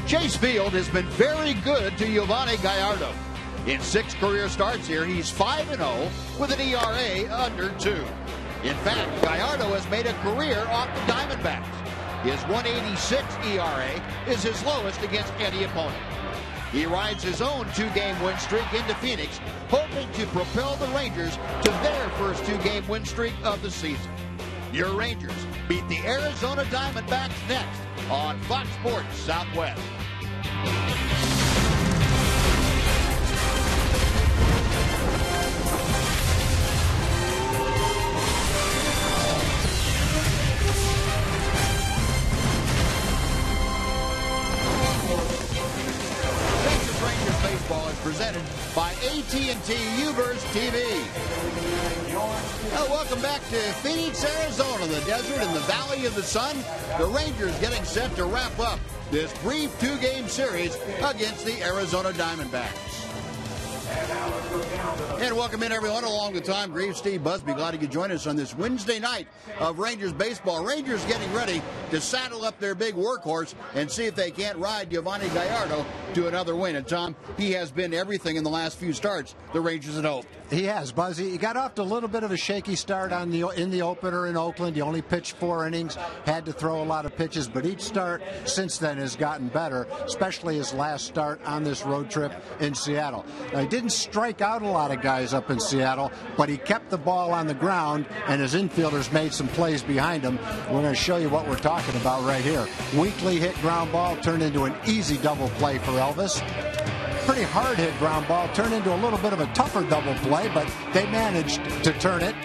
Chase Field has been very good to Yovani Gallardo. In 6 career starts here, he's 5-0 with an ERA under 2. In fact, Gallardo has made a career off the Diamondbacks. His 1.86 ERA is his lowest against any opponent. He rides his own 2-game win streak into Phoenix, hoping to propel the Rangers to their first 2-game win streak of the season. Your Rangers beat the Arizona Diamondbacks next on Fox Sports Southwest. Baseball is presented by AT&T Uverse TV. Welcome back to Phoenix, Arizona, the desert and the Valley of the Sun. The Rangers getting set to wrap up this brief 2-game series against the Arizona Diamondbacks. And welcome in, everyone, along with Tom Greaves, Steve Busby. Glad you could join us on this Wednesday night of Rangers baseball. Rangers getting ready to saddle up their big workhorse and see if they can't ride Yovani Gallardo to another win. And, Tom, he has been everything in the last few starts the Rangers had hoped. He has, Buzzy. He got off to a little bit of a shaky start in the opener in Oakland. He only pitched 4 innings, had to throw a lot of pitches, but each start since then has gotten better, especially his last start on this road trip in Seattle. Now, he didn't strike out a lot of guys up in Seattle, but he kept the ball on the ground, and his infielders made some plays behind him. We're going to show you what we're talking about right here. Weakly hit ground ball turned into an easy double play for Elvis. Pretty hard hit ground ball turned into a little bit of a tougher double play, but they managed to turn it.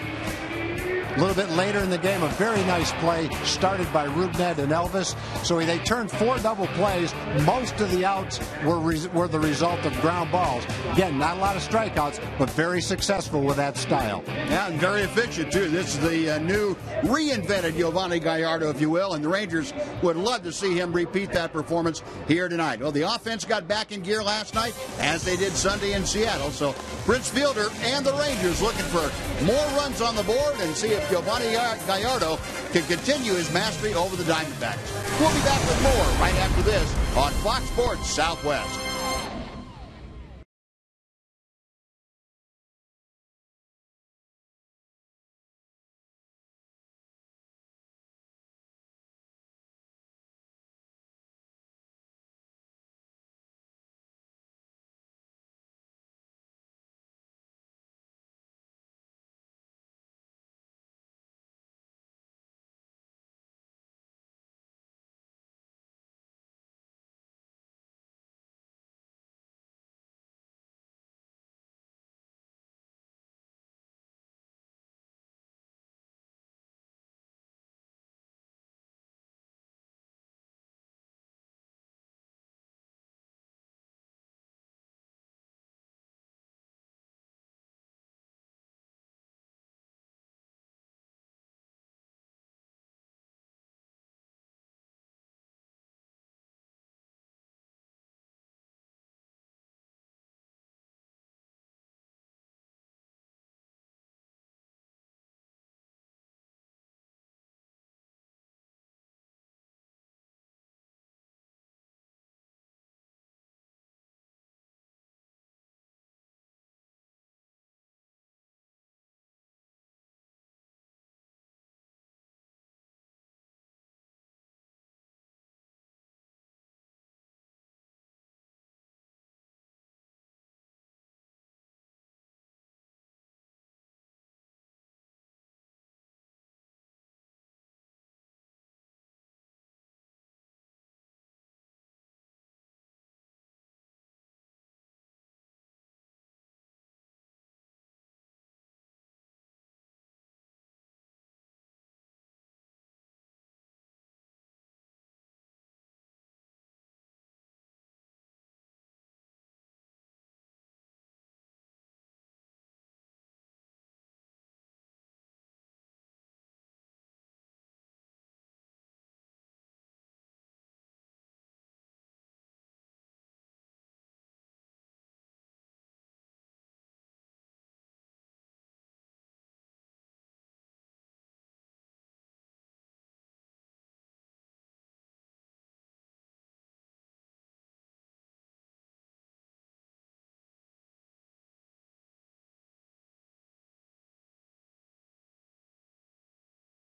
A little bit later in the game, a very nice play started by Rubned and Elvis. So they turned 4 double plays. Most of the outs were the result of ground balls. Again, not a lot of strikeouts, but very successful with that style. Yeah, and very efficient, too. This is the new reinvented Yovani Gallardo, if you will, and the Rangers would love to see him repeat that performance here tonight. Well, the offense got back in gear last night, as they did Sunday in Seattle. So Prince Fielder and the Rangers looking for more runs on the board and see if Yovani Gallardo can continue his mastery over the Diamondbacks. We'll be back with more right after this on Fox Sports Southwest.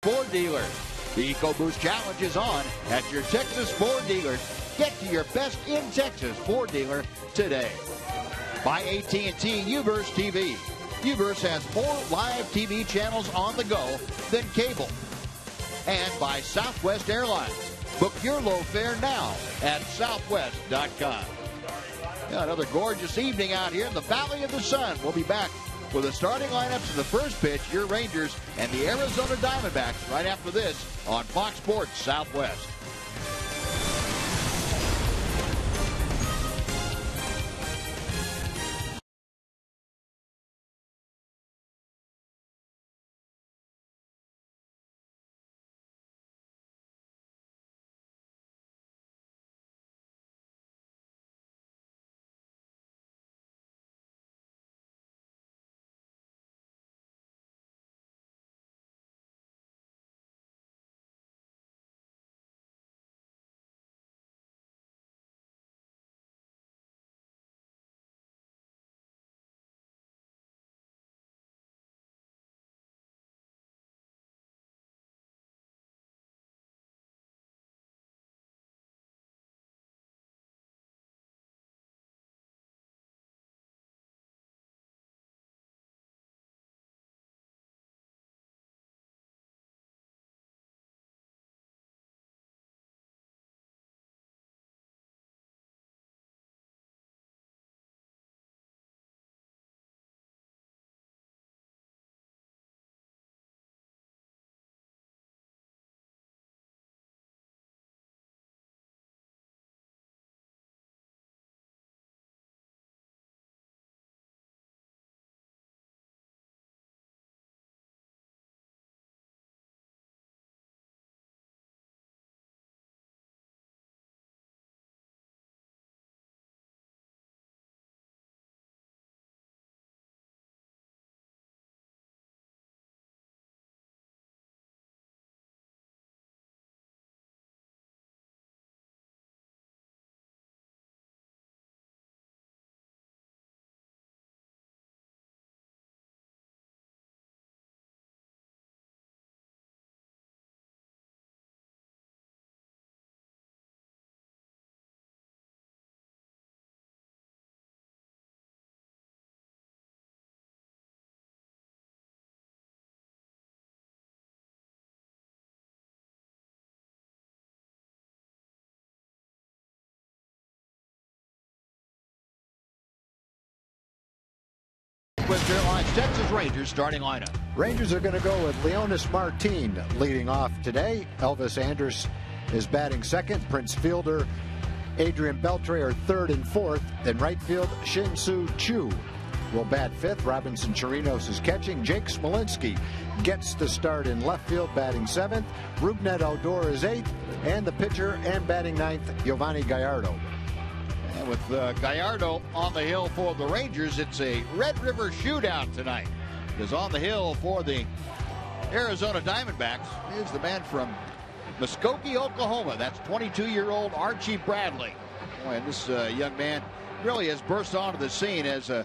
Ford dealer. The EcoBoost Challenge is on at your Texas Ford dealer. Get to your best in Texas Ford dealer today. By AT&T UVerse TV. UVerse has more live TV channels on the go than cable. And by Southwest Airlines. Book your low fare now at southwest.com. Another gorgeous evening out here in the Valley of the Sun. We'll be back with the starting lineups of the first pitch, your Rangers and the Arizona Diamondbacks, right after this on Fox Sports Southwest. Southwest Airlines Texas Rangers starting lineup. Rangers are going to go with Leonis Martin leading off today. Elvis Andrus is batting second. Prince Fielder, Adrian Beltre are third and fourth. In right field, Shin-Soo Choo will bat fifth. Robinson Chirinos is catching. Jake Smolinski gets the start in left field, batting seventh. Rougned Odor is eighth. And the pitcher and batting ninth, Giovanni Gallardo. And with Gallardo on the hill for the Rangers, it's a Red River shootout tonight. Because on the hill for the Arizona Diamondbacks is the man from Muskogee, Oklahoma. That's 22-year-old Archie Bradley. Boy, and this young man really has burst onto the scene as the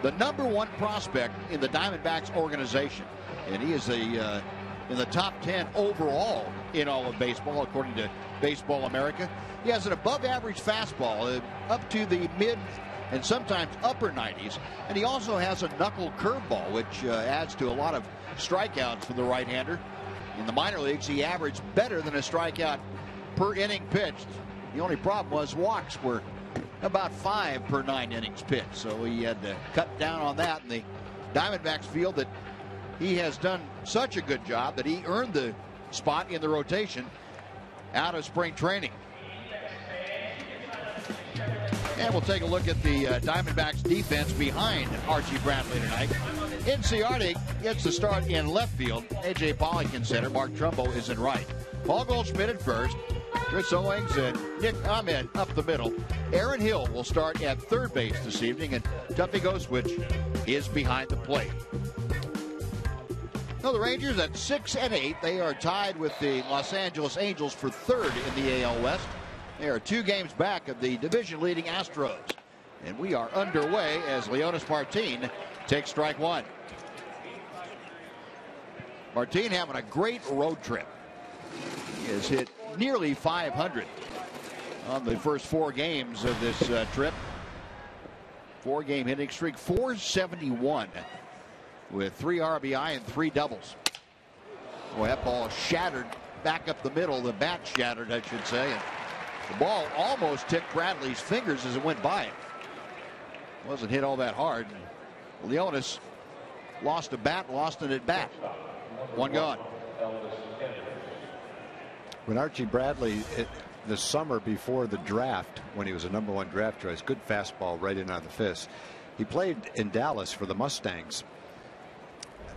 #1 prospect in the Diamondbacks organization. And he is in the top 10 overall in all of baseball, according to Baseball America. He has an above-average fastball up to the mid and sometimes upper 90s. And he also has a knuckle curveball, which adds to a lot of strikeouts for the right-hander. In the minor leagues, he averaged better than a strikeout per inning pitched. The only problem was walks were about 5 per 9 innings pitched. So he had to cut down on that. And the Diamondbacks feel that he has done such a good job that he earned the spot in the rotation out of spring training. And we'll take a look at the Diamondbacks defense behind Archie Bradley tonight. Inciarte gets the start in left field. A.J. Pollock in center. Mark Trumbo is in right. Paul Goldschmidt at first. Chris Owings and Nick Ahmed up the middle. Aaron Hill will start at third base this evening, and Tuffy Goswitch is behind the plate. Now the Rangers at 6-8. They are tied with the Los Angeles Angels for third in the AL West. They are 2 games back of the division-leading Astros. And we are underway as Leonis Martin takes strike one. Martin having a great road trip. He has hit nearly 500 on the first 4 games of this trip. 4-game hitting streak, 471 with 3 RBI and 3 doubles. Boy, that ball shattered back up the middle. The bat shattered, I should say. And the ball almost ticked Bradley's fingers as it went by him. Wasn't hit all that hard. Leonis lost a bat, lost an at bat. 1 gone. When Archie Bradley, the summer before the draft, when he was a #1 draft choice, good fastball right in on the fist. He played in Dallas for the Mustangs.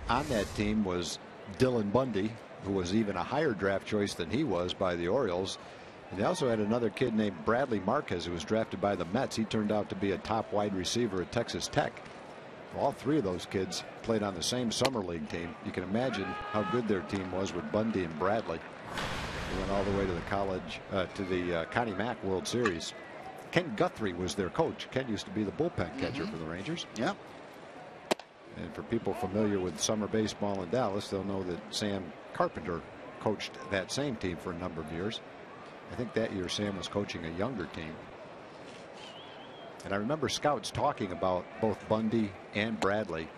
On that team was Dylan Bundy, who was even a higher draft choice than he was by the Orioles. And they also had another kid named Bradley Marquez, who was drafted by the Mets. He turned out to be a top wide receiver at Texas Tech. All 3 of those kids played on the same summer league team. You can imagine how good their team was with Bundy and Bradley. They went all the way to the college, to the Connie Mack World Series. Ken Guthrie was their coach. Ken used to be the bullpen catcher for the Rangers. Yeah. And for people familiar with summer baseball in Dallas, they'll know that Sam Carpenter coached that same team for a number of years. I think that year Sam was coaching a younger team. And I remember scouts talking about both Bundy and Bradley,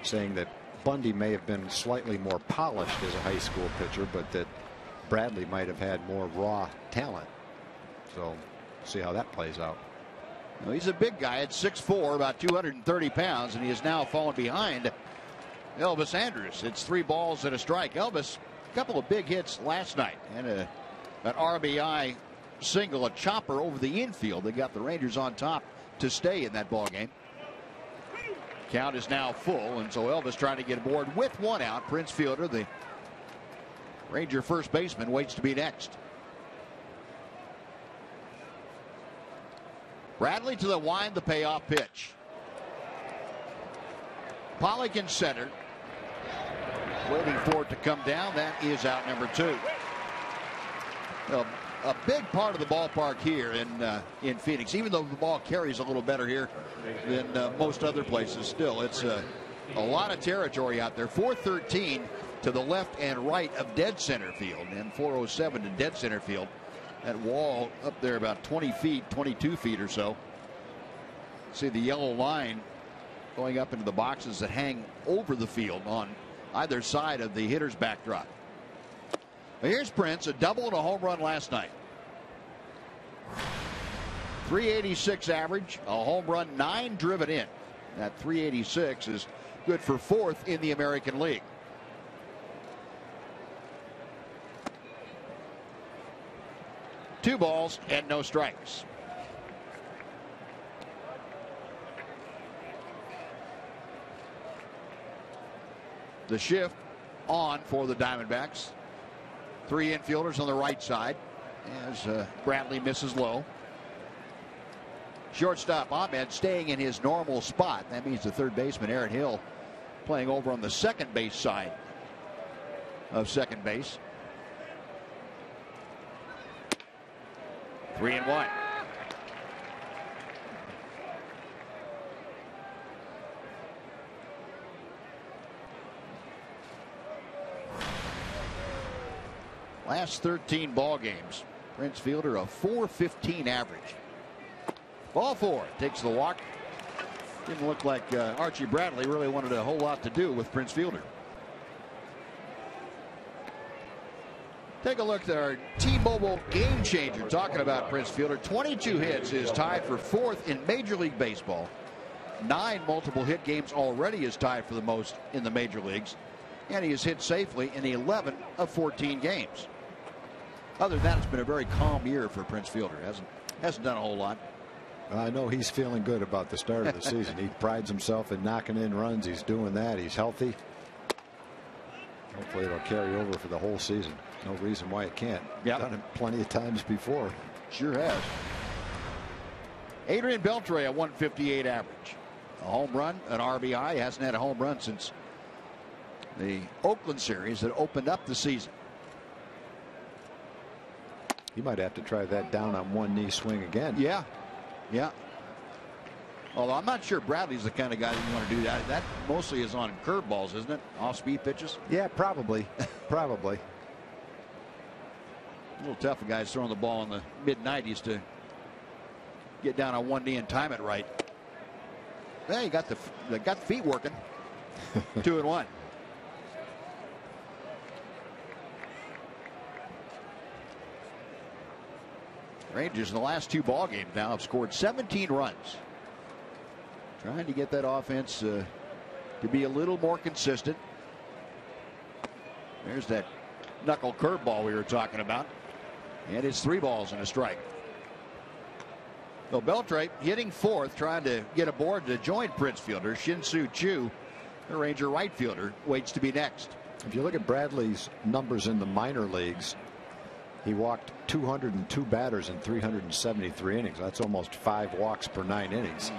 saying that Bundy may have been slightly more polished as a high school pitcher, but that Bradley might have had more raw talent. So see how that plays out. Well, he's a big guy at 6'4", about 230 pounds, and he is now fallen behind Elvis Andrus. It's 3 balls and a strike. Elvis, a couple of big hits last night, and an RBI single, a chopper over the infield. They got the Rangers on top to stay in that ball game. Count is now full, and so Elvis trying to get aboard with 1 out. Prince Fielder, the Ranger first baseman, waits to be next. Bradley to the wind, the payoff pitch. Pollock in center, waiting for it to come down. That is out number 2. Well, a big part of the ballpark here in Phoenix, even though the ball carries a little better here than most other places, still it's a lot of territory out there. 413 to the left and right of dead center field, and 407 to dead center field. That wall up there about 20 feet, 22 feet or so. See the yellow line going up into the boxes that hang over the field on either side of the hitter's backdrop. Well, here's Prince, a double and a home run last night. 386 average, a home run, 9 driven in. That 386 is good for 4th in the American League. Two balls and no strikes. The shift on for the Diamondbacks. 3 infielders on the right side as Bradley misses low. Shortstop Ahmed staying in his normal spot. That means the third baseman Aaron Hill playing over on the second base side of second base. 3-1. Last 13 ball games, Prince Fielder a .415 average. Ball 4 takes the walk. Didn't look like Archie Bradley really wanted a whole lot to do with Prince Fielder. Take a look at our T-Mobile game changer talking about Prince Fielder. 22 hits is tied for 4th in Major League Baseball. 9 multiple hit games already is tied for the most in the major leagues. And he has hit safely in 11 of 14 games. Other than that, it's been a very calm year for Prince Fielder. Hasn't done a whole lot. I know he's feeling good about the start of the season. He prides himself in knocking in runs. He's doing that. He's healthy. Hopefully it'll carry over for the whole season. No reason why it can't. Yep. Done it plenty of times before. Sure has. Adrian Beltre a .158 average. A home run, an RBI. He hasn't had a home run since the Oakland series that opened up the season. He might have to try that down on one knee swing again. Yeah. Although I'm not sure Bradley's the kind of guy that you want to do that. That mostly is on curveballs, isn't it? Off-speed pitches. Yeah, probably. Probably. A little tough for guys throwing the ball in the mid-90s to get down on one knee and time it right. Yeah, you got the feet working. 2-1. Rangers in the last 2 ball games now have scored 17 runs. Trying to get that offense to be a little more consistent. There's that knuckle curveball we were talking about. And it's 3 balls and a strike. So Beltre hitting 4th, trying to get aboard the joint Prince fielder. Shin-Soo Choo, the Ranger right fielder, waits to be next. If you look at Bradley's numbers in the minor leagues, he walked 202 batters in 373 innings. That's almost 5 walks per 9 innings.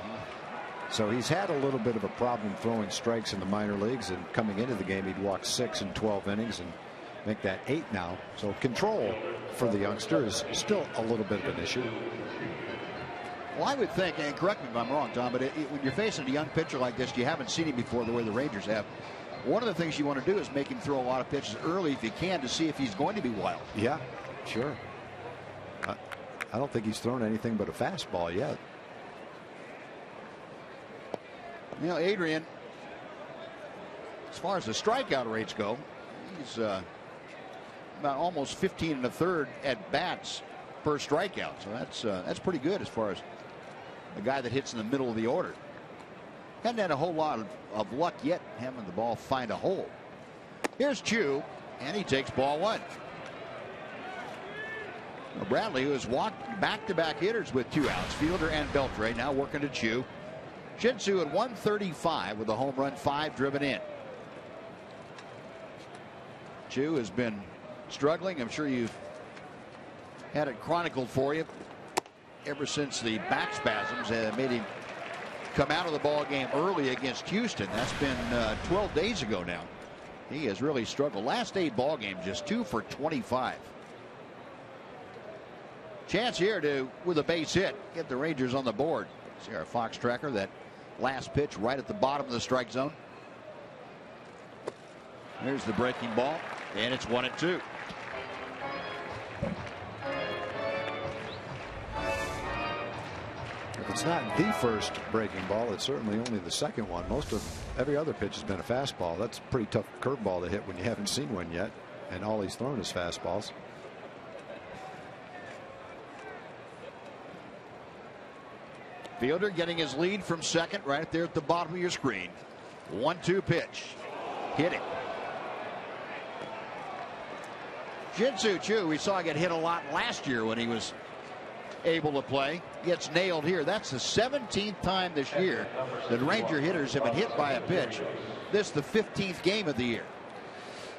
So he's had a little bit of a problem throwing strikes in the minor leagues, and coming into the game he'd walk 6 in 12 innings and make that 8 now. So control for the youngster is still a little bit of an issue. Well, I would think, and correct me if I'm wrong, Tom, but when you're facing a young pitcher like this, you haven't seen him before the way the Rangers have. One of the things you want to do is make him throw a lot of pitches early if you can, to see if he's going to be wild. Yeah, sure. I don't think he's thrown anything but a fastball yet. You know, Adrian, as far as the strikeout rates go, he's about almost 15 1/3 at bats per strikeout. So that's pretty good as far as a guy that hits in the middle of the order. Hadn't had a whole lot of luck yet having the ball find a hole. Here's Choo, and he takes ball 1. Well, Bradley, who has walked back-to-back hitters with 2 outs, Fielder and Beltre, now working to Choo. Shin-Soo at 135 with a home run, 5 driven in. Choo has been struggling. I'm sure you've had it chronicled for you ever since the back spasms made him come out of the ball game early against Houston. That's been 12 days ago now. He has really struggled. Last 8 ball games, just 2 for 25. Chance here to, with a base hit, get the Rangers on the board. See our Fox tracker, that last pitch right at the bottom of the strike zone. Here's the breaking ball, and it's 1-2. If it's not the first breaking ball, it's certainly only the second one. Most of every other pitch has been a fastball. That's a pretty tough curveball to hit when you haven't seen one yet, and all he's thrown is fastballs. Fielder getting his lead from second right there at the bottom of your screen. 1-2 pitch. Hit it. Shin-Soo Choo, we saw get hit a lot last year when he was able to play. Gets nailed here. That's the 17th time this year that Ranger hitters have been hit by a pitch. This the 15th game of the year.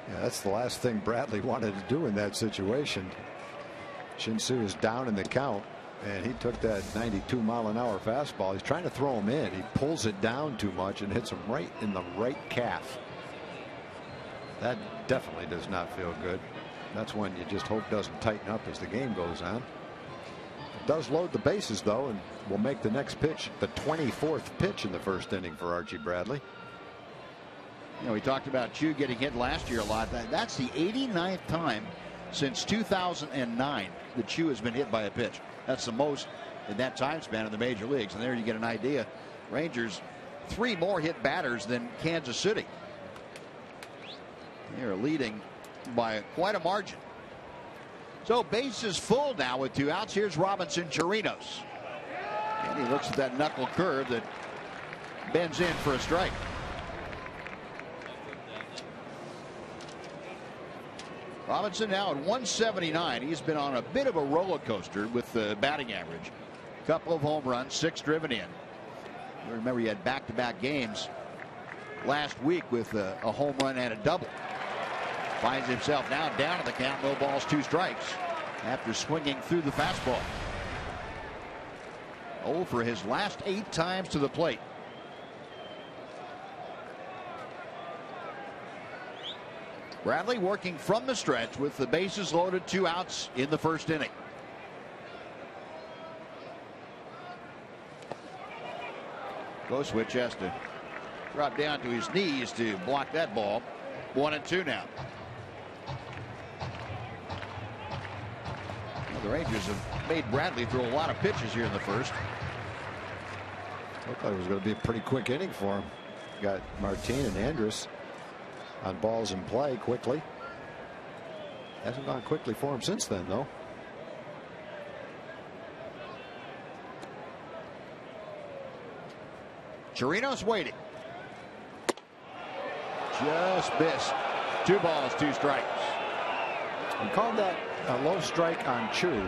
Yeah, that's the last thing Bradley wanted to do in that situation. Shin-Soo is down in the count, and he took that 92-mile-an-hour fastball. He's trying to throw him in. He pulls it down too much and hits him right in the right calf. That definitely does not feel good. That's one you just hope doesn't tighten up as the game goes on. It does load the bases, though, and will make the next pitch the 24th pitch in the first inning for Archie Bradley. You know, we talked about Choo getting hit last year a lot. That's the 89th time since 2009 that Choo has been hit by a pitch. That's the most in that time span in the major leagues. And there you get an idea. Rangers 3 more hit batters than Kansas City. They're leading by quite a margin. So bases full now with 2 outs. Here's Robinson Chirinos. And he looks at that knuckle curve that bends in for a strike. Robinson now at 179. He's been on a bit of a roller coaster with the batting average. Couple of home runs, 6 driven in. You remember he had back-to-back games last week with a home run and a double. Finds himself now down to the count, no balls, 2 strikes after swinging through the fastball. 0 for his last 8 times to the plate. Bradley working from the stretch with the bases loaded, 2 outs in the first inning. Switch has to drop down to his knees to block that ball. 1-2 now. Well, the Rangers have made Bradley throw a lot of pitches here in the first. Looked like it was going to be a pretty quick inning for him. Got Martin and Andrus on balls in play quickly. Hasn't gone quickly for him since then, though. Chirinos waiting. Just missed. 2 balls, 2 strikes. We called that a low strike on Chu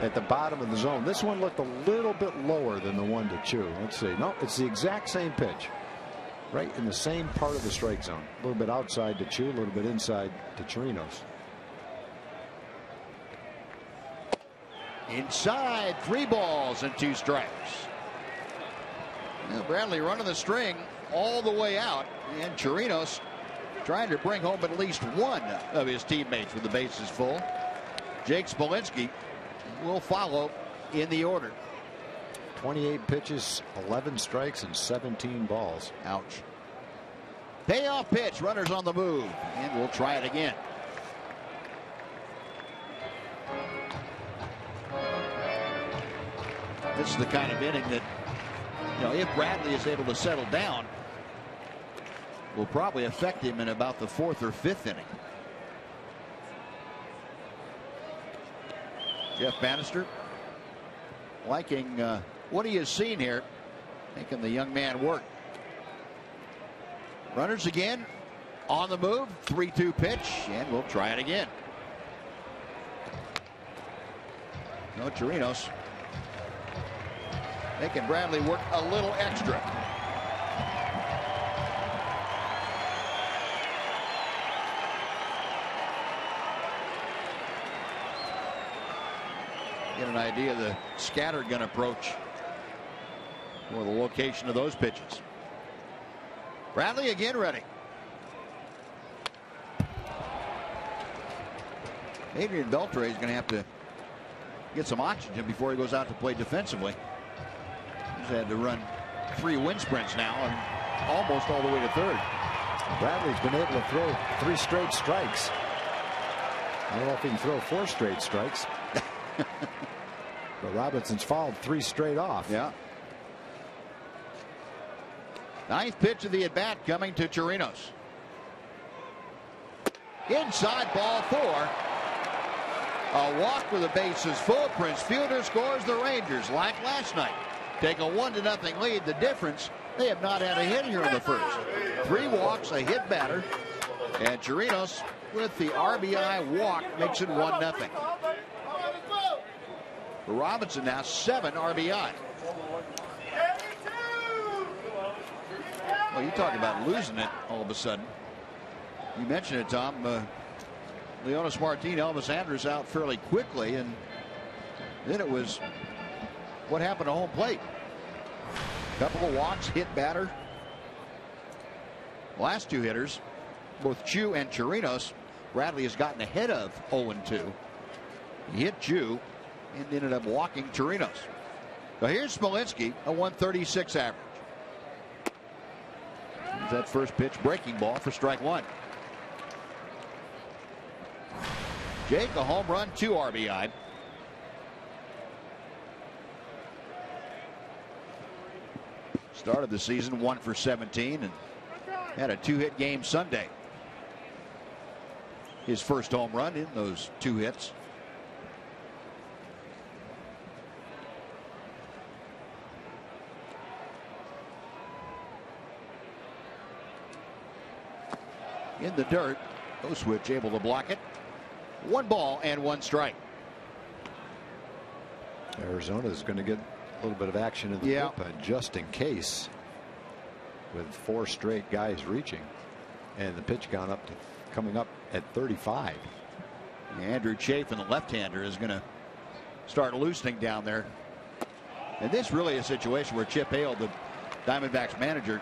at the bottom of the zone. This one looked a little bit lower than the one to Chu. Let's see. No, it's the exact same pitch. Right in the same part of the strike zone. A little bit outside to Chu, a little bit inside to Chirinos. Inside, 3 balls and 2 strikes. Well, Bradley running the string all the way out, and Chirinos trying to bring home at least one of his teammates with the bases full. Jake Smolinski will follow in the order. 28 pitches, 11 strikes, and 17 balls. Ouch. Payoff pitch, runners on the move, and we'll try it again. This is the kind of inning that, you know, if Bradley is able to settle down, will probably affect him in about the 4th or 5th inning. Jeff Bannister liking what he has seen here, making the young man work. Runners again on the move. 3-2 pitch, and we'll try it again. No, Chirinos making Bradley work a little extra. Get an idea of the scattergun approach or the location of those pitches. Bradley again ready. Adrian Beltre is going to have to get some oxygen before he goes out to play defensively. He's had to run 3 wind sprints now and almost all the way to 3rd. Bradley's been able to throw 3 straight strikes. I don't know if he can throw 4 straight strikes. But Robinson's fouled 3 straight off. Yeah. 9th pitch of the at bat coming to Chirinos. Inside, ball 4. A walk with the bases full. Prince Fielder scores. The Rangers, like last night, take a 1-0 lead. The difference, they have not had a hit here in the first. 3 walks, a hit batter, and Chirinos with the RBI walk makes it 1-0. Robinson now 7 RBI. Well, you talk about losing it all of a sudden. You mentioned it, Tom. Leonis Martin, Elvis Andrus out fairly quickly, and then it was what happened to home plate. Couple of walks, hit batter. Last 2 hitters, both Chu and Chirinos, Bradley has gotten ahead of 0-2. He hit Chu and ended up walking Chirinos. So here's Smolinski, a 136 average. Here's that first pitch, breaking ball for strike 1. Jake, a home run, 2 RBI. Started the season 1 for 17 and had a 2-hit game Sunday. His first home run in those 2 hits. In the dirt, Switch able to block it. 1 ball and 1 strike. Arizona is going to get a little bit of action in the bullpen just in case, with 4 straight guys reaching, and the pitch coming up at 35. Andrew Chafin, the left-hander, is going to start loosening down there. And this really is a situation where Chip Hale, the Diamondbacks manager,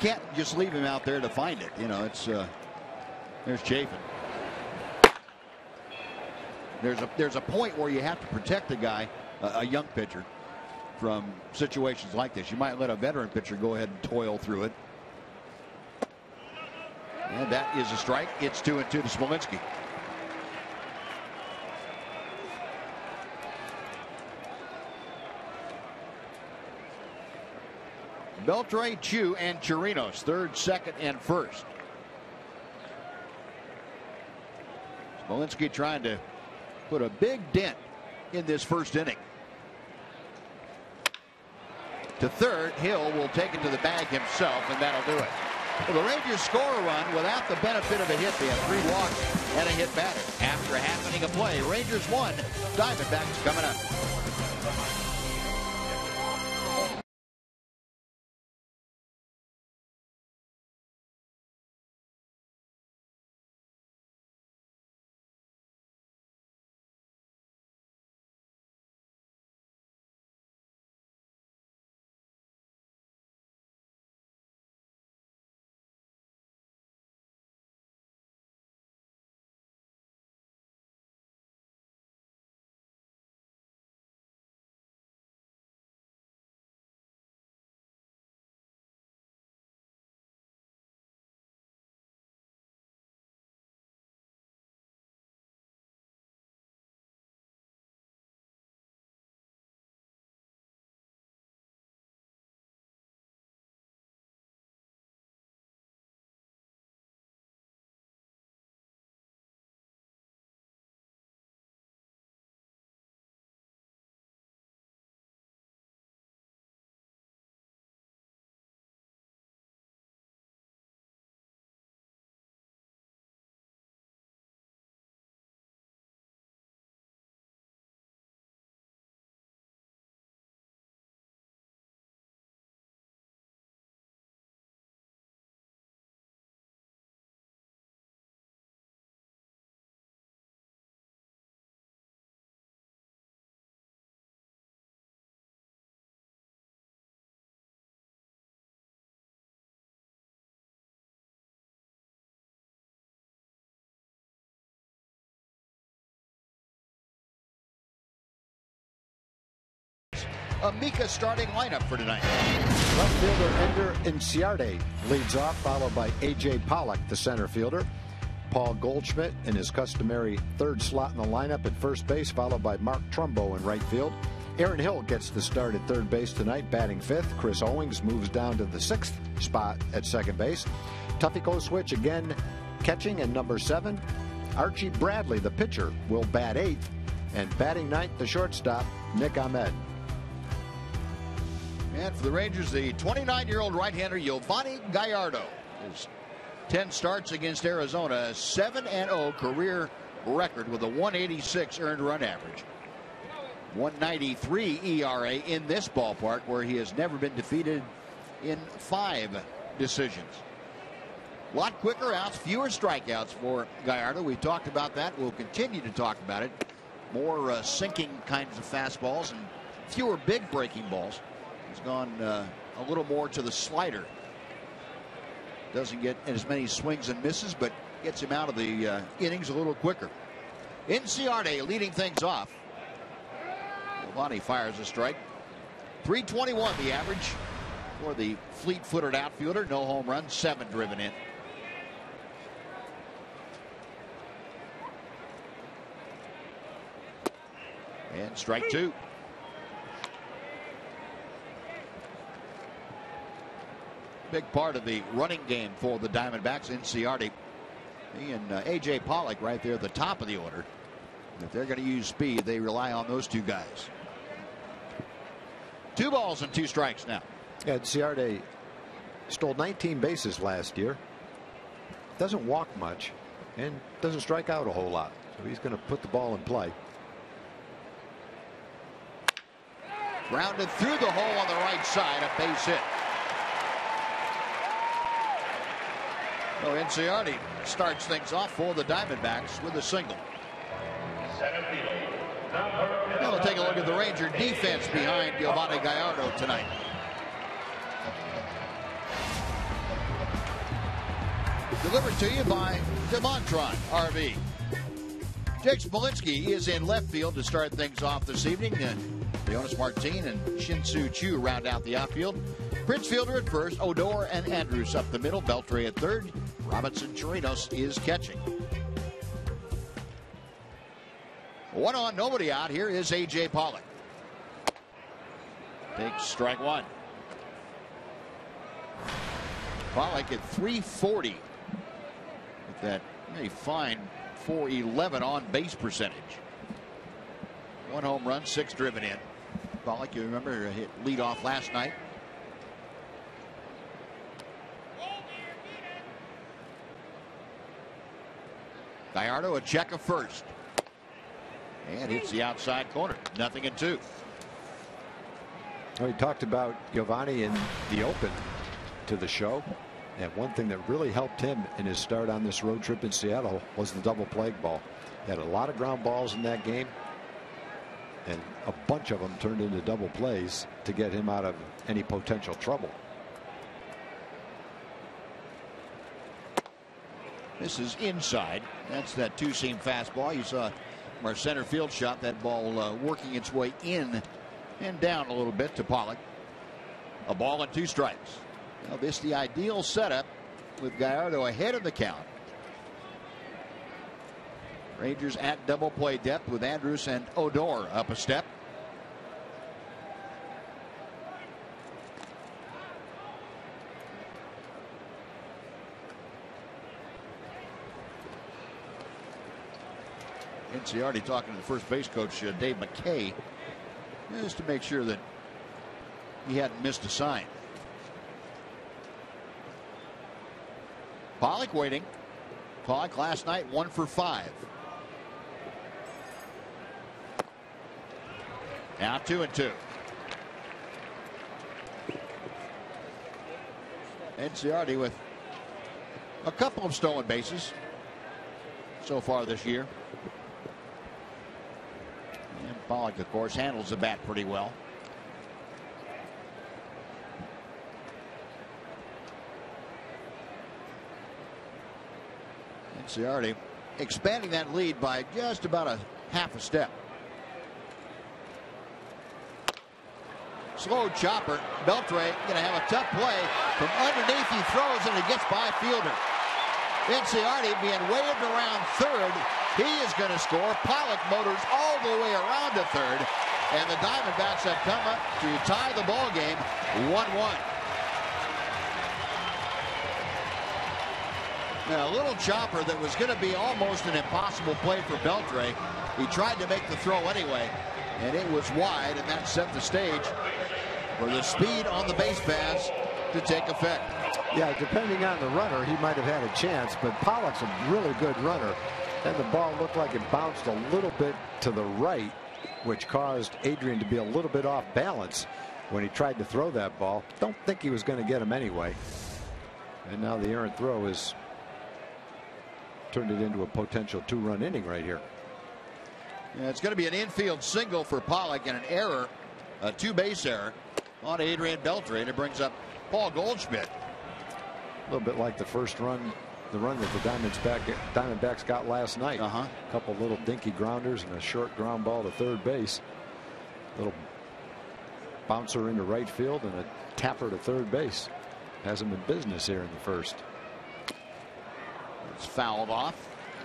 can't just leave him out there to find it. You know, it's there's Chafin. There's a point where you have to protect a guy, a young pitcher. from situations like this. You might let a veteran pitcher go ahead and toil through it. And that is a strike. It's 2-2 to Smolinski. Beltre, Chu, and Chirinos, third, second, and first. Smolinski trying to put a big dent in this first inning. To third, Hill will take it to the bag himself, and that'll do it. Well, the Rangers score a run without the benefit of a hit. They have 3 walks and a hit batter. After a half inning of play, Rangers 1, Diamondbacks coming up. A Mika starting lineup for tonight. Left fielder Ender Inciarte leads off, followed by A.J. Pollock, the center fielder. Paul Goldschmidt in his customary third slot in the lineup at first base, followed by Mark Trumbo in right field. Aaron Hill gets the start at third base tonight, batting fifth. Chris Owings moves down to the sixth spot at second base. Tuffy switch again catching in number 7. Archie Bradley, the pitcher, will bat eighth. And batting ninth, the shortstop, Nick Ahmed. And for the Rangers, the 29-year-old right-hander Giovanni Gallardo. His 10 starts against Arizona, 7-0 career record with a 186 earned run average. 193 ERA in this ballpark, where he has never been defeated in 5 decisions. A lot quicker outs, fewer strikeouts for Gallardo. We talked about that. We'll continue to talk about it. More sinking kinds of fastballs and fewer big breaking balls. He's gone a little more to the slider. Doesn't get as many swings and misses, but gets him out of the innings a little quicker. Inciarte leading things off. Giovanni fires a strike. 321 the average for the fleet-footed outfielder. No home runs, 7 driven in. And strike 2. Big part of the running game for the Diamondbacks. Inciarte, he and A.J. Pollock right there at the top of the order. If they're going to use speed, they rely on those 2 guys. 2 balls and 2 strikes now. Yeah, Inciarte stole 19 bases last year. Doesn't walk much and doesn't strike out a whole lot. So he's going to put the ball in play. Grounded through the hole on the right side, a base hit. So Inciarte starts things off for the Diamondbacks with a single. Now we'll take a look at the Ranger defense behind Giovanni Gallardo tonight. Delivered to you by Demontron RV. Jake Smolinski is in left field to start things off this evening. Leonis Martin and Shin-Soo Choo round out the outfield. Prince Fielder at first, Odor and Andrews up the middle, Beltre at third. Robinson Chirinos is catching. 1 on, nobody out. Here is A.J. Pollock. Takes strike one. Pollock at 340 with that very fine 411 on base percentage. 1 home run, 6 driven in. Pollock, you remember, hit lead off last night. Gallardo a check of first. And hits the outside corner. 0-2. Well, he talked about Giovanni in the open to the show. And one thing that really helped him in his start on this road trip in Seattle was the double plague ball. He had a lot of ground balls in that game. And a bunch of them turned into double plays to get him out of any potential trouble. This is inside. That's that two-seam fastball. You saw from our center field shot that ball working its way in and down a little bit to Pollock. A ball and 2 strikes. Now this is the ideal setup with Gallardo ahead of the count. Rangers at double play depth with Andrews and Odor up a step. Cincinnati talking to the first base coach, Dave McKay, just to make sure that he hadn't missed a sign. Pollock waiting. Pollock last night 1 for 5. Now 2-2. Cincinnati with a couple of stolen bases so far this year. And Pollock, of course, handles the bat pretty well. Cincinnati expanding that lead by just about a half a step. Slow chopper. Beltre going to have a tough play. From underneath he throws and it gets by fielder. Cincinnati being waved around third. He is going to score. Pollock motors all the way around to third. And the Diamondbacks have come up to tie the ball game 1-1. Now, a little chopper that was going to be almost an impossible play for Beltre. He tried to make the throw anyway, and it was wide, and that set the stage for the speed on the base paths to take effect. Yeah, depending on the runner, he might have had a chance, but Pollock's a really good runner. And the ball looked like it bounced a little bit to the right, which caused Adrian to be a little bit off balance when he tried to throw that ball. Don't think he was going to get him anyway. And now the errant throw has turned it into a potential 2-run inning right here. Yeah, it's going to be an infield single for Pollock and an error, a 2-base error on Adrian Beltre, and it brings up Paul Goldschmidt. A little bit like the first run, the run that the Diamondbacks got last night. A couple little dinky grounders and a short ground ball to third base. Little bouncer into right field and a tapper to third base. Has him in business here in the first. It's fouled off,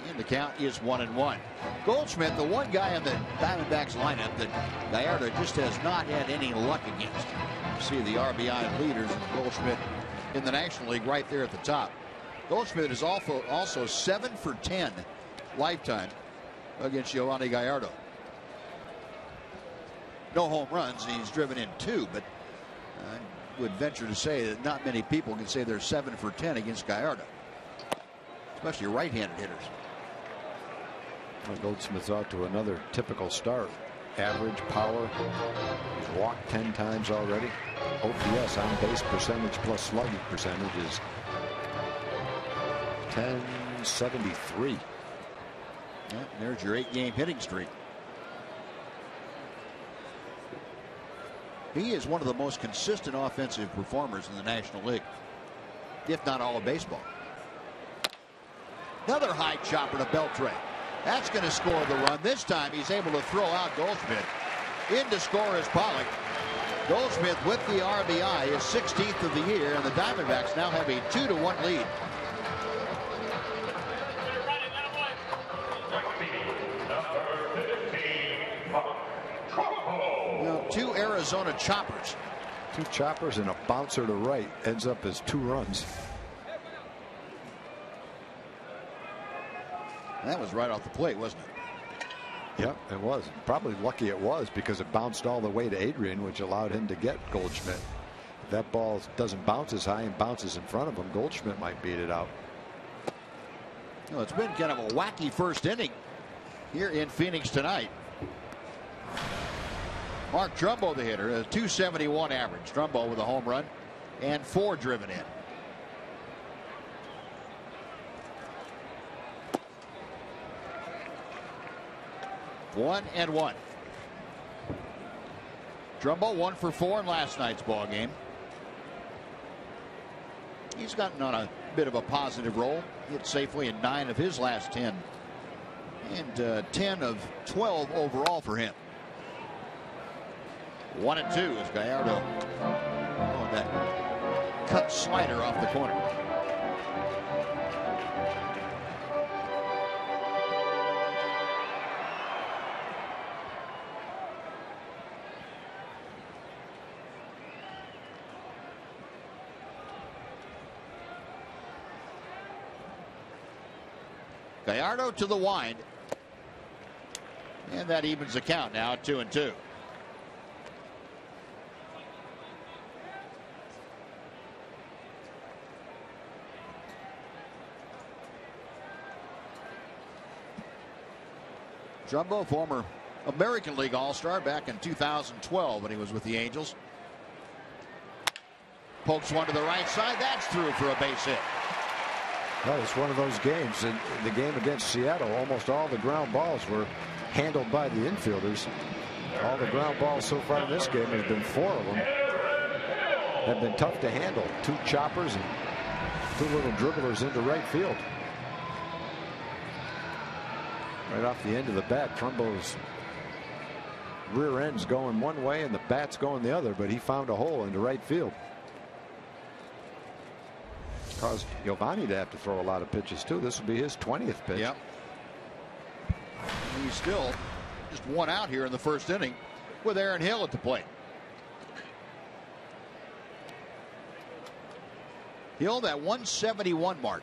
and the count is 1-1. Goldschmidt, the one guy in the Diamondbacks lineup that Gallardo just has not had any luck against. You see the RBI leaders and Goldschmidt in the National League right there at the top. Goldschmidt is also 7 for 10 lifetime against Giovanni Gallardo. No home runs, and he's driven in 2, but I would venture to say that not many people can say they're 7 for 10 against Gallardo, especially right-handed hitters. Well, Goldschmidt's out to another typical start. Average power. He's walked 10 times already. OPS on base percentage plus slugging percentage is 1073. Yeah, there's your 8-game hitting streak. He is one of the most consistent offensive performers in the National League, if not all of baseball. Another high chopper to Beltre. That's going to score the run. This time he's able to throw out Goldschmidt In to score is Pollock. Goldschmidt with the RBI, his 16th of the year, and the Diamondbacks now have a 2-1 lead. Two Arizona choppers. Two choppers and a bouncer to right ends up as 2 runs. That was right off the plate, wasn't it? Yep, it was. Probably lucky it was, because it bounced all the way to Adrian, which allowed him to get Goldschmidt. If that ball doesn't bounce as high and bounces in front of him, Goldschmidt might beat it out. Well, it's been kind of a wacky first inning here in Phoenix tonight. Mark Trumbo, the hitter, a .271 average. Trumbo with a home run and 4 driven in. One and one. Trumbo 1 for 4 in last night's ball game. He's gotten on a bit of a positive roll. Hit safely in 9 of his last 10. And 10 of 12 overall for him. 1-2 is Gallardo. Oh, that cut slider off the corner. Gallardo to the wind. And that evens the count now at 2-2. Trumbo, former American League All-Star back in 2012 when he was with the Angels. Pokes one to the right side. That's through for a base hit. Well, it's one of those games. In the game against Seattle, almost all the ground balls were handled by the infielders. All the ground balls so far in this game, have been 4 of them, have been tough to handle. 2 choppers and 2 little dribblers into right field. Right off the end of the bat, Trumbo's rear end's going one way and the bat's going the other, but he found a hole into right field. Caused Giovanni to have to throw a lot of pitches too. This will be his 20th pitch. Yep. He's still just 1 out here in the first inning with Aaron Hill at the plate. Hill, that 171 mark.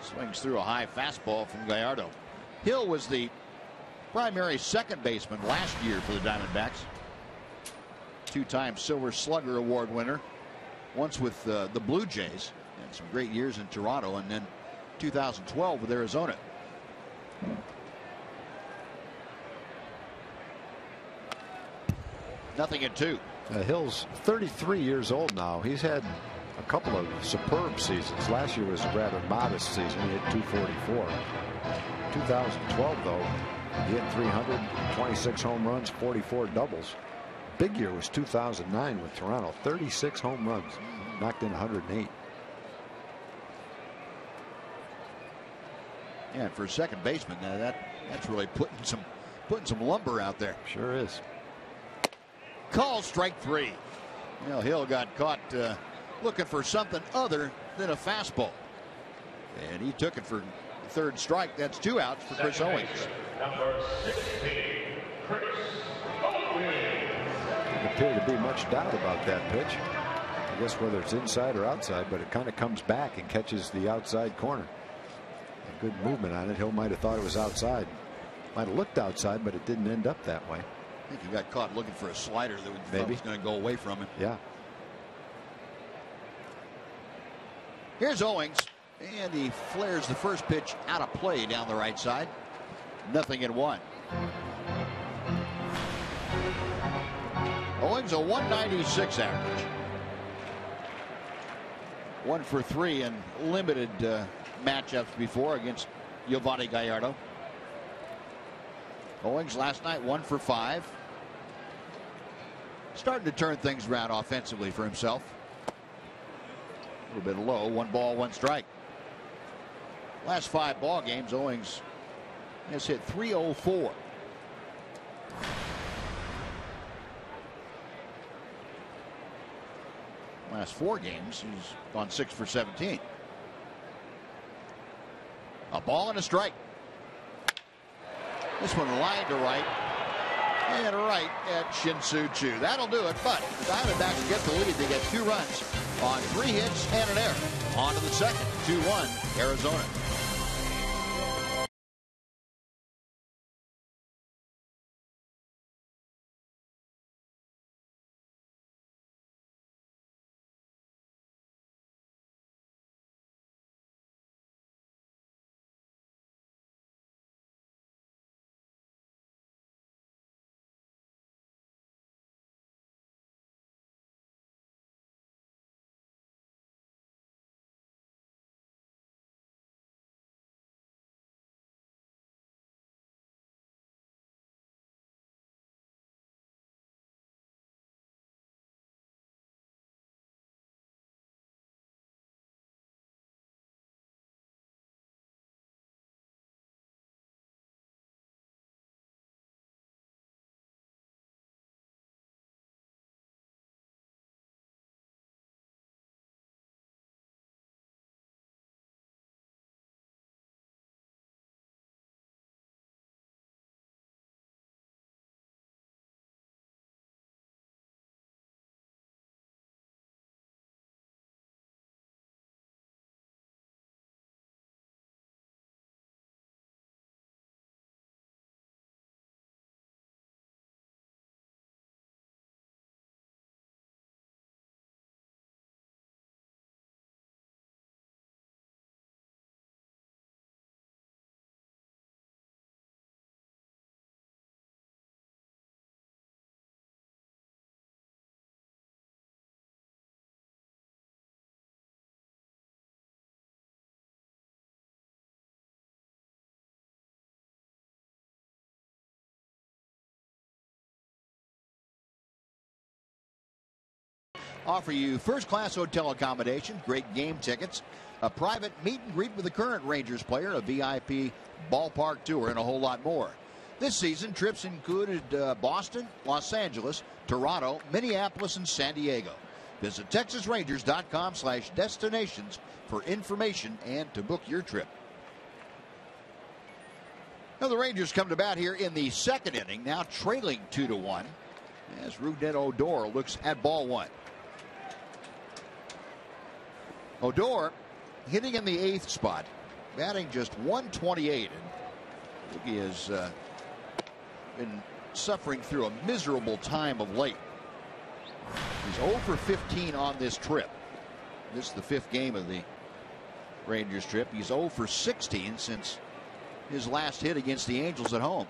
Swings through a high fastball from Gallardo. Hill was the primary second baseman last year for the Diamondbacks. 2-time Silver Slugger Award winner. Once with the Blue Jays. And some great years in Toronto. And then 2012 with Arizona. Nothing at 2. Hill's 33 years old now. He's had a couple of superb seasons. Last year was a rather modest season. He hit .244. 2012, though, he hit 326 home runs, 44 doubles. Big year was 2009 with Toronto. 36 home runs, knocked in 108. Yeah, and for a second baseman, that's really putting some lumber out there. Sure is. Call strike 3. Well, Hill got caught looking for something other than a fastball, and he took it for 3rd strike. That's 2 outs for Chris Owings. Number 16, Chris Owings. Didn't appear to be much doubt about that pitch. I guess whether it's inside or outside, but it kind of comes back and catches the outside corner. A good movement on it. Hill might have thought it was outside. Might have looked outside, but it didn't end up that way. I think he got caught looking for a slider that was going to go away from him. Yeah. Here's Owings, and he flares the first pitch out of play down the right side. 0-1. Owings a 196 average. 1 for 3 in limited matchups before against Giovanni Gallardo. Owings last night 1 for 5. Starting to turn things around offensively for himself. A little bit low. 1 ball, 1 strike. Last 5 ball games, Owings has hit .304. Last 4 games, he's gone 6 for 17. A ball and a strike. This one lined to right. And right at Shin-Soo Choo. That'll do it, but the Diamondbacks get the lead. They get 2 runs on 3 hits and an error. On to the second. 2-1 Arizona. Offer you first-class hotel accommodation, great game tickets, a private meet and greet with the current Rangers player, a VIP ballpark tour, and a whole lot more. This season, trips included Boston, Los Angeles, Toronto, Minneapolis, and San Diego. Visit TexasRangers.com/destinations for information and to book your trip. Now the Rangers come to bat here in the second inning, now trailing 2-1, as Rougned Odor looks at ball 1. Odor hitting in the 8th spot, batting just .128, and he has been suffering through a miserable time of late. He's 0 for 15 on this trip. This is the 5th game of the Rangers trip. He's 0 for 16 since his last hit against the Angels at home.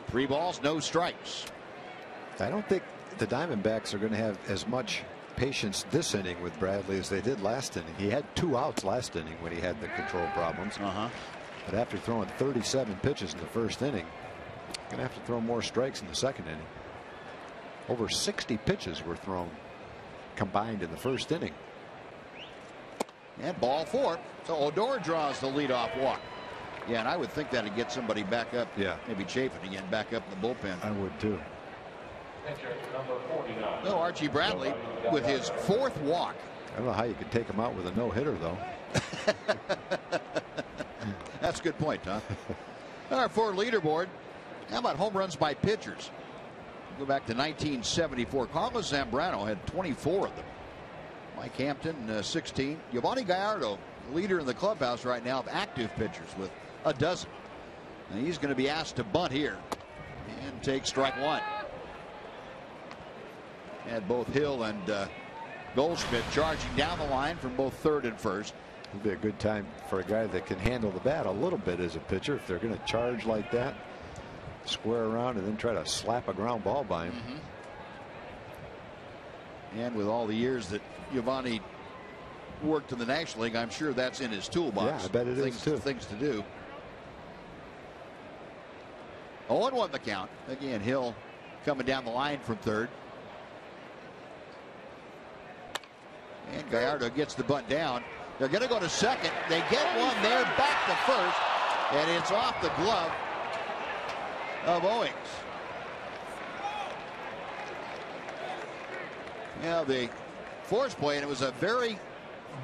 3 balls, no strikes. I don't think the Diamondbacks are going to have as much patience this inning with Bradley as they did last inning. He had 2 outs last inning when he had the control problems. But after throwing 37 pitches in the first inning, going to have to throw more strikes in the second inning. Over 60 pitches were thrown combined in the first inning. And ball 4. So Odor draws the leadoff walk. Yeah, and I would think that'd get somebody back up. Yeah. Maybe Chafin again back up in the bullpen. I would too. No, Archie Bradley with his 4th walk. I don't know how you could take him out with a no-hitter, though. That's a good point, Tom. Our Ford leaderboard. How about home runs by pitchers? Go back to 1974. Carlos Zambrano had 24 of them. Mike Hampton 16. Giovanni Gallardo, leader in the clubhouse right now of active pitchers with a dozen. And he's going to be asked to bunt here and take strike 1. Had both Hill and Goldschmidt charging down the line from both third and first. It'll be a good time for a guy that can handle the bat a little bit as a pitcher. If they're going to charge like that, square around and then try to slap a ground ball by him. And with all the years that Giovanni worked in the National League, I'm sure that's in his toolbox. Yeah, I bet it is too. Things to do. 0-1 the count. Again, Hill coming down the line from third. And Gallardo gets the bunt down. They're going to go to second. They get one there, back to first. And it's off the glove of Owings. Yeah, the force play, and it was a very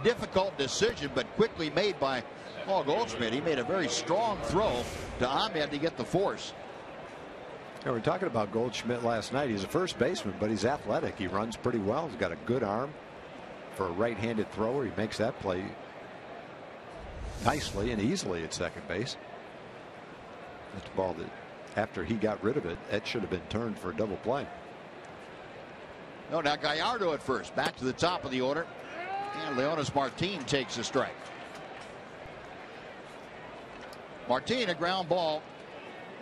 difficult decision, but quickly made by Paul Goldschmidt. He made a very strong throw to Ahmed to get the force. Yeah, we were talking about Goldschmidt last night. He's a first baseman, but he's athletic. He runs pretty well. He's got a good arm for a right-handed thrower. He makes that play nicely and easily at second base. That's the ball that, after he got rid of it, that should have been turned for a double play. No, now Gallardo at first. Back to the top of the order. And Leonis Martin takes a strike. Martin, a ground ball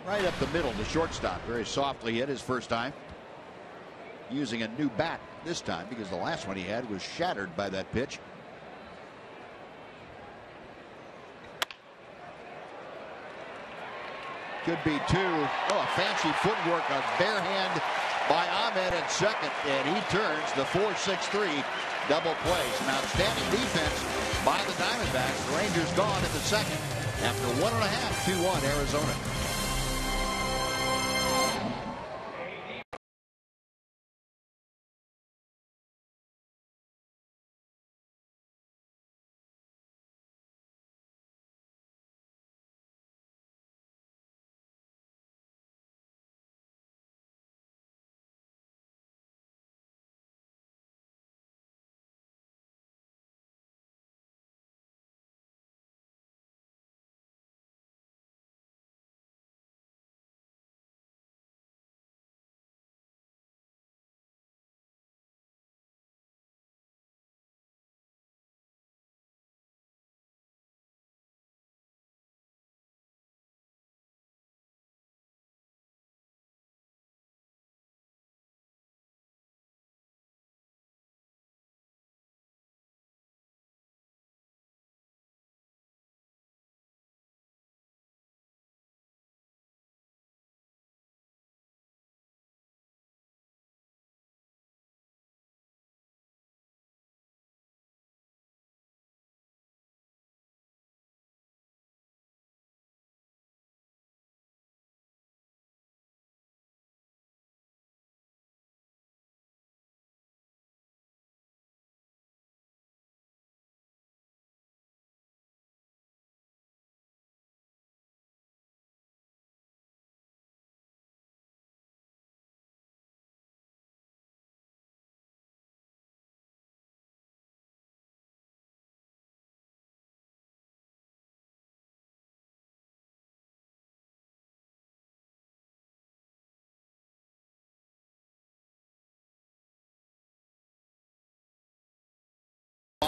right up the middle to shortstop. Very softly hit his first time. Using a new bat this time because the last one he had was shattered by that pitch. Could be two. Oh, a fancy footwork, a bare hand by Ahmed at second, and he turns the 4-6-3 double plays. An outstanding defense by the Diamondbacks. The Rangers gone in the second after 1.5, 2-1 Arizona.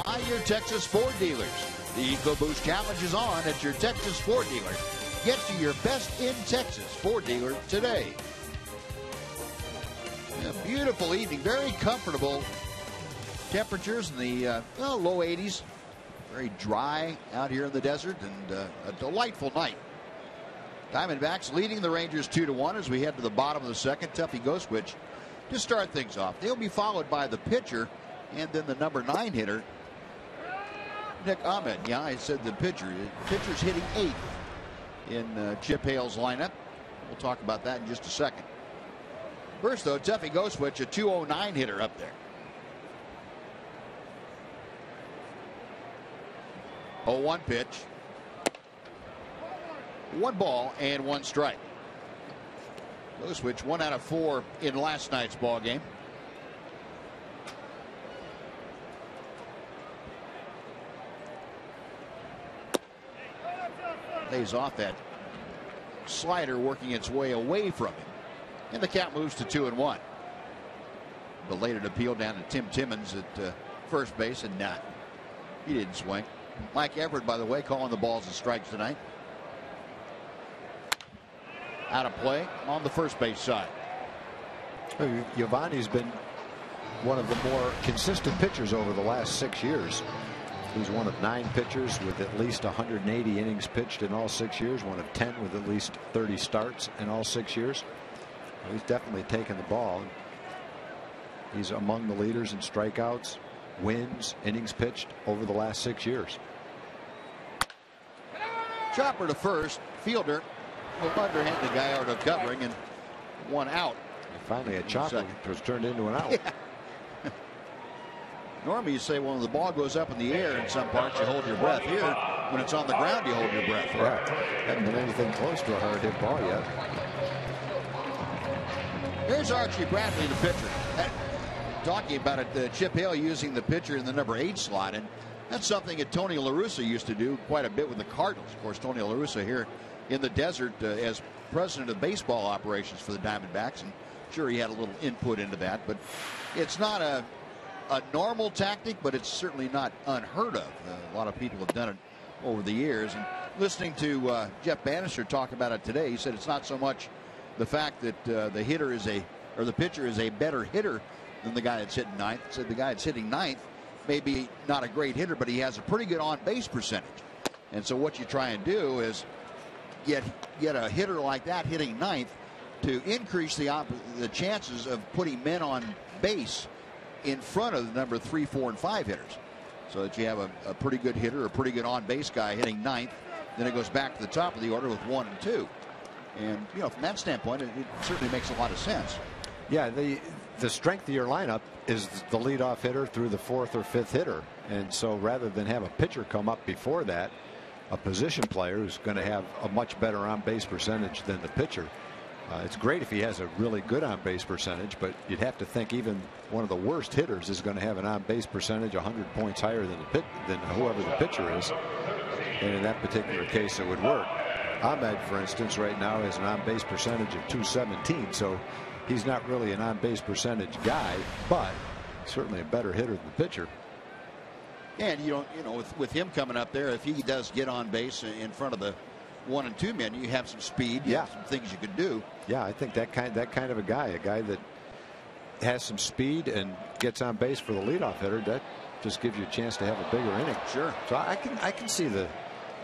Buy your Texas Ford dealers. The EcoBoost Challenge is on at your Texas Ford dealer. Get to your best in Texas Ford dealer today. A beautiful evening, very comfortable temperatures in the low 80s. Very dry out here in the desert, and a delightful night. Diamondbacks leading the Rangers 2-1 as we head to the bottom of the second. Tuffy Goswitch to start things off. They'll be followed by the pitcher and then the number 9 hitter, Nick Ahmed. Yeah, I said the pitcher. The pitcher's hitting 8th in Chip Hale's lineup. We'll talk about that in just a second. First, though, Tuffy Goswitch, a 209 hitter up there. 0-1 pitch. 1 ball and 1 strike. Goswitch 1 out of 4 in last night's ball game. Lays off that slider, working its way away from him. And the count moves to 2-1. Belated appeal down to Tim Timmons at first base, and he didn't swing. Mike Everett, by the way, calling the balls and strikes tonight. Out of play on the first base side. Giovanni's been one of the more consistent pitchers over the last 6 years. He's one of 9 pitchers with at least 180 innings pitched in all 6 years. One of 10 with at least 30 starts in all 6 years. He's definitely taken the ball. He's among the leaders in strikeouts, wins, innings pitched over the last 6 years. Chopper to first. Fielder will underhand the Gallardo covering, and 1 out. And finally, a chopper was turned into an out. Yeah. Normally you say, well, when the ball goes up in the air in some parts, you hold your breath. Here, when it's on the ground, you hold your breath. Yeah. Haven't been anything close to a hard hit ball yet. Here's Archie Bradley, the pitcher. Talking about it, Chip Hale using the pitcher in the number 8 slot, and that's something that Tony La Russa used to do quite a bit with the Cardinals. Of course, Tony La Russa here in the desert as president of baseball operations for the Diamondbacks, and sure, he had a little input into that, but it's not a normal tactic, but it's certainly not unheard of. A lot of people have done it over the years, and listening to Jeff Bannister talk about it today, he said it's not so much the fact that the pitcher is a better hitter than the guy that's hitting ninth. He said the guy that's hitting ninth may be not a great hitter, but he has a pretty good on-base percentage. And so what you try and do is get a hitter like that hitting ninth to increase the chances of putting men on base in front of the number 3, 4, and 5 hitters, so that you have a pretty good hitter, a pretty good on-base guy hitting ninth. Then it goes back to the top of the order with 1 and 2. And from that standpoint, it certainly makes a lot of sense. Yeah, the strength of your lineup is the leadoff hitter through the 4th or 5th hitter, and so rather than have a pitcher come up before that, a position player who's going to have a much better on-base percentage than the pitcher. It's great if he has a really good on-base percentage, but you'd have to think even one of the worst hitters is going to have an on-base percentage 100 points higher than whoever the pitcher is, and in that particular case it would work. Ahmed, for instance, right now has an on-base percentage of 217, so he's not really an on-base percentage guy, but certainly a better hitter than the pitcher. And with him coming up there, if he does get on base in front of the 1 and 2 men, you have some speed, you have some things you could do. Yeah, I think that kind of a guy that has some speed and gets on base for the leadoff hitter, that just gives you a chance to have a bigger inning. Sure. So I can see the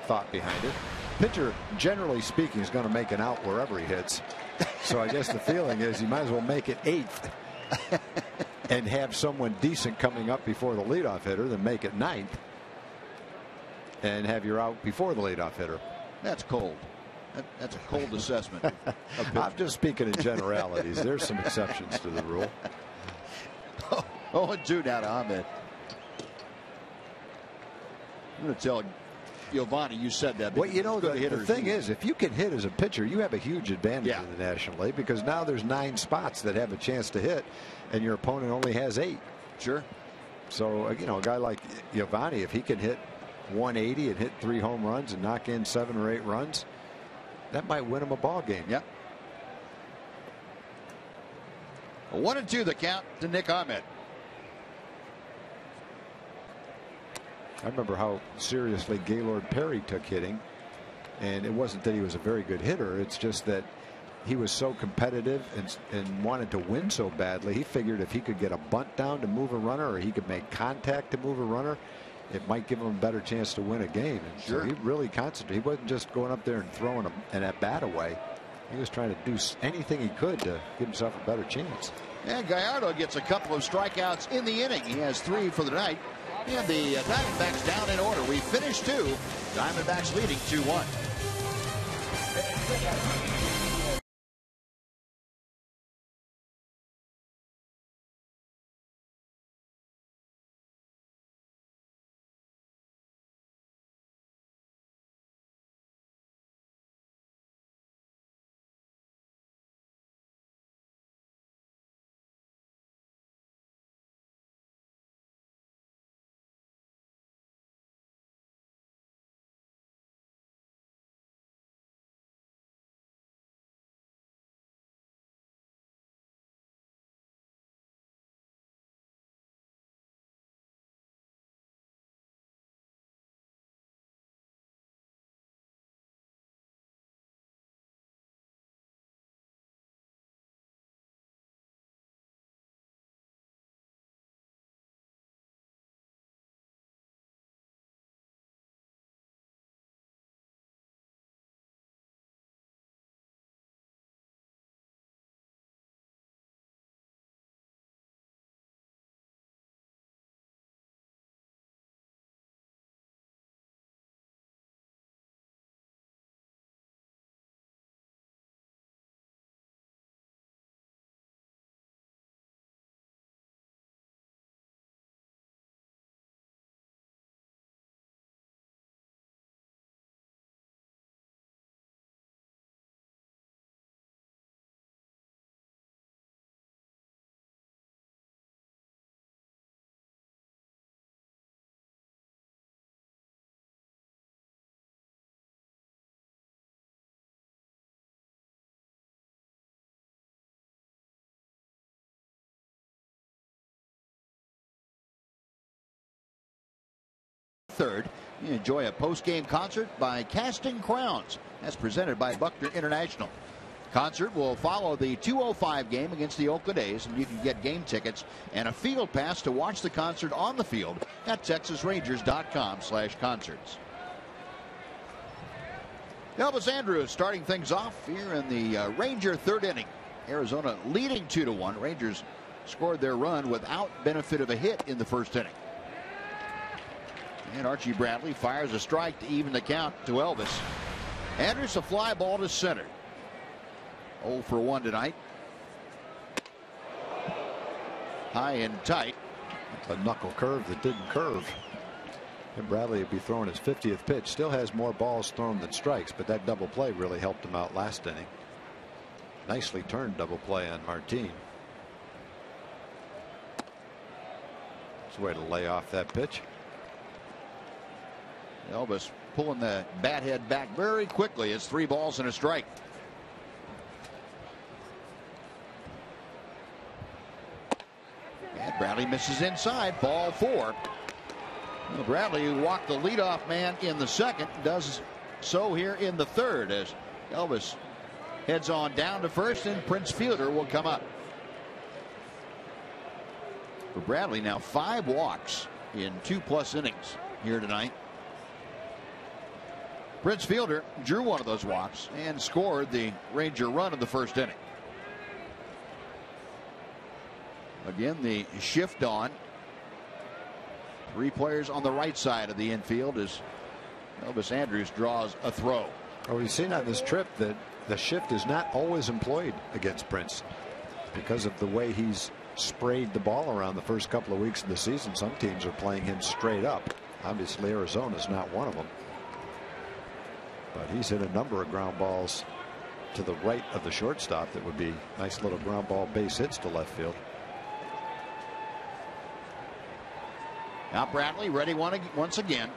thought behind it. Pitcher, generally speaking, is going to make an out wherever he hits. So I guess the feeling is you might as well make it 8th and have someone decent coming up before the leadoff hitter than make it 9th and have your out before the leadoff hitter. That's cold. That's a cold assessment. I'm just speaking in generalities. There's some exceptions to the rule. 0-2 now to Ahmed. I'm going to tell Giovanni you said that. Well, the thing is, if you can hit as a pitcher, you have a huge advantage in the National League, because now there's 9 spots that have a chance to hit, and your opponent only has 8. Sure. So, a guy like Giovanni, if he can hit 180 and hit 3 home runs and knock in 7 or 8 runs, that might win him a ball game. Yeah. 1-2 the count to Nick Ahmed. I remember how seriously Gaylord Perry took hitting, and it wasn't that he was a very good hitter. It's just that he was so competitive and wanted to win so badly. He figured if he could get a bunt down to move a runner, or he could make contact to move a runner, it might give him a better chance to win a game. And sure. So he really concentrated. He wasn't just going up there and throwing an at bat away. He was trying to do anything he could to give himself a better chance. And Gallardo gets a couple of strikeouts in the inning. He has 3 for the night. And the Diamondbacks down in order. We finished 2. Diamondbacks leading 2-1. 3rd. You enjoy a post-game concert by Casting Crowns. That's presented by Buckner International. Concert will follow the 2:05 game against the Oakland A's, and you can get game tickets and a field pass to watch the concert on the field at TexasRangers.com/concerts. Elvis Andrus starting things off here in the Ranger 3rd inning. Arizona leading 2-1. Rangers scored their run without benefit of a hit in the 1st inning. And Archie Bradley fires a strike to even the count to Elvis. Andrus a fly ball to center. 0 for 1 tonight. High and tight. A knuckle curve that didn't curve. And Bradley would be throwing his 50th pitch. Still has more balls thrown than strikes, but that double play really helped him out last inning. Nicely turned double play on Martin. It's a way to lay off that pitch. Elvis pulling the bat head back very quickly. It's 3 balls and a strike. And Bradley misses inside. Ball 4. Well, Bradley, who walked the leadoff man in the 2nd, does so here in the 3rd as Elvis heads on down to 1st, and Prince Fielder will come up. For Bradley, now 5 walks in 2+ innings here tonight. Prince Fielder drew one of those walks and scored the Ranger run in the 1st inning. Again, the shift on. 3 players on the right side of the infield as Elvis Andrus draws a throw. Well, we've seen on this trip that the shift is not always employed against Prince because of the way he's sprayed the ball around the first couple of weeks of the season. Some teams are playing him straight up. Obviously, Arizona's not one of them. But he's hit a number of ground balls to the right of the shortstop that would be nice little ground ball base hits to left field. Now Bradley ready once again.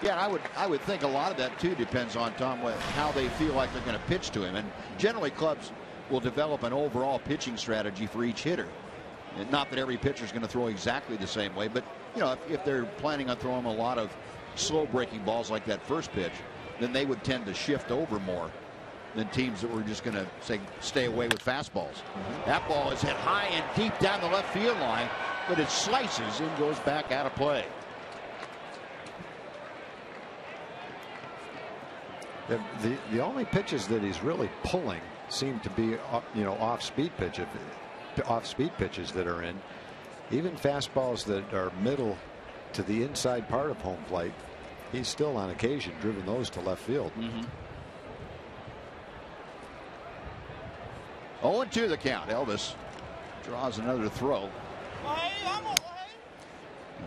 Yeah, I would think a lot of that too depends on Tom how they feel like they're going to pitch to him, and generally clubs will develop an overall pitching strategy for each hitter. And not that every pitcher is going to throw exactly the same way, but you know, if they're planning on throwing a lot of slow breaking balls like that first pitch, then they would tend to shift over more than teams that were just going to say stay away with fastballs. That ball is hit high and deep down the left field line, but it slices and goes back out of play. The only pitches that he's really pulling seem to be off speed pitches that are in. Even fastballs that are middle to the inside part of home plate, he's still on occasion driven those to left field. 0-2 the count. Elvis draws another throw.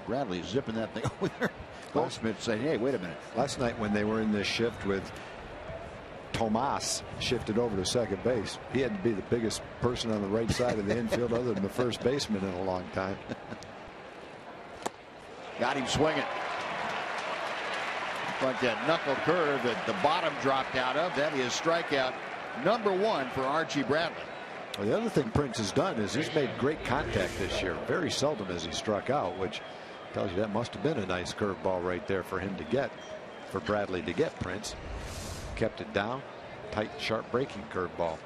Bradley zipping that thing over there. Goldsmith saying, hey, wait a minute. Last night when they were in this shift with Tomas shifted over to second base, he had to be the biggest person on the right side of the infield other than the first baseman in a long time. Got him swinging. Like that knuckle curve that the bottom dropped out of. That is strikeout number 1 for Archie Bradley. Well, the other thing Prince has done is he's made great contact this year. Very seldom has he struck out, which tells you that must have been a nice curveball right there for him to get, for Bradley to get. Prince kept it down, tight, sharp breaking curveball.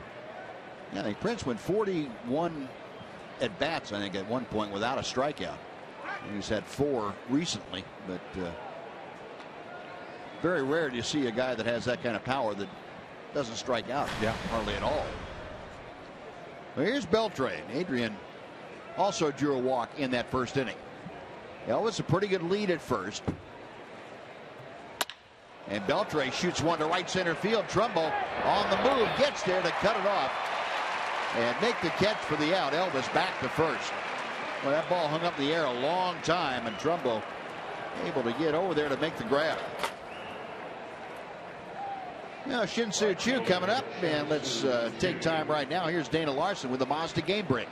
Yeah, I think Prince went 41 at bats, I think, at one point without a strikeout. He's had 4 recently, but very rare to see a guy that has that kind of power that doesn't strike out hardly at all. Well, here's Beltre. Adrian also drew a walk in that first inning. Elvis a pretty good lead at first. And Beltre shoots one to right center field. Trumbo on the move, gets there to cut it off and make the catch for the out. Elvis back to first. Well, that ball hung up in the air a long time, and Trumbo able to get over there to make the grab. Now Shin-Soo Choo coming up, and let's take time right now. Here's Dana Larson with the Mazda game break.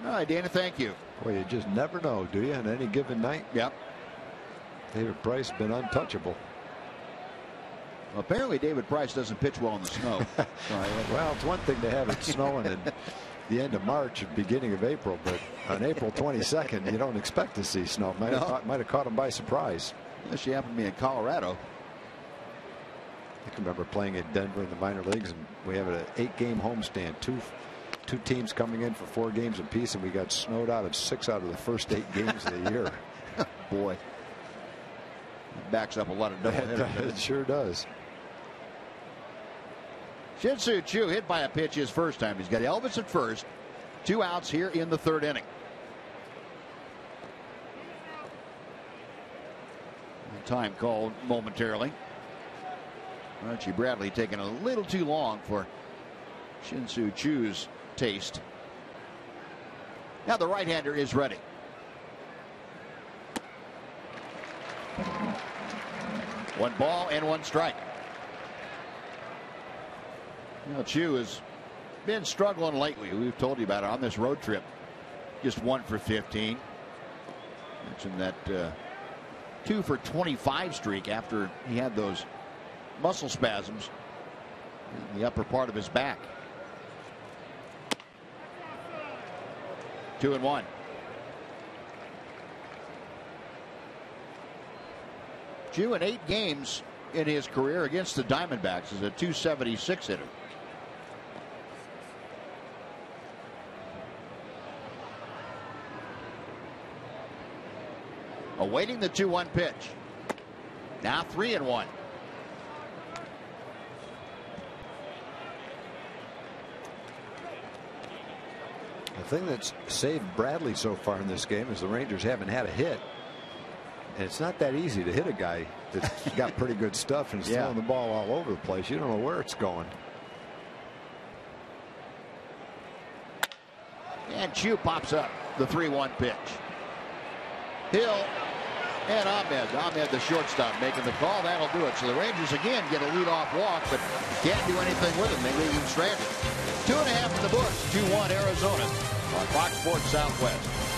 All right, Dana, thank you. Well, you just never know, do you, on any given night? Yep. David Price been untouchable. Well, apparently David Price doesn't pitch well in the snow. Well, it's one thing to have it snowing in the end of March and beginning of April, but on April 22nd, you don't expect to see snow. Might have caught him by surprise. Unless you happen to be in Colorado. I can remember playing in Denver in the minor leagues, and we have an 8-game homestand. Two teams coming in for 4 games apiece, and we got snowed out of 6 out of the first 8 games of the year. Boy, backs up a lot of doubleheaders. It sure does. Shin-Soo Choo hit by a pitch his first time. He's got Elvis at first. 2 outs here in the 3rd inning. Time called momentarily. Archie Bradley taking a little too long for Shin-Soo Choo's taste. Now the right-hander is ready. One ball and 1 strike. You know, Choo has been struggling lately. We've told you about it on this road trip. Just 1 for 15. Mentioned that 2 for 25 streak after he had those muscle spasms in the upper part of his back. 2-1. Choo in 8 games in his career against the Diamondbacks is a .276 hitter. Awaiting the 2-1 pitch. Now 3-1. The thing that's saved Bradley so far in this game is the Rangers haven't had a hit. And it's not that easy to hit a guy that's got pretty good stuff and is throwing the ball all over the place. You don't know where it's going. And Choo pops up the 3-1 pitch. Hill and Ahmed, the shortstop, making the call. That'll do it. So the Rangers again get a leadoff walk, but can't do anything with him. They leave him stranded. 2.5 in the books. 2-1 Arizona on Fox Sports Southwest.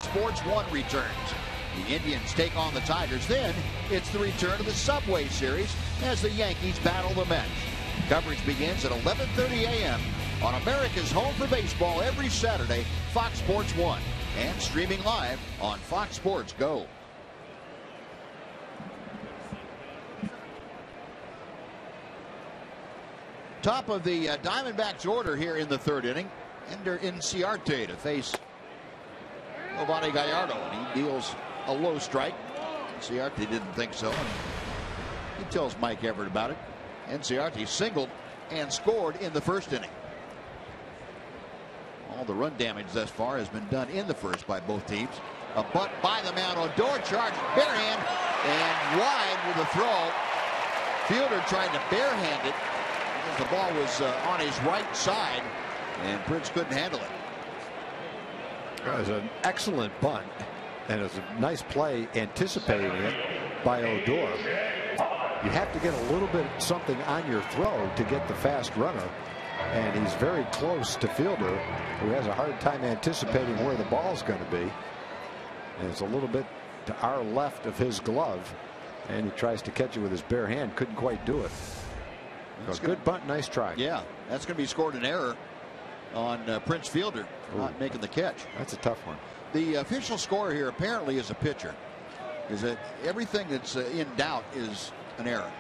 Sports 1 returns. The Indians take on the Tigers. Then it's the return of the Subway Series as the Yankees battle the Mets. Coverage begins at 11:30 a.m. on America's home for baseball every Saturday, Fox Sports 1, and streaming live on Fox Sports Go. Top of the Diamondbacks order here in the 3rd inning. Ender Inciarte to face Giovanni Gallardo, and he deals a low strike. Inciarte didn't think so. He tells Mike Everett about it. Inciarte singled and scored in the first inning. All the run damage thus far has been done in the first by both teams. A bunt by the mound. Odor charged barehand and wide with a throw. Fielder tried to barehand it as the ball was on his right side, and Prince couldn't handle it. It was an excellent bunt, and it was a nice play anticipating it by Odor. You have to get a little bit something on your throw to get the fast runner, and he's very close to Fielder, who has a hard time anticipating where the ball's going to be. And it's a little bit to our left of his glove, and he tries to catch it with his bare hand. Couldn't quite do it. So good bunt, nice try. Yeah, that's going to be scored an error on Prince Fielder not making the catch. That's a tough one. The official score here apparently is a pitcher. Is that everything that's in doubt is an error.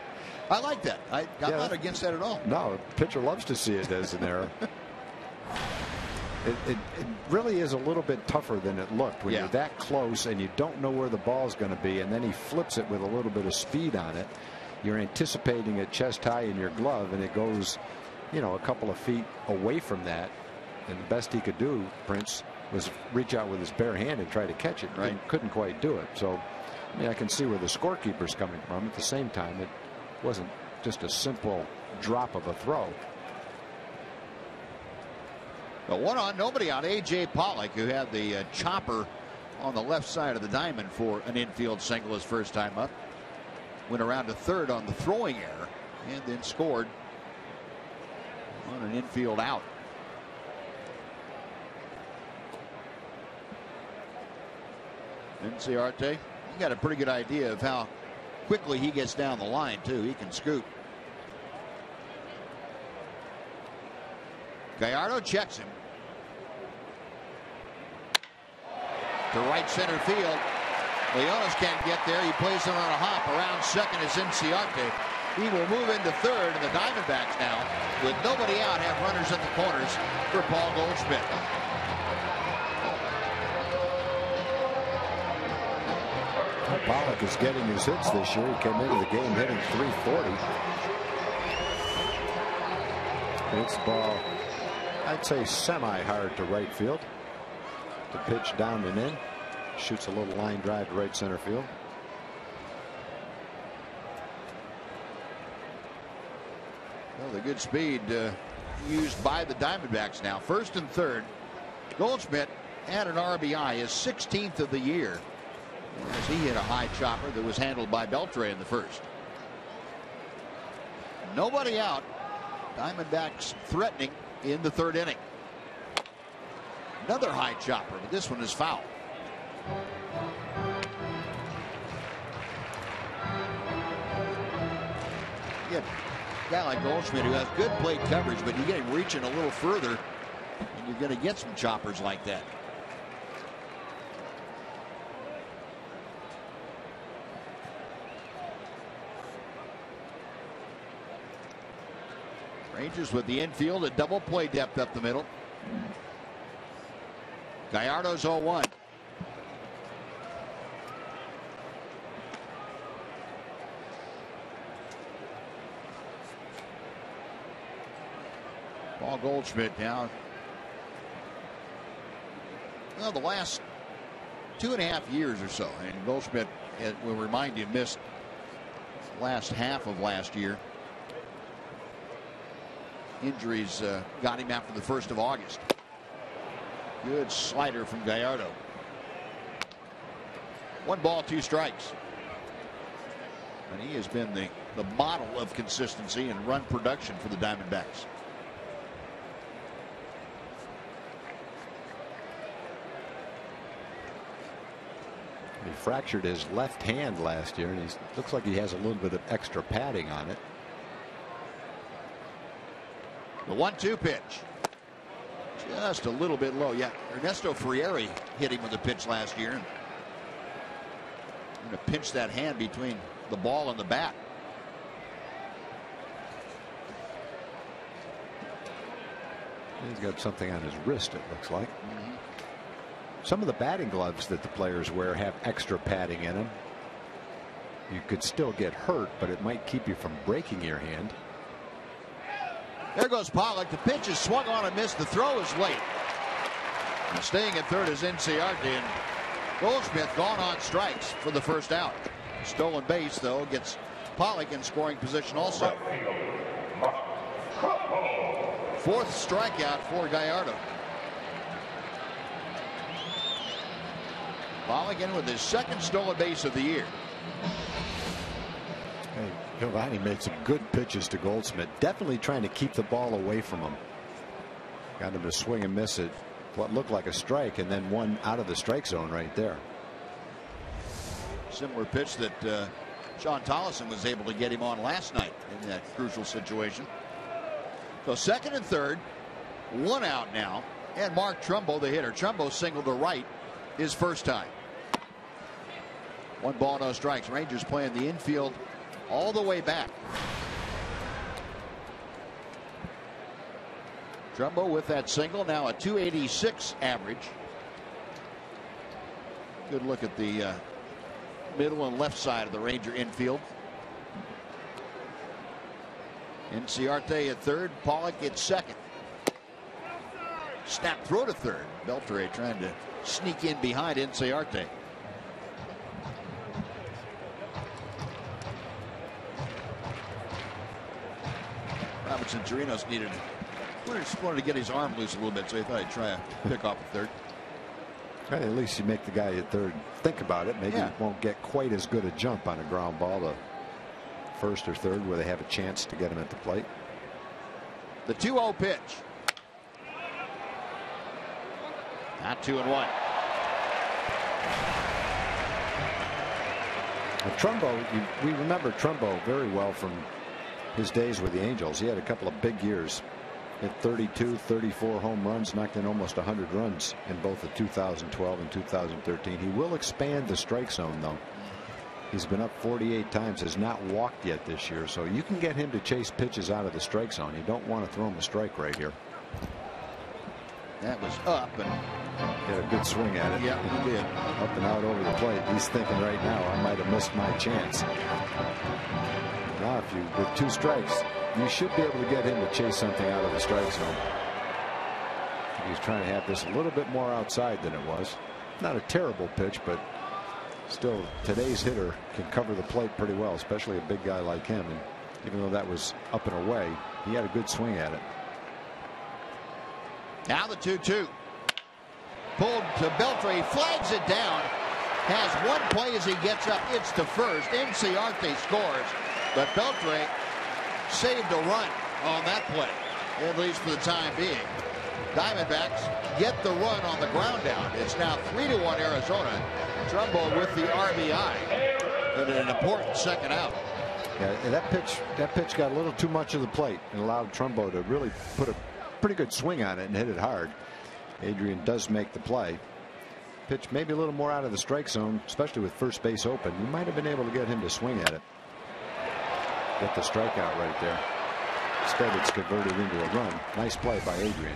I like that. I'm not against that at all. No, the pitcher loves to see it as an error. It really is a little bit tougher than it looked when you're that close and you don't know where the ball's going to be, and then he flips it with a little bit of speed on it. You're anticipating it chest high in your glove, and it goes, you know, a couple of feet away from that. And the best he could do, Prince, was reach out with his bare hand and try to catch it. Right. Couldn't quite do it. So, I mean, I can see where the scorekeeper's coming from. At the same time, it wasn't just a simple drop of a throw. But 1 on, nobody out. A.J. Pollock, who had the chopper on the left side of the diamond for an infield single his first time up. Went around to third on the throwing error and then scored on an infield out. Inciarte, you got a pretty good idea of how quickly he gets down the line, too. He can scoot. Gallardo checks him to right center field. Leonis can't get there. He plays it on a hop. Around second is Inciarte. He will move into third, and the Diamondbacks now, with nobody out, have runners at the corners for Paul Goldschmidt. Pollock is getting his hits this year. He came into the game hitting .340. Hits the ball, I'd say, semi-hard to right field. The pitch down and in. Shoots a little line drive to right center field. Well, the good speed used by the Diamondbacks now. First and third. Goldschmidt had an RBI, his 16th of the year, as he hit a high chopper that was handled by Beltre in the first. Nobody out. Diamondbacks threatening in the third inning. Another high chopper, but this one is foul. You get a guy like Goldschmidt who has good plate coverage, but you get him reaching a little further, and you're going to get some choppers like that. Rangers with the infield at double play depth up the middle. Gallardo's 0-1. Paul Goldschmidt now. Well, the last 2.5 years or so, and Goldschmidt, will remind you, missed the last half of last year. Injuries got him after the 1st of August. Good slider from Gallardo. 1 ball, 2 strikes. And he has been the model of consistency and run production for the Diamondbacks. He fractured his left hand last year, and he looks like he has a little bit of extra padding on it. The 1-2 pitch. Just a little bit low. Yeah, Ernesto Frieri hit him with a pitch last year. Going to pinch that hand between the ball and the bat. He's got something on his wrist, it looks like. Some of the batting gloves that the players wear have extra padding in them. You could still get hurt, but it might keep you from breaking your hand. There goes Pollock. The pitch is swung on and missed. The throw is late. And staying at third is Inciarte, and Goldschmidt gone on strikes for the first out. Stolen base, though, gets Pollock in scoring position also. Fourth strikeout for Gallardo. Pollock in with his second stolen base of the year. Hey, Giovanni made some good pitches to Goldschmidt. Definitely trying to keep the ball away from him. Got him to swing and miss it. What looked like a strike, and then one out of the strike zone right there. Similar pitch that Sean Tolleson was able to get him on last night in that crucial situation. So second and third, one out now, and Mark Trumbo, the hitter. Trumbo singled to right his first time. 1 ball, no strikes. Rangers playing the infield all the way back. Trumbo with that single, now a .286 average. Good look at the middle and left side of the Ranger infield. Inciarte at third, Pollock at second. Snap throw to third. Beltre trying to sneak in behind Inciarte. Robertson Chirinos just wanted to get his arm loose a little bit, so he thought he'd try a pick off at third. Right, at least you make the guy at third think about it. Maybe he won't get quite as good a jump on a ground ball to first or third where they have a chance to get him at the plate. The 2-0 pitch. Not 2-1. Trumbo, we remember Trumbo very well from his days with the Angels. He had a couple of big years. Hit 32, 34 home runs, knocked in almost 100 runs in both the 2012 and 2013. He will expand the strike zone, though. He's been up 48 times, has not walked yet this year, so you can get him to chase pitches out of the strike zone. You don't want to throw him a strike right here. That was up, and he had a good swing at it. Yeah, he did. Up and out over the plate. He's thinking right now, I might have missed my chance. Now, if you with 2 strikes, you should be able to get him to chase something out of the strike zone. He's trying to have this a little bit more outside than it was. Not a terrible pitch, but still today's hitter can cover the plate pretty well, especially a big guy like him. And even though that was up and away, he had a good swing at it. Now the 2-2. Pulled to Beltre, flags it down. Has one play as he gets up. It's to first. Inciarte scores, but Beltre saved a run on that play, at least for the time being. Diamondbacks get the run on the ground down. It's now 3-1 Arizona. Trumbo with the RBI, but an important second out. Yeah, that pitch got a little too much of the plate and allowed Trumbo to really put a pretty good swing on it and hit it hard. Adrian does make the play. Pitch maybe a little more out of the strike zone, especially with first base open. You might have been able to get him to swing at it. Get the strikeout right there. Instead, it's converted into a run. Nice play by Adrian.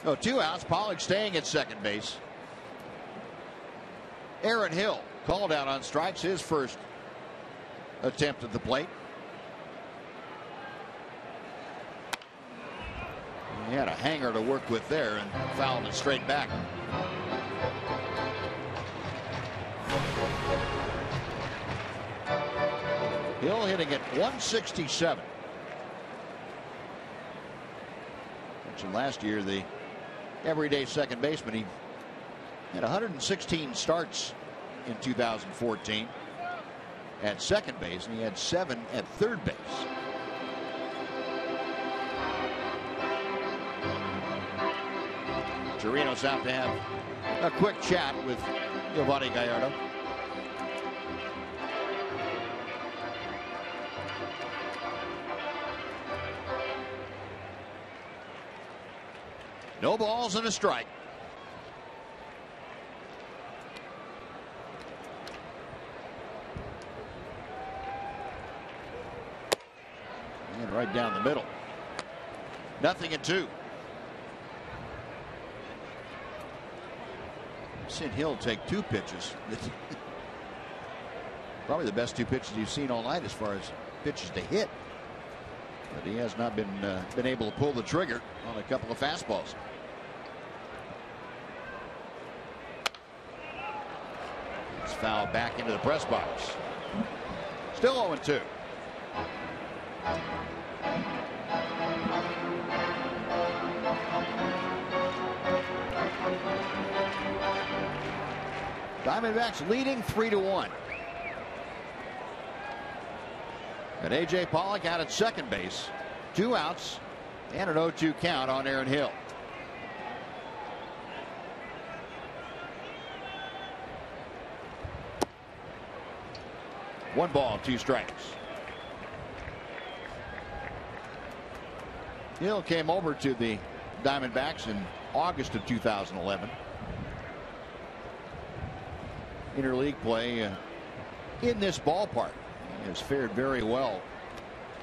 Oh, 2 outs. Pollock staying at second base. Aaron Hill called out on strikes, his first attempt at the plate. He had a hanger to work with there and fouled it straight back. Hill hitting at 167. Mentioned last year the everyday second baseman. He had 116 starts in 2014 at second base, and he had 7 at third base. Chirinos out to have a quick chat with Giovanni Gallardo. No balls and a strike. And right down the middle. 0-2. Seen Hill take 2 pitches. Probably the best 2 pitches you've seen all night as far as pitches to hit. But he has not been able to pull the trigger on a couple of fastballs. It's fouled back into the press box. Still 0-2. Diamondbacks leading 3-1. And A.J. Pollock out at second base. 2 outs and an 0-2 count on Aaron Hill. One ball, 2 strikes. Hill came over to the Diamondbacks in August of 2011. Interleague play in this ballpark. He has fared very well,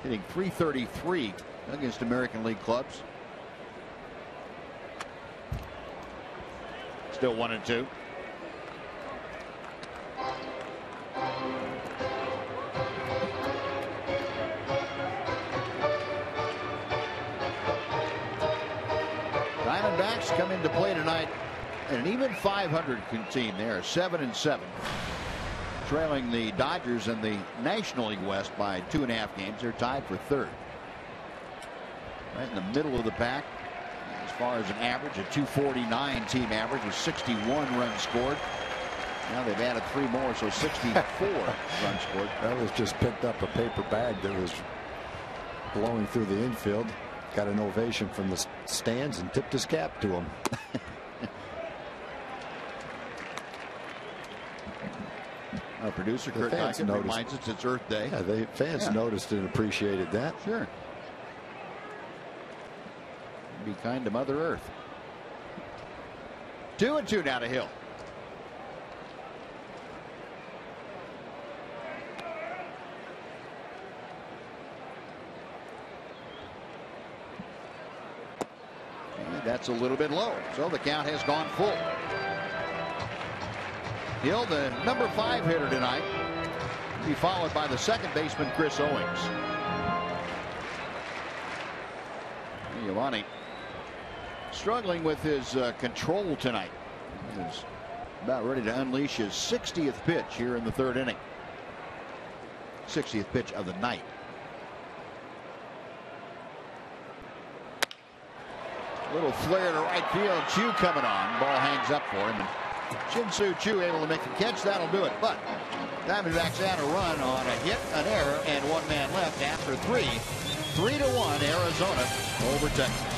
hitting .333 against American League clubs. Still 1-2. Diamondbacks come into play tonight and an even 500 team. They are 7-7, trailing the Dodgers in the National League West by 2.5 games. They're tied for third, right in the middle of the pack as far as an average. A .249 team average with 61 runs scored. Now they've added 3 more, so 64 runs scored. That was just picked up a paper bag that was blowing through the infield. Got an ovation from the stands and tipped his cap to him. Our producer Kurt Niken reminds us it's Earth Day. Yeah, the fans noticed and appreciated that. Sure. Be kind to Mother Earth. 2-2 now to Hill. And that's a little bit low, so the count has gone full. Hill, the number 5 hitter tonight, will be followed by the second baseman Chris Owings. Giovanni struggling with his control tonight. He's about ready to unleash his 60th pitch here in the 3rd inning. 60th pitch of the night. Little flare to right field. Chu coming on. Ball hangs up for him. And Shin-Soo Choo able to make the catch. That'll do it. But Diamondbacks had a run on a hit, an error, and 1 man left after 3. 3-1 Arizona over Texas.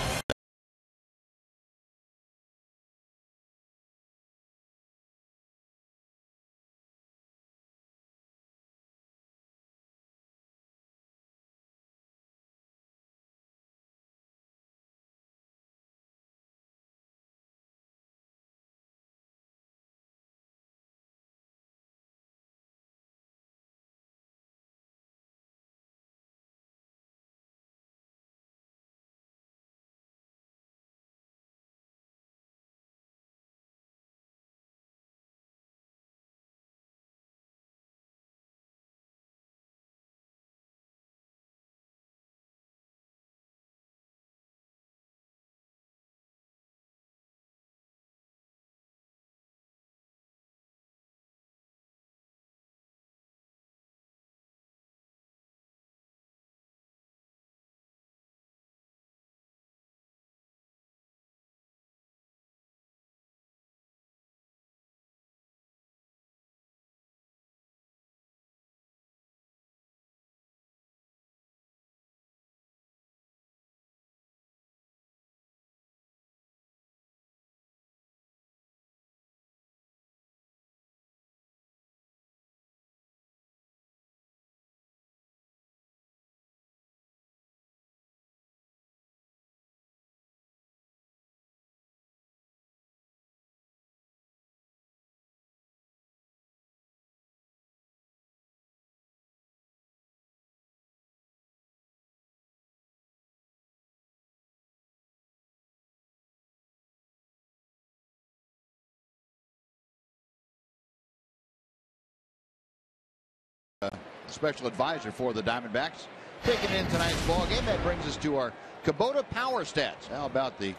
Special advisor for the Diamondbacks, taking in tonight's ball game. That brings us to our Kubota Power Stats. How about the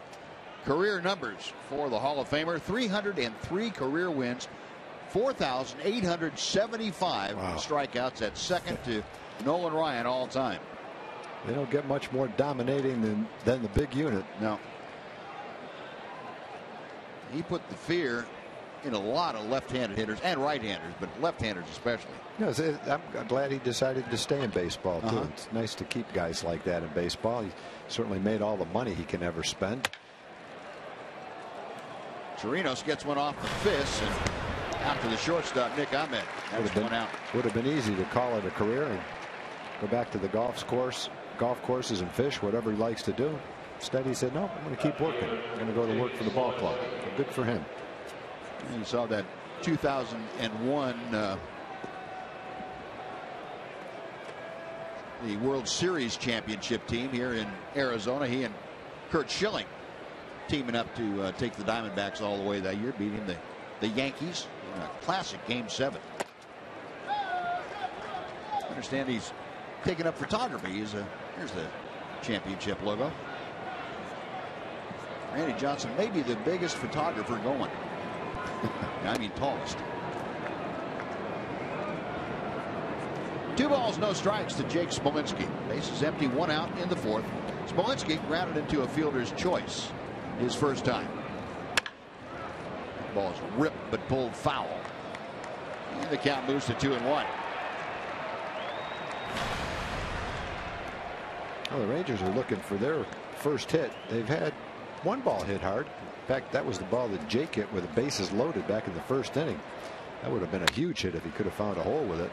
career numbers for the Hall of Famer? 303 career wins, 4,875 strikeouts. That's second to Nolan Ryan all time. They don't get much more dominating than the big unit. No. He put the fear in a lot of left-handed hitters and right-handers, but left-handers especially. Yes, I'm glad he decided to stay in baseball too. It's nice to keep guys like that in baseball. He certainly made all the money he can ever spend. Chirinos gets one off the fist and out to the shortstop, Nick Ahmed. That's one out. Would have been easy to call it a career and go back to the golf courses and fish, whatever he likes to do. Instead, he said, no, I'm going to keep working. I'm going to go to work for the ball club. Good for him. And you saw that 2001 the World Series championship team here in Arizona. He and Curt Schilling teaming up to take the Diamondbacks all the way that year, beating the Yankees in a classic Game 7. I understand he's taking up photography. Here's the championship logo. Randy Johnson may be the biggest photographer going. I mean tallest. 2 balls, no strikes to Jake Smolinski. Bases empty, 1 out in the 4th. Smolinski grounded into a fielder's choice his first time. Ball is ripped but pulled foul. And the count moves to 2-1. Well, the Rangers are looking for their first hit. They've had 1 ball hit hard. In fact, that was the ball that Jake hit with the bases loaded back in the 1st inning. That would have been a huge hit if he could have found a hole with it.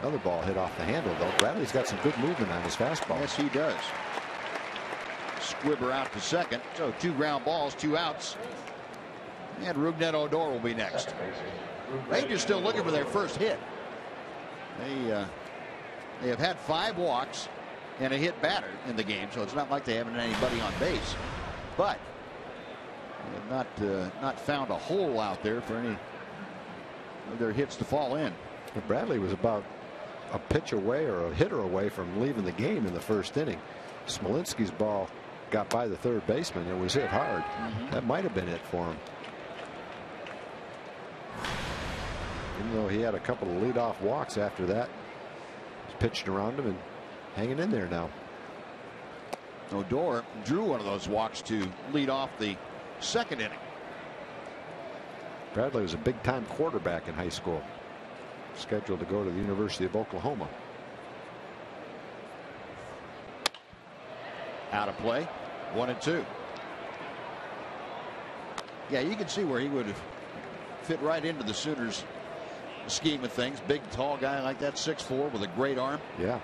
Another ball hit off the handle, though. Bradley's got some good movement on his fastball. Yes, he does. Squibber out to second. So 2 ground balls, 2 outs. And Rougned Odor will be next. Rangers still looking for their first hit. They have had 5 walks and a hit batter in the game, so it's not like they haven't had anybody on base. But they have not found a hole out there for any of their hits to fall in. But Bradley was about a pitch away or a hitter away from leaving the game in the 1st inning. Smolinski's ball got by the 3rd baseman. It was hit hard. That might have been it for him. Even though he had a couple of leadoff walks after that. He's pitched around him and hanging in there now. Odor drew one of those walks to lead off the 2nd inning. Bradley was a big-time quarterback in high school. Scheduled to go to the University of Oklahoma. Out of play. 1-2. Yeah, you can see where he would have fit right into the Sooners' scheme of things. Big, tall guy like that, 6'4", with a great arm. Yeah.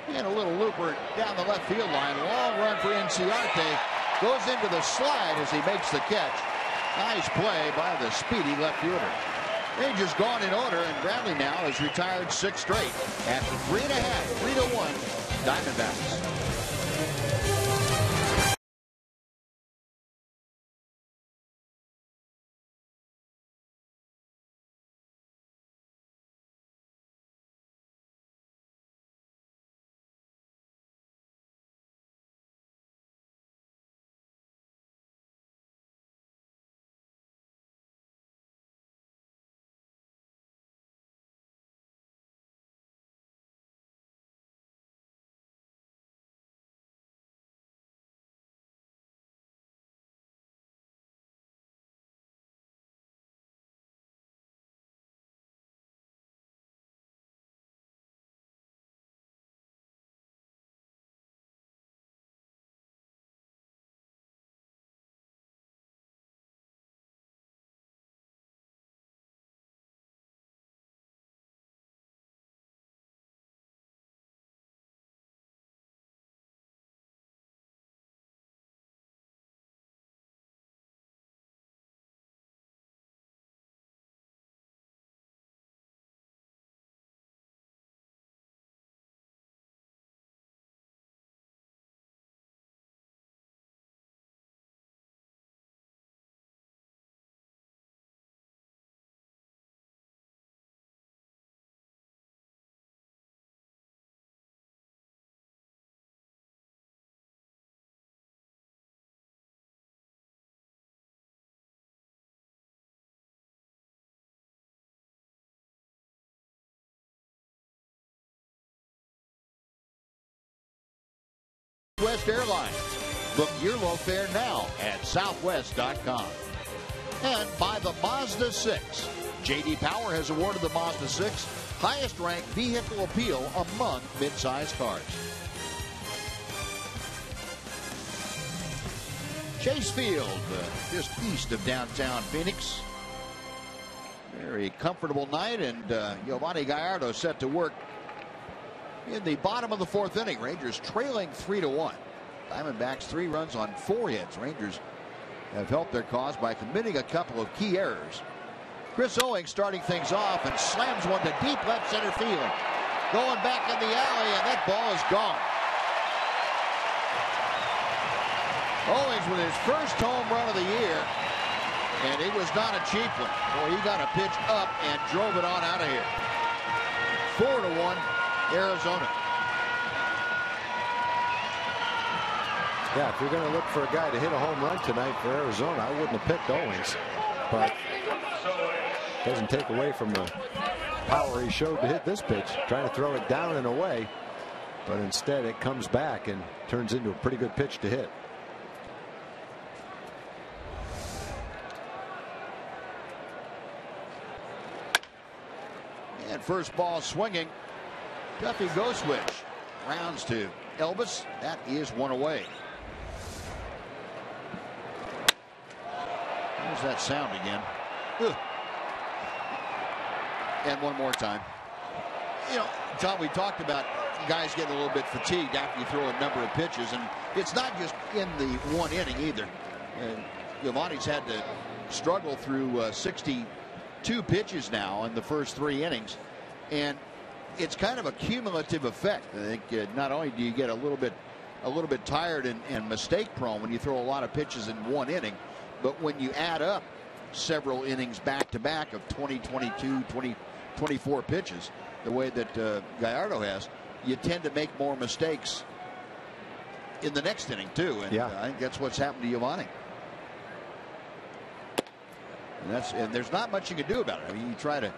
And a little looper down the left field line. Long run for Inciarte. Goes into the slide as he makes the catch. Nice play by the speedy left fielder. Rangers gone in order, and Bradley now has retired 6 straight after 3.5, 3-1 Diamondbacks. Southwest Airlines. Book your low fare now at southwest.com. And by the Mazda 6. J.D. Power has awarded the Mazda 6 highest ranked vehicle appeal among midsize cars. Chase Field, just east of downtown Phoenix. Very comfortable night, and Yovani Gallardo set to work in the bottom of the fourth inning. Rangers trailing 3-1. Diamondbacks 3 runs on 4 hits. Rangers have helped their cause by committing a couple of key errors. Chris Owings starting things off and slams one to deep left center field. Going back in the alley, and that ball is gone. Owings with his first home run of the year, and it was not a cheap one. Boy, he got a pitch up and drove it on out of here. 4-1, Arizona. Yeah, if you're going to look for a guy to hit a home run tonight for Arizona, I wouldn't have picked Owings. But doesn't take away from the power he showed to hit this pitch. Trying to throw it down and away, but instead it comes back and turns into a pretty good pitch to hit. And first ball swinging. Duffy goes switch. Rounds to Elvis. That is one away. There's that sound again. Ugh. And one more time. You know, Tom, we talked about guys getting a little bit fatigued after you throw a number of pitches, and it's not just in the one inning either. And Giovanni's had to struggle through 62 pitches now in the first 3 innings, and it's kind of a cumulative effect. I think not only do you get a little bit tired and mistake prone when you throw a lot of pitches in one inning, but when you add up several innings back to back of 20, 22, 20, 24 pitches, the way that Gallardo has, you tend to make more mistakes in the next inning too. And yeah. I think that's what's happened to Giovanni. And there's not much you can do about it. I mean, you try to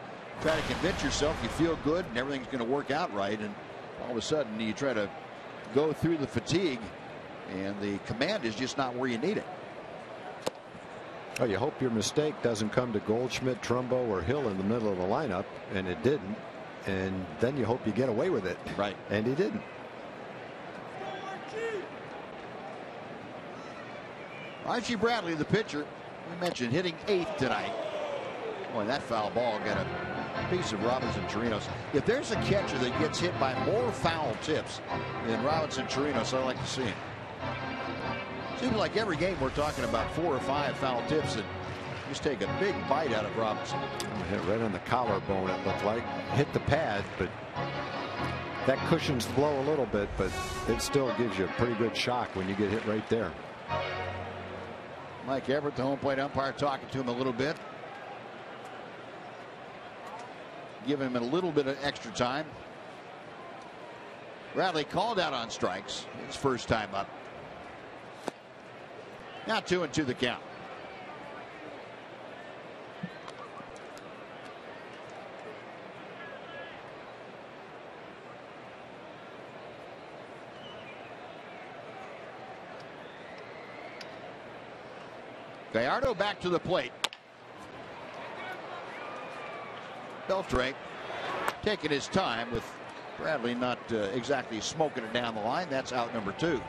convince yourself you feel good and everything's going to work out right, and all of a sudden you try to go through the fatigue, and the command is just not where you need it. Well, you hope your mistake doesn't come to Goldschmidt, Trumbo, or Hill in the middle of the lineup, and it didn't. And then you hope you get away with it. Right. And he didn't. Archie Bradley, the pitcher, we mentioned hitting 8th tonight. Boy, that foul ball got a piece of Robinson Chirinos. If there's a catcher that gets hit by more foul tips than Robinson Chirinos, I'd like to see him. Seems like every game we're talking about 4 or 5 foul tips and just take a big bite out of Robinson. Hit right on the collarbone, it looked like. Hit the pad, but that cushions the blow a little bit, but it still gives you a pretty good shock when you get hit right there. Mike Everett, the home plate umpire, talking to him a little bit, giving him a little bit of extra time. Bradley called out on strikes, his first time up. Now 2-2 the count. Gallardo back to the plate. Beltre taking his time with Bradley not exactly smoking it down the line. That's out number 2.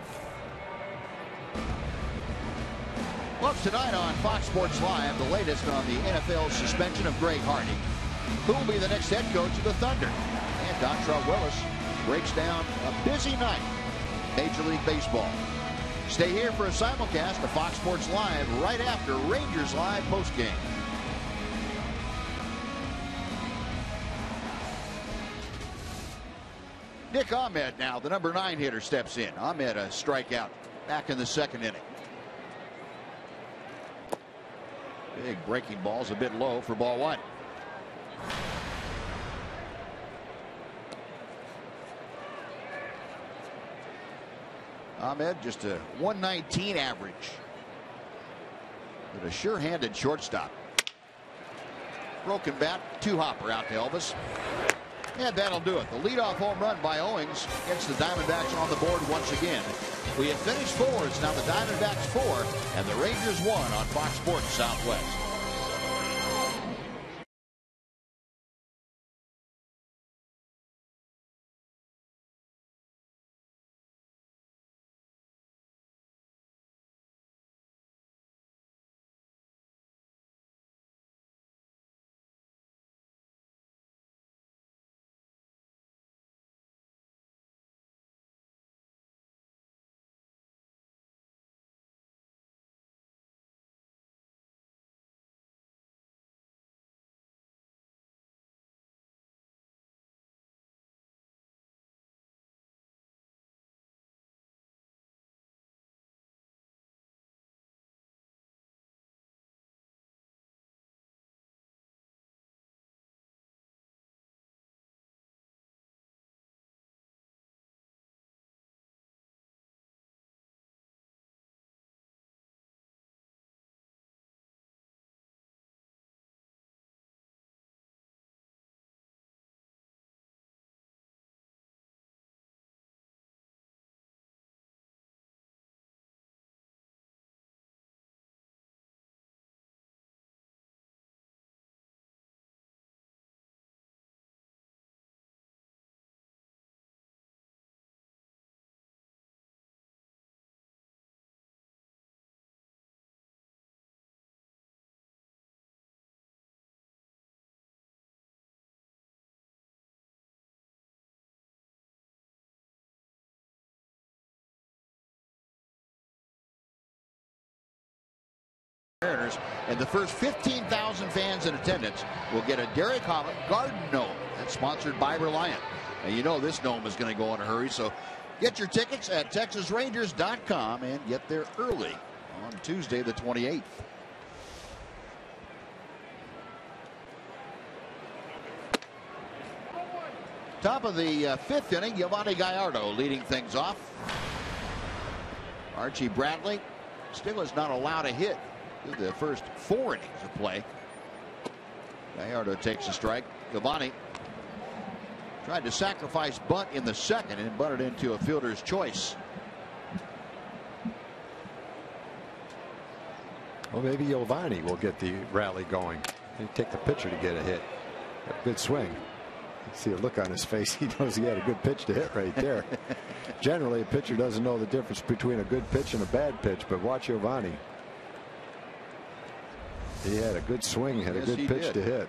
Well, tonight on Fox Sports Live, the latest on the NFL suspension of Greg Hardy. Who will be the next head coach of the Thunder? And Dontrell Willis breaks down a busy night in Major League Baseball. Stay here for a simulcast of Fox Sports Live right after Rangers Live postgame. Nick Ahmed now, the number 9 hitter, steps in. Ahmed a strikeout back in the 2nd inning. Big breaking ball's a bit low for ball 1. Ahmed just a 119 average, but a sure-handed shortstop. Broken bat, 2-hopper out to Elvis. And that'll do it. The leadoff home run by Owings gets the Diamondbacks on the board once again. We have finished 4. It's now the Diamondbacks 4 and the Rangers 1 on Fox Sports Southwest. Mariners, and the first 15,000 fans in attendance will get a Derek Holland Garden Gnome. That's sponsored by Reliant. And you know this gnome is going to go in a hurry, so get your tickets at TexasRangers.com and get there early on Tuesday the 28th. Top of the fifth inning, Yovani Gallardo leading things off. Archie Bradley still is not allowed a hit through the first 4 innings of play. Gallardo takes a strike. Giovanni tried to sacrifice bunt in the second and bunted into a fielder's choice. Well, maybe Giovanni will get the rally going. He'll take the pitcher to get a hit. A good swing. You see a look on his face. He knows he had a good pitch to hit right there. Generally, a pitcher doesn't know the difference between a good pitch and a bad pitch, but watch Giovanni. He had a good swing, had a good pitch to hit.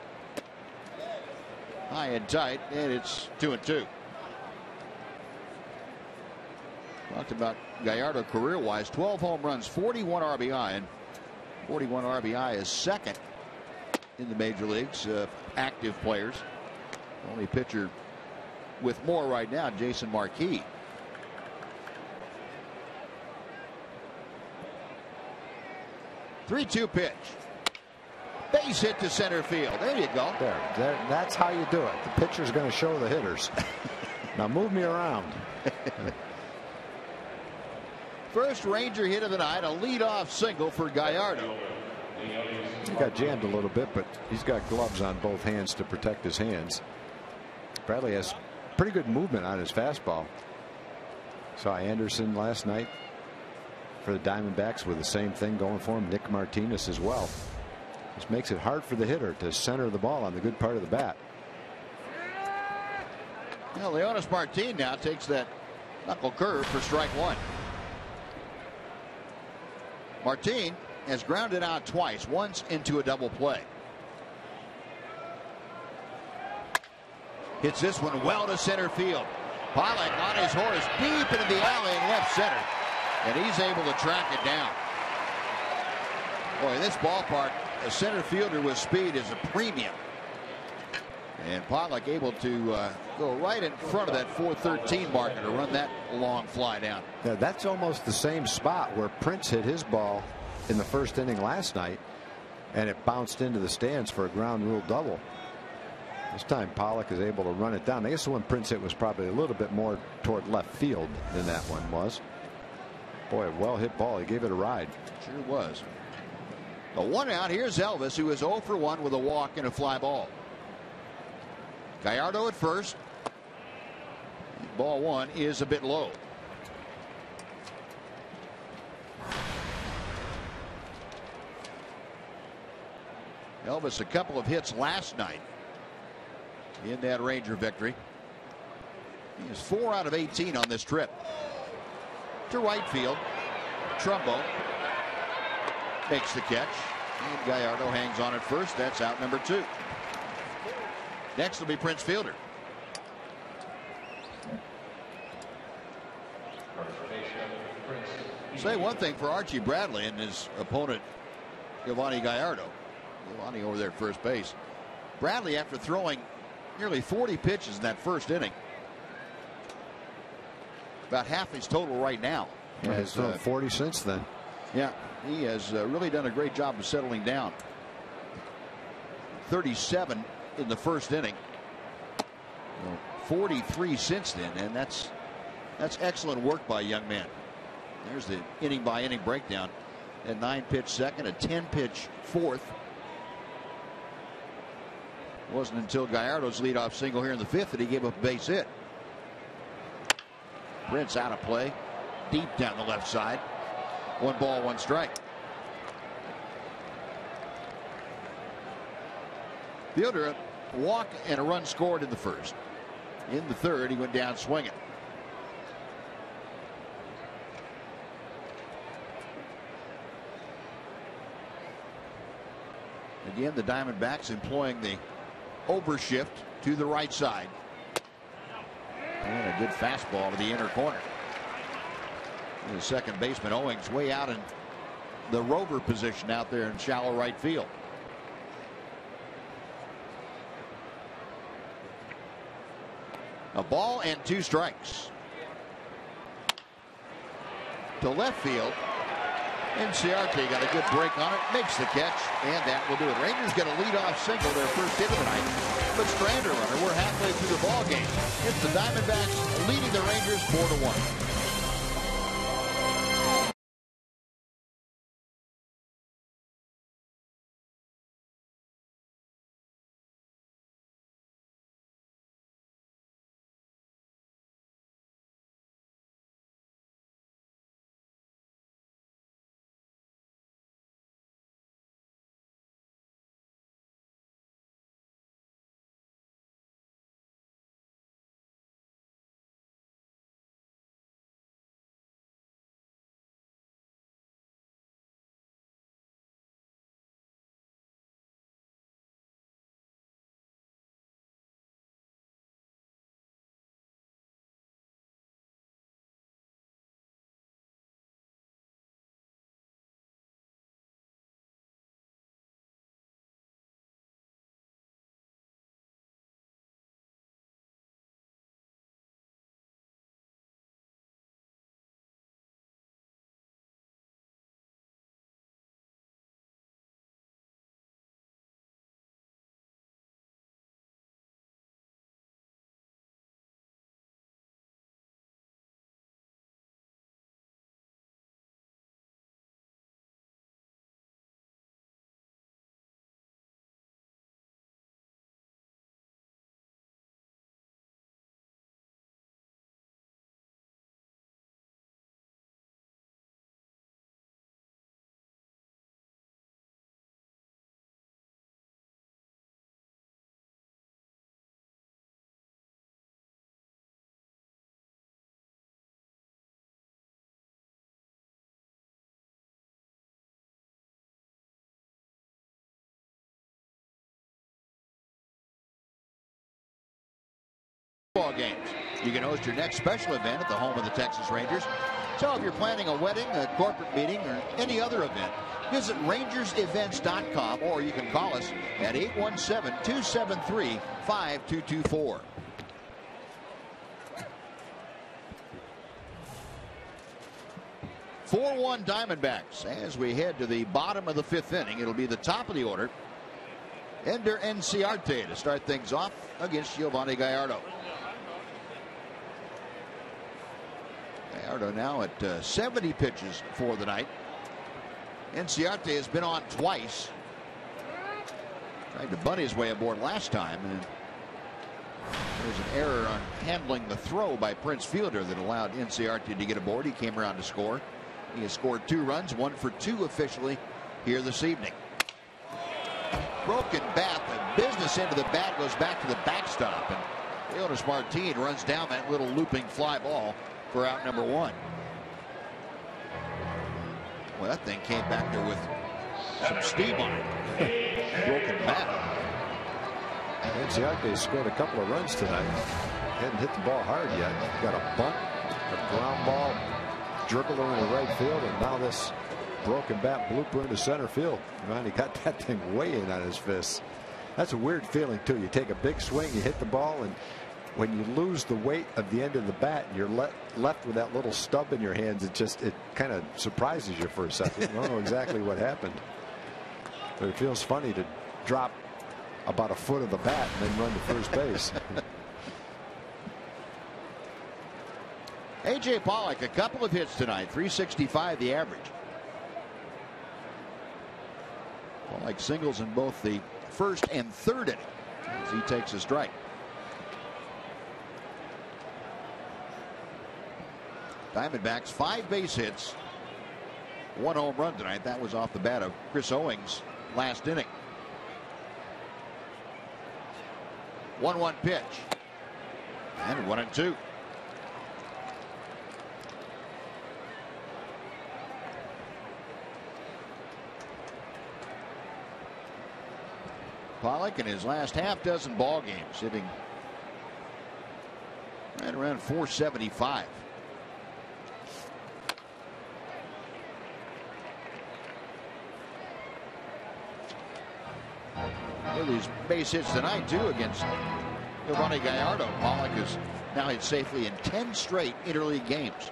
High and tight, and it's 2-2. Talked about Gallardo career-wise, 12 home runs, 41 RBI, and 41 RBI is second in the major leagues, active players. Only pitcher with more right now, Jason Marquis. Three-two pitch. Base hit to center field. There you go. There, that's how you do it. The pitcher's going to show the hitters. Now move me around. First Ranger hit of the night, a leadoff single for Gallardo. He got jammed a little bit, but he's got gloves on both hands to protect his hands. Bradley has pretty good movement on his fastball. Saw Anderson last night for the Diamondbacks with the same thing going for him. Nick Martinez as well. This makes it hard for the hitter to center the ball on the good part of the bat. Well, Leonis Martin now takes that knuckle curve for strike one. Martin has grounded out twice, once into a double play. Hits this one well to center field. Pollock on his horse deep into the alley in left center, and he's able to track it down. Boy, in this ballpark, a center fielder with speed is a premium. And Pollock able to go right in front of that 413 marker to run that long fly down. Yeah, that's almost the same spot where Prince hit his ball in the first inning last night, and it bounced into the stands for a ground rule double. This time Pollock is able to run it down. I guess the one Prince hit was probably a little bit more toward left field than that one was. Boy, a well hit ball. He gave it a ride. Sure was. The one out. Here's Elvis, who is 0 for 1 with a walk and a fly ball. Gallardo at first. Ball one is a bit low. Elvis, a couple of hits last night in that Ranger victory. He is 4 out of 18 on this trip. To right field. Trumbo makes the catch. And Gallardo hangs on at first. That's out number 2. Next will be Prince Fielder. Say one thing for Archie Bradley and his opponent, Giovanni Gallardo. Giovanni over there at first base. Bradley, after throwing nearly 40 pitches in that first inning, about half his total right now. He has thrown 40 since then. Yeah, he has really done a great job of settling down. 37 in the first inning. 43 since then, and that's excellent work by a young man. There's the inning by inning breakdown. A 9-pitch second, a 10-pitch fourth. It wasn't until Gallardo's leadoff single here in the 5th that he gave up a base hit. Prince out of play, deep down the left side. 1 ball, 1 strike. Fielder, a walk and a run scored in the first. In the 3rd, he went down swinging. Again, the Diamondbacks employing the overshift to the right side. And a good fastball to the inner corner. The second baseman Owings way out in the rover position out there in shallow right field. A ball and 2 strikes. To left field. Inciarte got a good break on it, makes the catch, and that will do it. Rangers get a leadoff single, their first hit of the night. But Strander runner, we're halfway through the ball game. It's the Diamondbacks leading the Rangers 4-1. Ball games. You can host your next special event at the home of the Texas Rangers. So if you're planning a wedding, a corporate meeting, or any other event, visit rangersevents.com, or you can call us at 817-273-5224. (4-1) Diamondbacks as we head to the bottom of the 5th inning. It'll be the top of the order. Ender Inciarte to start things off against Giovanni Gallardo. Gallardo now at 70 pitches for the night. Inciarte has been on twice. Tried to bunt his way aboard last time and There's an error on handling the throw by Prince Fielder that allowed NCRT to get aboard. He came around to score. He has scored 2 runs, 1 for 2 officially here this evening. Broken bat. The business end of the bat goes back to the backstop, and Leonis Martin runs down that little looping fly ball for out number 1. Well, that thing came back there with some steam on it. Broken bat. NCRT scored a couple of runs tonight. Hadn't hit the ball hard yet. Got a bunt, a ground ball, dribbler into right field, and now this broken bat blooper into center field. Man, he got that thing way in on his fist. That's a weird feeling too. You take a big swing, you hit the ball, and when you lose the weight of the end of the bat, you're left with that little stub in your hands. It kind of surprises you for a second. You don't know exactly what happened, but it feels funny to drop about a foot of the bat and then run to first base. A.J. Pollock, a couple of hits tonight, 365 the average. Pollock singles in both the first and third inning as he takes a strike. Diamondbacks 5 base hits, 1 home run tonight. That was off the bat of Chris Owings last inning. 1-1 pitch. And 1-2. Pollock in his last half dozen ball games hitting right around 475. These base hits tonight too against Giovanni Gallardo. Pollock has now hit safely in 10 straight interleague games.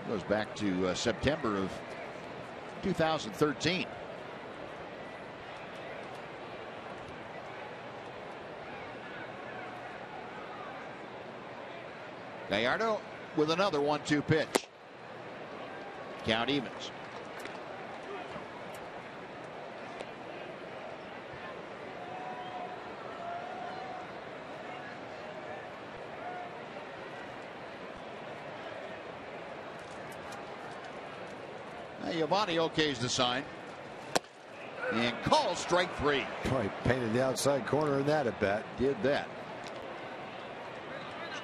Goes back to September of 2013. Gallardo with another 1-2 pitch. Count evens. Giovanni okays the sign and calls strike 3. Boy, painted the outside corner in that at bat. Did that.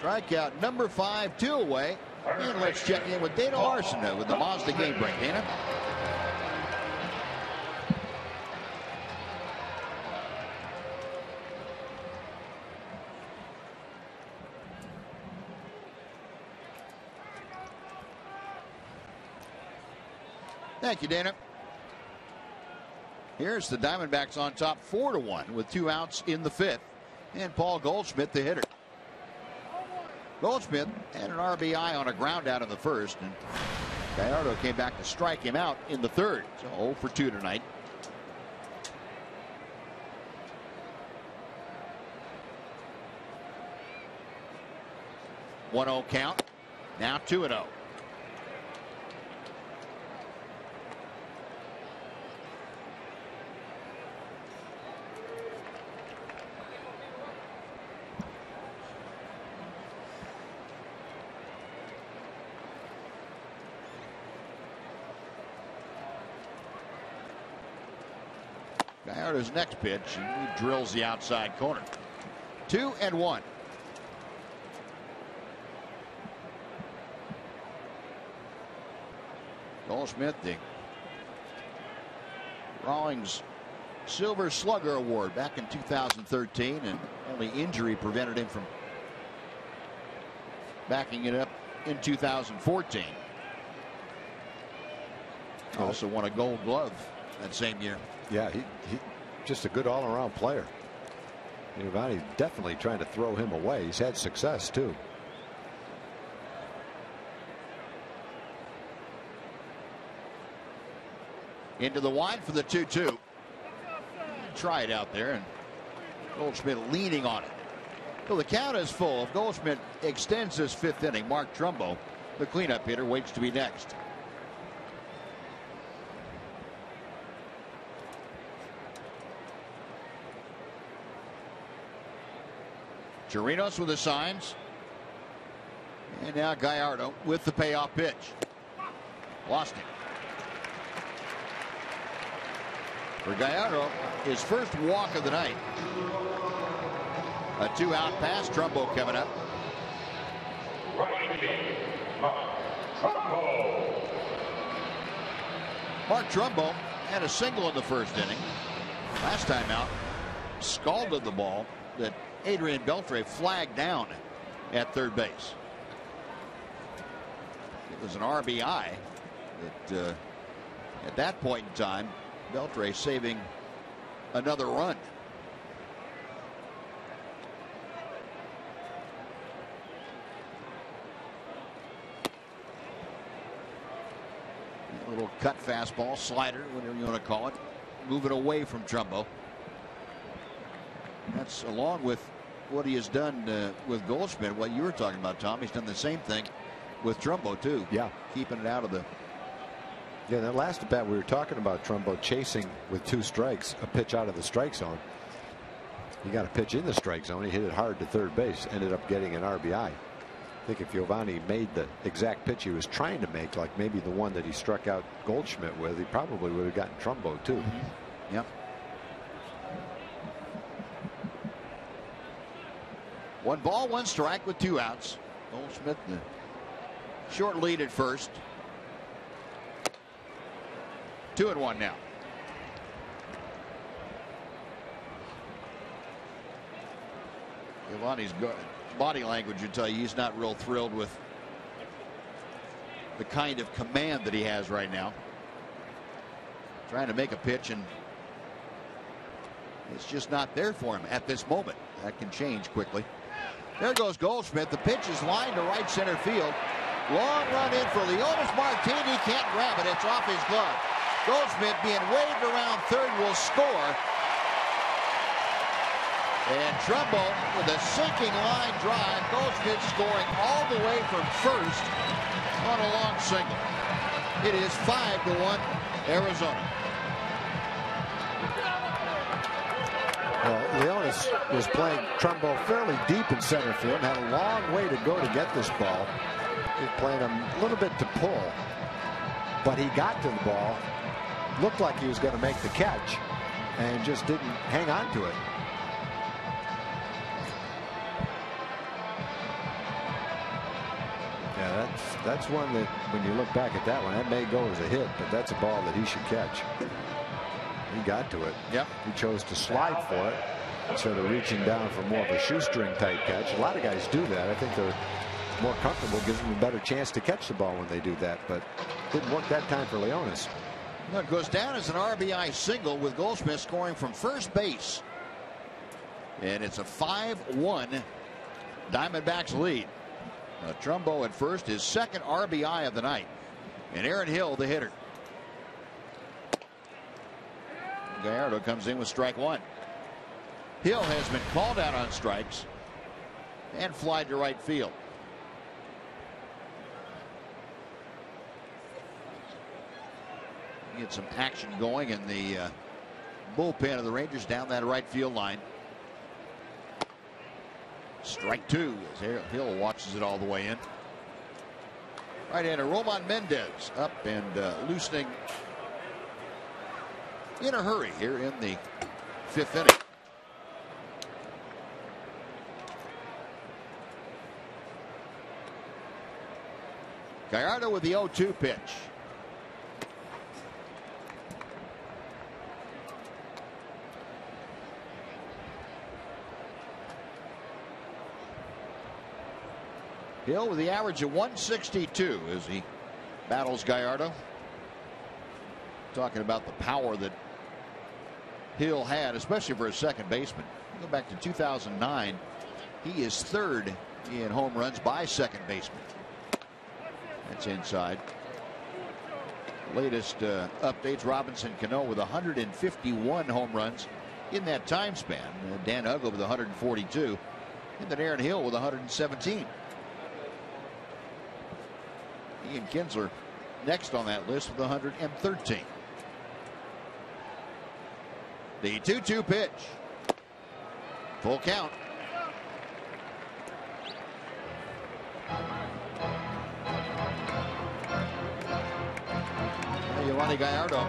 Strikeout number 5, 2 away. And let's check in with Dana Larson with the Mazda game break. Dana. Thank you, Dana. Here's the Diamondbacks on top 4-1 with 2 outs in the 5th. And Paul Goldschmidt, the hitter. Goldschmidt had an RBI on a ground out in the 1st, and Gallardo came back to strike him out in the 3rd. So 0 for 2 tonight. One 0 count. Now 2-0. Gallardo's next pitch, and he drills the outside corner. 2-1. Goldschmidt, the Rawlings Silver Slugger Award back in 2013, and only injury prevented him from backing it up in 2014. Also won a Gold Glove that same year. Yeah, he just a good all-around player. Giovanni definitely trying to throw him away. He's had success too. Into the wide for the 2-2. Try it out there, and Goldschmidt leaning on it. So the count is full. If Goldschmidt extends this 5th inning, Mark Trumbo, the cleanup hitter, waits to be next. Chirinos with the signs. And now Gallardo with the payoff pitch. Lost it. For Gallardo, his first walk of the night. A 2-out pass. Trumbo coming up. Mark Trumbo had a single in the first inning. Last time out, scalded the ball that Adrian Beltre flagged down at third base. It was an RBI. At that point in time, Beltre saving another run. A little cut fastball, slider, whatever you want to call it, moving away from Trumbo. That's along with what he has done with Goldschmidt. What you were talking about, Tom. He's done the same thing with Trumbo too. Yeah, keeping it out of the. Yeah, that last at bat we were talking about Trumbo chasing with 2 strikes, a pitch out of the strike zone. He got a pitch in the strike zone. He hit it hard to third base. Ended up getting an RBI. I think if Giovanni made the exact pitch he was trying to make, like maybe the one that he struck out Goldschmidt with, he probably would have gotten Trumbo too. Mm-hmm. Yep. 1 ball, 1 strike with 2 outs. Goldschmidt, the short lead at first. 2-1 now. Giovanni's body language would tell you he's not real thrilled with the kind of command that he has right now. Trying to make a pitch and it's just not there for him at this moment. That can change quickly. There goes Goldschmidt. The pitch is lined to right center field. Long run in for Leonis Martini. Can't grab it. It's off his glove. Goldschmidt being waved around third will score. And Trumbo with a sinking line drive. Goldschmidt scoring all the way from first on a long single. It is 5-1 Arizona. Well, Leonis was playing Trumbo fairly deep in center field and had a long way to go to get this ball. He was playing him a little bit to pull, but he got to the ball. Looked like he was going to make the catch and just didn't hang on to it. Yeah, that's one that when you look back at that one, that may go as a hit, but that's a ball that he should catch. He got to it. Yep. He chose to slide for it instead of reaching down for more of a shoestring type catch. A lot of guys do that. I think they're more comfortable, gives them a better chance to catch the ball when they do that, but didn't work that time for Leonis. Well, it goes down as an RBI single with Goldschmidt scoring from first base. And it's a 5-1 Diamondbacks lead. Trumbo at first, his second RBI of the night. And Aaron Hill, the hitter. Gallardo comes in with strike 1. Hill has been called out on strikes and flied to right field. Get some action going in the bullpen of the Rangers down that right field line. Strike 2 as Hill watches it all the way in. Right-hander Roman Mendez up and loosening in a hurry here in the 5th inning. Gallardo with the 0-2 pitch. Hill with the average of 162 as he battles Gallardo. Talking about the power that Hill had, especially for a second baseman. Go back to 2009. He is 3rd in home runs by second baseman. That's inside. Latest updates, Robinson Cano with 151 home runs in that time span. Dan Uggla with 142. And then Aaron Hill with 117. Ian Kinsler next on that list with 113. The 2-2 pitch. Full count. Giovanni Gallardo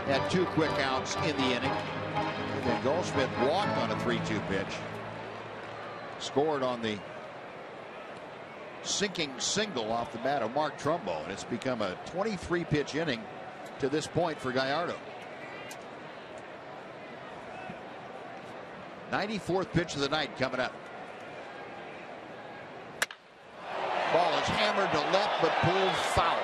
had 2 quick outs in the inning. And then Goldschmidt walked on a 3-2 pitch. Scored on the sinking single off the bat of Mark Trumbo. And it's become a 23-pitch inning to this point for Gallardo. 94th pitch of the night coming up. Ball is hammered to left but pulled foul.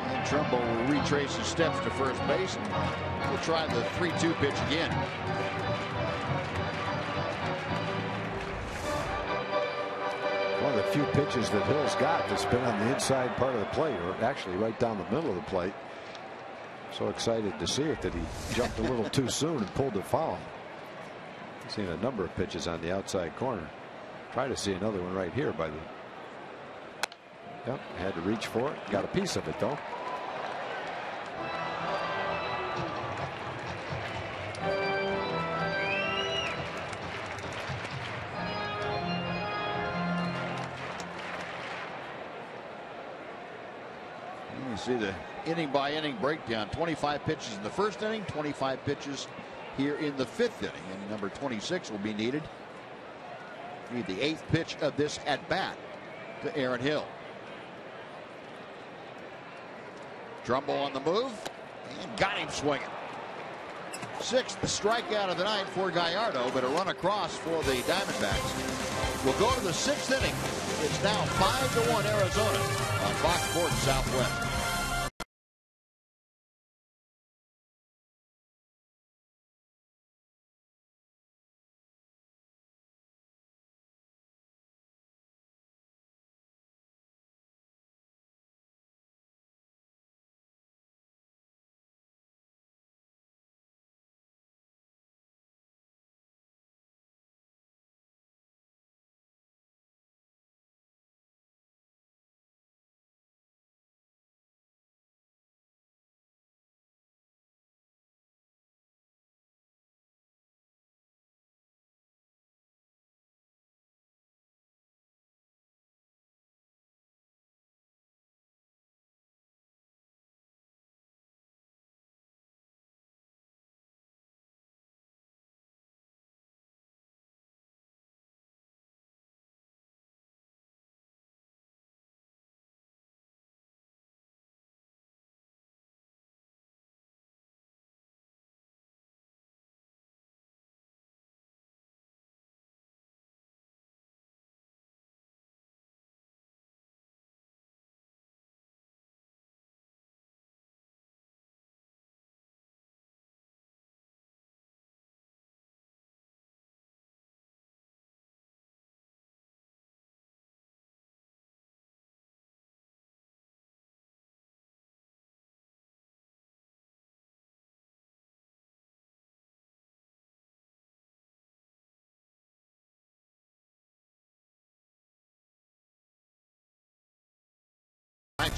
And Trumbo will retrace his steps to first base and will try the 3-2 pitch again. One of the few pitches that Hill's got that's been on the inside part of the plate, or actually right down the middle of the plate. So excited to see it that he jumped a little too soon and pulled the foul. I've seen a number of pitches on the outside corner. Try to see another one right here by the. Yep, had to reach for it. Got a piece of it though. You see the inning by inning breakdown. 25 pitches in the first inning, 25 pitches here in the 5th inning, and number 26 will be needed. Need the 8th pitch of this at bat to Aaron Hill. Trumbo on the move and got him swinging. 6th strikeout of the night for Gallardo, but a run across for the Diamondbacks. We'll go to the 6th inning. It's now 5-1 Arizona on Fox Sports Southwest.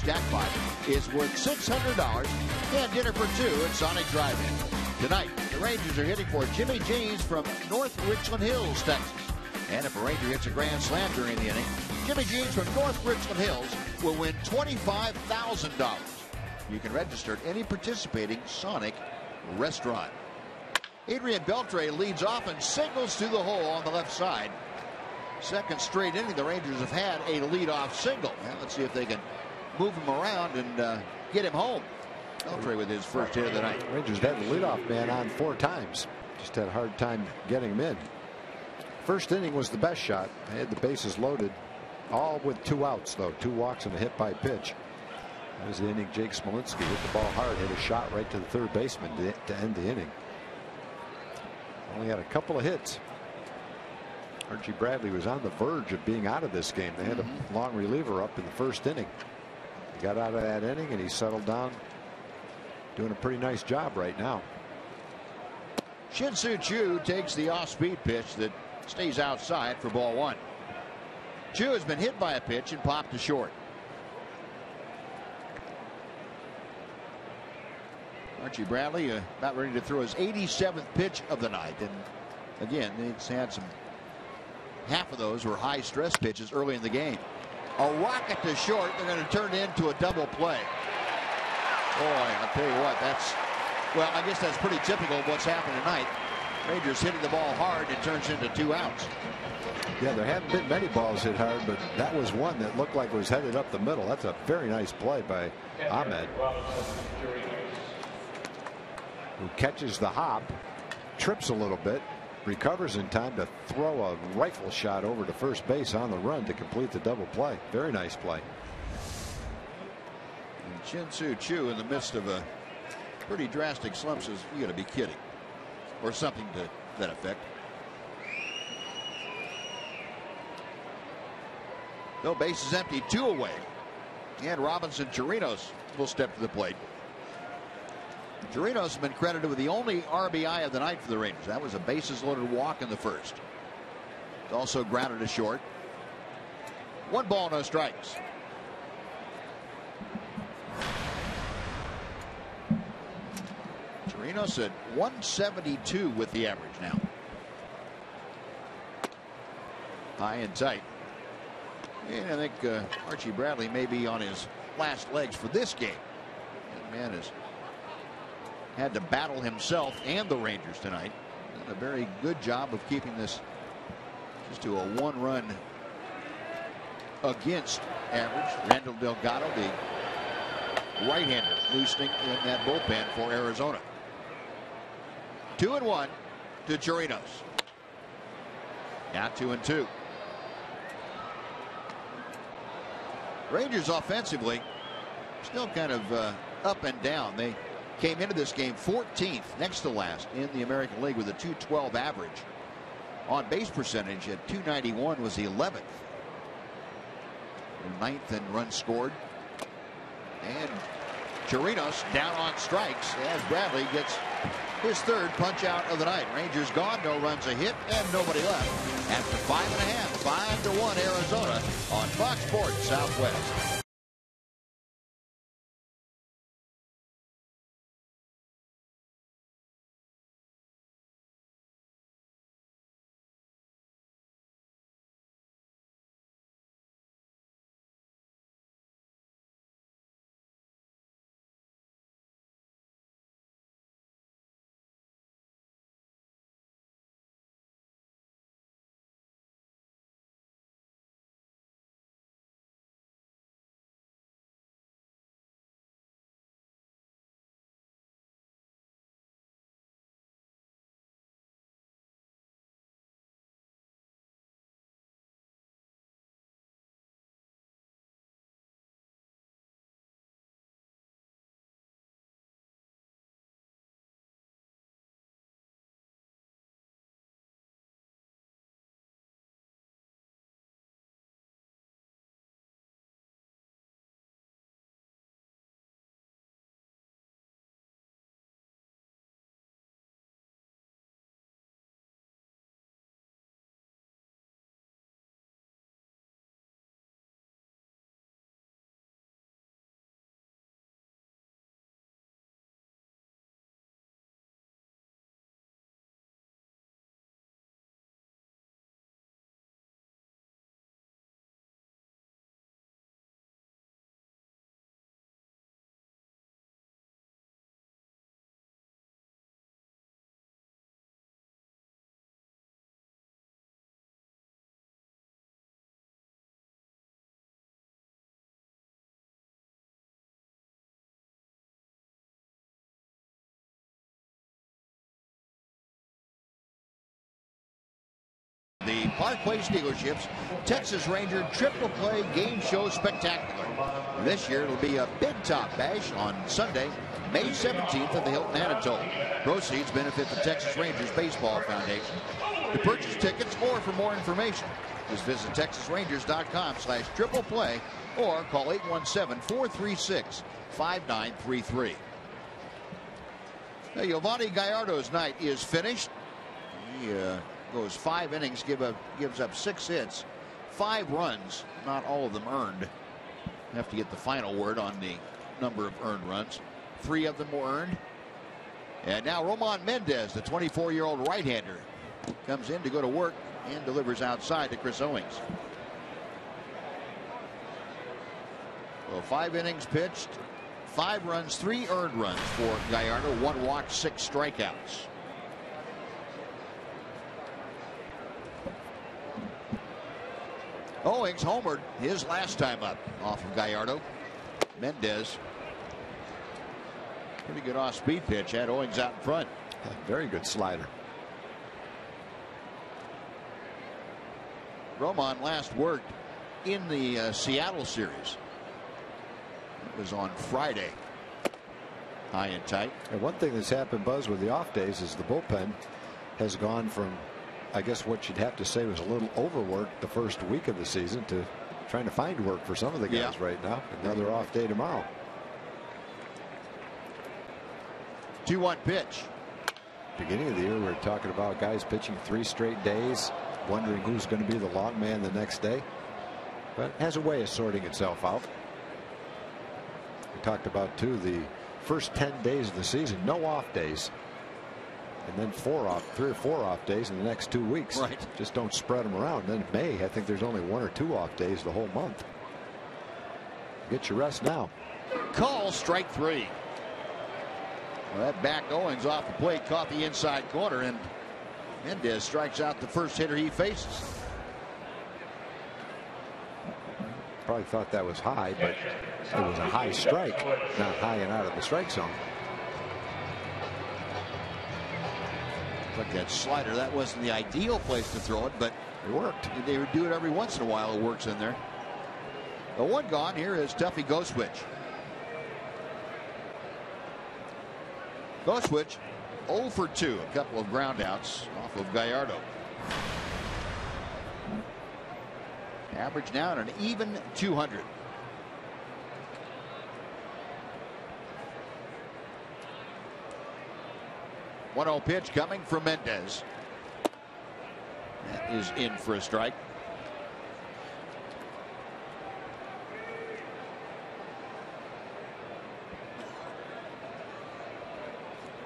Jackpot is worth $600 and dinner for 2 at Sonic Drive-In. Tonight, the Rangers are hitting for Jimmy Jeans from North Richland Hills, Texas. And if a Ranger hits a grand slam during the inning, Jimmy Jeans from North Richland Hills will win $25,000. You can register at any participating Sonic restaurant. Adrian Beltre leads off and singles to the hole on the left side. 2nd straight inning the Rangers have had a leadoff single. Well, let's see if they can move him around and get him home. Beltre with his first hit of the night. Rangers had the leadoff man on 4 times. Just had a hard time getting him in. First inning was the best shot. They had the bases loaded. All with 2 outs, though. 2 walks and a hit by pitch. That was the inning. Jake Smolinski hit the ball hard. Hit a shot right to the 3rd baseman to end the inning. Only had a couple of hits. Archie Bradley was on the verge of being out of this game. They had a long reliever up in the 1st inning. He got out of that inning and he settled down, doing a pretty nice job right now. Shin-Soo Choo takes the off-speed pitch that stays outside for ball 1. Choo has been hit by a pitch and popped to short. Archie Bradley about ready to throw his 87th pitch of the night, and again, he's had some. Half of those were high stress pitches early in the game. A rocket to short. They're going to turn it into a double play. Boy, I'll tell you what, well, I guess that's pretty typical of what's happened tonight. Rangers hitting the ball hard. It turns into 2 outs. Yeah, there haven't been many balls hit hard, but that was one that looked like it was headed up the middle. That's a very nice play by Ahmed, who catches the hop, trips a little bit, recovers in time to throw a rifle shot over to first base on the run to complete the double play. Very nice play. And Shin-Soo Choo, in the midst of a pretty drastic slump, says, "You got to be kidding," or something to that effect. No, base is empty, 2 away, and Robinson Chirinos will step to the plate. Chirinos has been credited with the only RBI of the night for the Rangers. That was a bases-loaded walk in the first. It's also grounded to short. 1 ball, no strikes. Chirinos at 172 with the average now. High and tight. And I think Archie Bradley may be on his last legs for this game. That man has had to battle himself and the Rangers tonight. Done a very good job of keeping this just to a 1-run against average. Randall Delgado, the right-hander, loosening in that bullpen for Arizona. 2-1 to Chirinos. Now 2-2. Rangers offensively still kind of up and down. They came into this game 14th, next to last in the American League, with a .212 average. On base percentage at .291 was the 11th. The 9th in runs scored. And Chirinos down on strikes as Bradley gets his 3rd punch out of the night. Rangers gone, no runs, a hit, and nobody left. After 5.5, 5-1 Arizona on Fox Sports Southwest. The Park Place dealerships Texas Ranger Triple Play Game Show Spectacular. This year it'll be a Big Top Bash on Sunday, May 17th at the Hilton Anatole. Proceeds benefit the Texas Rangers Baseball Foundation. To purchase tickets or for more information, just visit TexasRangers.com/triple play or call 817-436-5933. Now, Yovani Gallardo's night is finished. He goes 5 innings, gives up 6 hits, 5 runs, not all of them earned. Have to get the final word on the number of earned runs. 3 of them were earned. And now Roman Mendez, the 24-year-old right-hander, comes in to go to work and delivers outside to Chris Owings. So 5 innings pitched, 5 runs, 3 earned runs for Gallardo, 1 walk, 6 strikeouts. Owings homered his last time up off of Gallardo. Mendez, pretty good off-speed pitch, had Owings out in front. Very good slider. Roman last worked in the Seattle series. It was on Friday. High and tight. And one thing that's happened, Buzz, with the off days is the bullpen has gone from, I guess what you'd have to say was a little overworked the first week of the season to trying to find work for some of the guys right now. Another off day tomorrow. 2-1 pitch. Beginning of the year, we were talking about guys pitching 3 straight days, wondering who's going to be the long man the next day. But it has a way of sorting itself out. We talked about, too, the first 10 days of the season, no off days. And then 3 or 4 off days in the next 2 weeks. Right. Just don't spread them around. Then in May, I think there's only 1 or 2 off days the whole month. Get your rest now. Call strike 3. Well, that back Owings off the plate caught the inside corner, and Mendez strikes out the first hitter he faces. Probably thought that was high, but it was a high strike, not high and out of the strike zone. Look at that slider. That wasn't the ideal place to throw it, but it worked. They would do it every once in a while. It works in there. The 1 gone. Here is Tuffy Goswitch. Goswitch 0 for 2. A couple of ground outs off of Gallardo. Average now at an even 200. One-0 pitch coming from Mendez. That is in for a strike.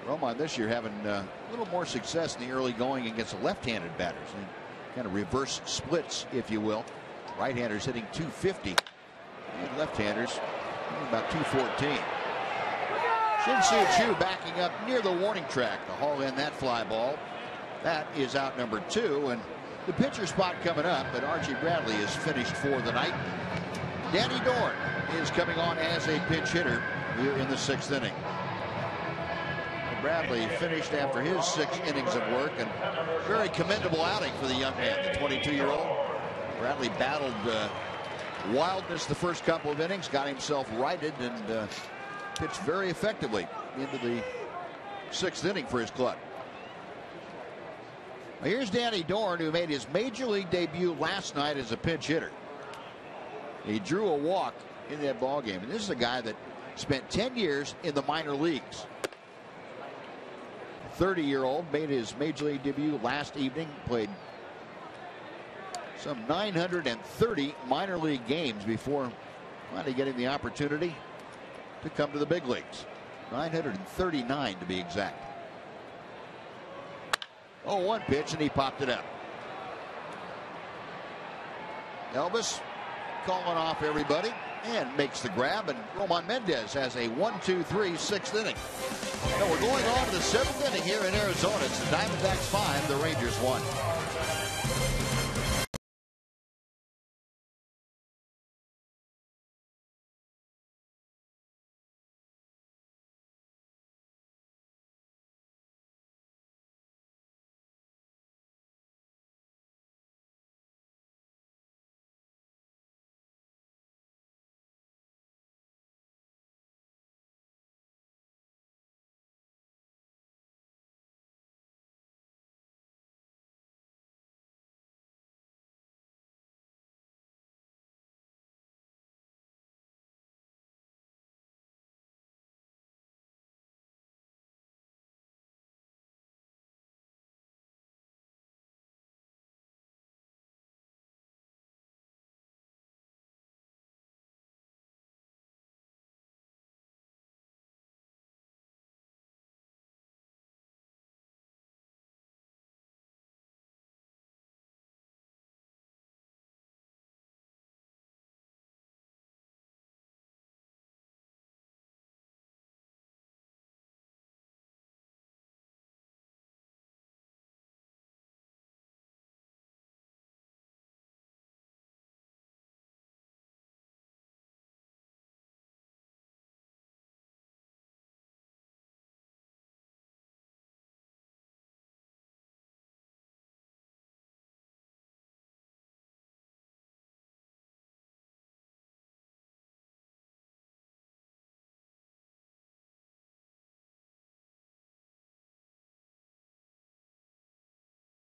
Roman this year having a little more success in the early going against the left-handed batters. And kind of reverse splits, if you will. Right-handers hitting 250. And left-handers about 214. Shin-Soo Choo backing up near the warning track to haul in that fly ball. That is out number 2. And the pitcher spot coming up, but Archie Bradley is finished for the night. Danny Dorn is coming on as a pinch hitter here in the 6th inning. Bradley finished after his 6 innings of work, and very commendable outing for the young man, the 22-year-old. Bradley battled wildness the first couple of innings, got himself righted, and pitched very effectively into the 6th inning for his club. Now here's Danny Dorn, who made his major league debut last night as a pinch hitter. He drew a walk in that ball game, and this is a guy that spent 10 years in the minor leagues. 30-year-old made his major league debut last evening, played some 930 minor league games before finally getting the opportunity to come to the big leagues. 939 to be exact. 0-1 pitch, and he popped it up. Elvis calling off everybody and makes the grab, and Roman Mendez has a 1-2-3 6th inning. Now we're going on to the 7th inning here in Arizona. It's the Diamondbacks 5, the Rangers 1.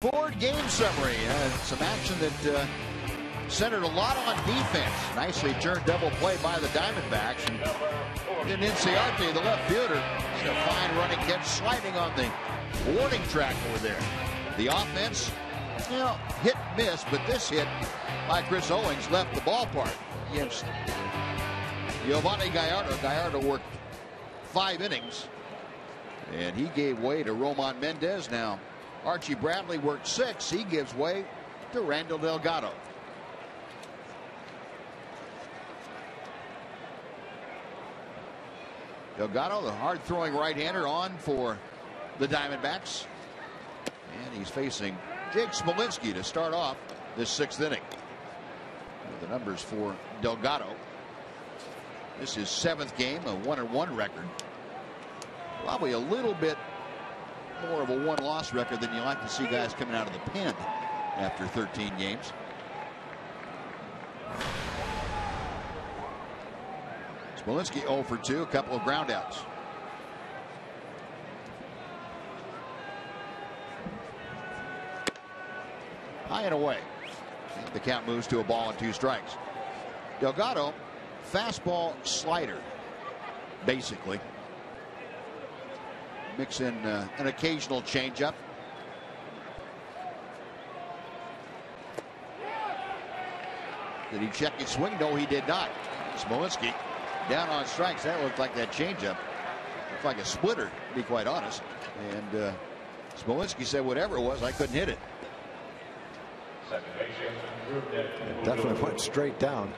Board game summary. Some action that centered a lot on defense. Nicely turned double play by the Diamondbacks. And Inciarte, the left fielder, had a fine running catch sliding on the warning track over there. The offense, you know, hit and miss, but this hit by Chris Owings left the ballpark against Giovanni Gallardo. Gallardo worked 5 innings, and he gave way to Roman Mendez. Now Archie Bradley worked 6. He gives way to Randall Delgado. Delgado, the hard-throwing right-hander, on for the Diamondbacks. And he's facing Jake Smolinski to start off this 6th inning. The numbers for Delgado. This is 7th game, a 1-1 record. Probably a little bit more of a 1-loss record than you like to see guys coming out of the pen after 13 games. Smolinski 0 for 2, a couple of groundouts. High and away. And the count moves to a ball and 2 strikes. Delgado, fastball slider, basically. Mix in an occasional changeup. Did he check his swing? No, he did not. Smolinski down on strikes. That looked like that changeup. Looked like a splitter, to be quite honest. And Smolinski said, whatever it was, I couldn't hit it. It definitely went straight down.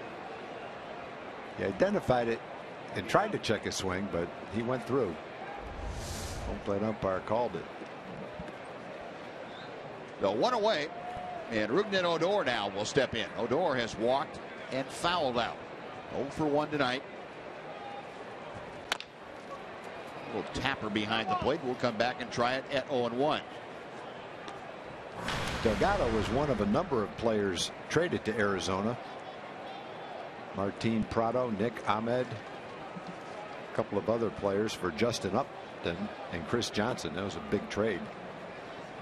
He identified it and tried to check his swing, but he went through. Home plate umpire called it. So 1 away, and Rougned Odor now will step in. Odor has walked and fouled out. 0 for 1 tonight. A little tapper behind the plate. We'll come back and try it at 0-1. Delgado was one of a number of players traded to Arizona. Martin Prado, Nick Ahmed, a couple of other players for Justin Upton and Chris Johnson. That was a big trade.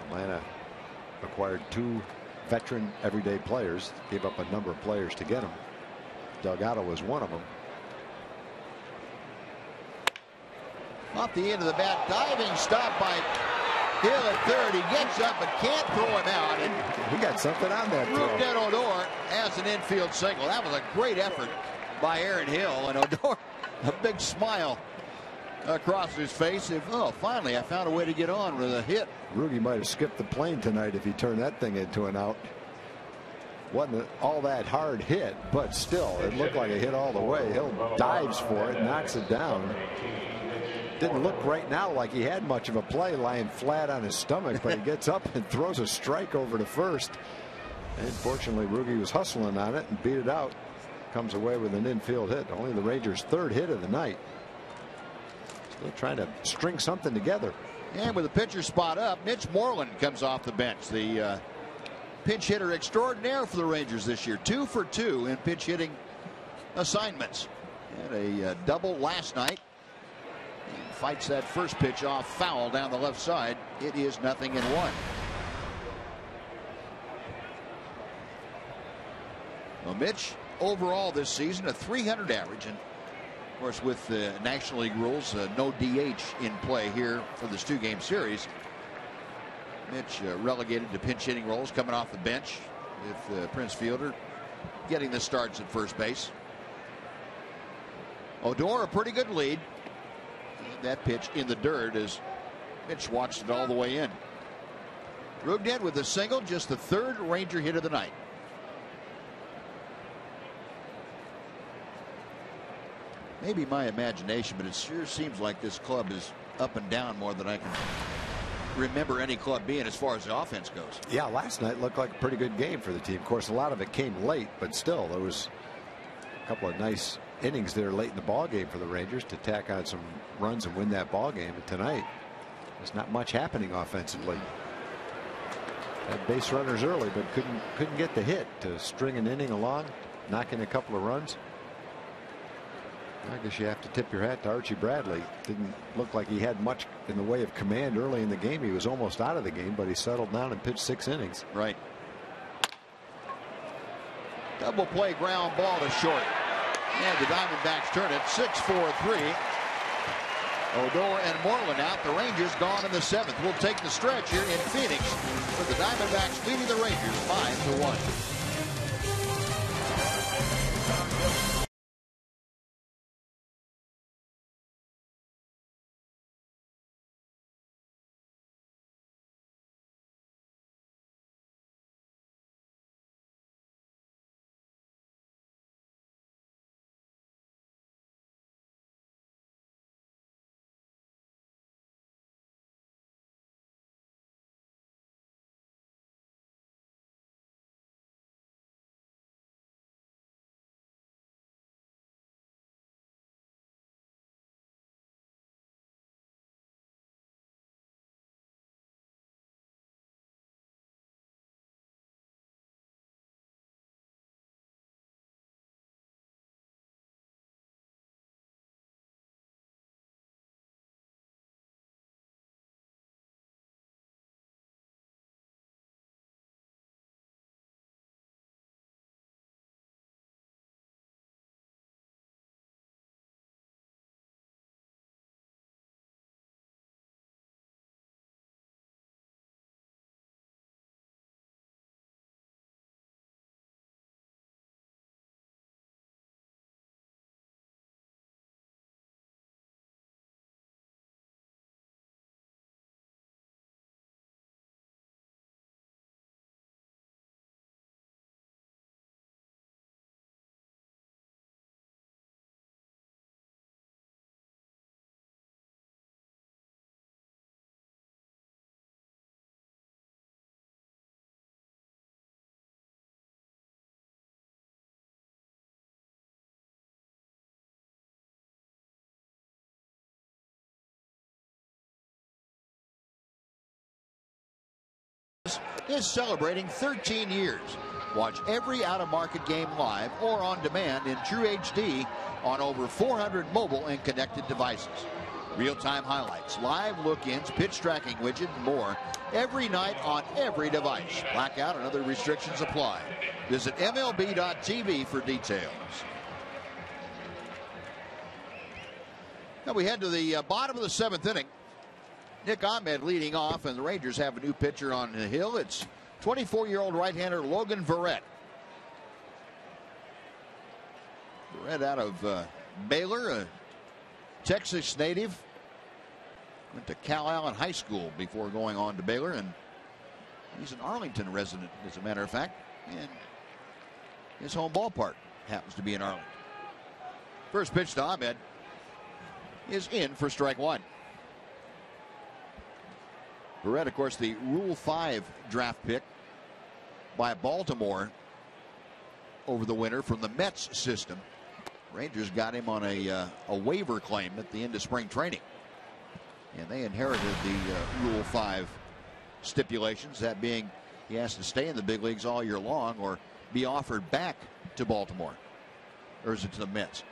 Atlanta acquired 2 veteran everyday players, gave up a number of players to get them. Delgado was one of them. Off the end of the bat, diving stop by Hill at third. He gets up but can't throw him out. And he got something on that throw. Rougned Odor has an infield single. That was a great effort by Aaron Hill, and Odor, a big smile across his face. Oh, finally I found a way to get on with a hit. Rudy might have skipped the plane tonight if he turned that thing into an out. Wasn't all that hard hit, but still it looked like a hit all the way. Hill dives for it, knocks it down. Didn't look right now like he had much of a play, lying flat on his stomach, but he gets up and throws a strike over to first. And fortunately, Rugi was hustling on it and beat it out. Comes away with an infield hit. Only the Rangers' 3rd hit of the night. Still trying to string something together. And with the pitcher spot up, Mitch Moreland comes off the bench. The pinch hitter extraordinaire for the Rangers this year. 2 for 2 in pinch hitting assignments. Had a double last night. And fights that first pitch off foul down the left side. It is 0-1. Well, Mitch overall this season a .300 average, and of course with the National League rules, no DH in play here for this 2-game series. Mitch relegated to pinch hitting roles, coming off the bench with Prince Fielder getting the starts at first base. Odor a pretty good lead. That pitch in the dirt as Mitch watched it all the way in. Rougned with a single, just the 3rd Ranger hit of the night. Maybe my imagination, but it sure seems like this club is up and down more than I can remember any club being as far as the offense goes. Yeah, last night looked like a pretty good game for the team. Of course, a lot of it came late, but still there was a couple of nice innings there late in the ball game for the Rangers to tack on some runs and win that ball game. And tonight there's not much happening offensively. Had base runners early, but couldn't get the hit to string an inning along, knock in a couple of runs. I guess you have to tip your hat to Archie Bradley. Didn't look like he had much in the way of command early in the game. He was almost out of the game, but he settled down and pitched 6 innings. Right. Double play ground ball to short. And the Diamondbacks turn it 6-4-3. Odor and Moreland out. The Rangers gone in the 7th. We'll take the stretch here in Phoenix with the Diamondbacks leading the Rangers 5-1. Is celebrating 13 years. Watch every out-of-market game live or on demand in True HD on over 400 mobile and connected devices. Real-time highlights, live look-ins, pitch tracking widget, and more every night on every device. Blackout and other restrictions apply. Visit MLB.tv for details. Now we head to the bottom of the 7th inning. Nick Ahmed leading off, and the Rangers have a new pitcher on the hill. It's 24-year-old right-hander Logan Verrett. Verrett out of Baylor, a Texas native. Went to Cal Allen High School before going on to Baylor, and he's an Arlington resident, as a matter of fact. And his home ballpark happens to be in Arlington. First pitch to Ahmed is in for strike 1. Verrett, of course, the Rule 5 draft pick by Baltimore over the winter from the Mets system. Rangers got him on a waiver claim at the end of spring training. And they inherited the Rule 5 stipulations, that being he has to stay in the big leagues all year long or be offered back to Baltimore. Or is it to the Mets?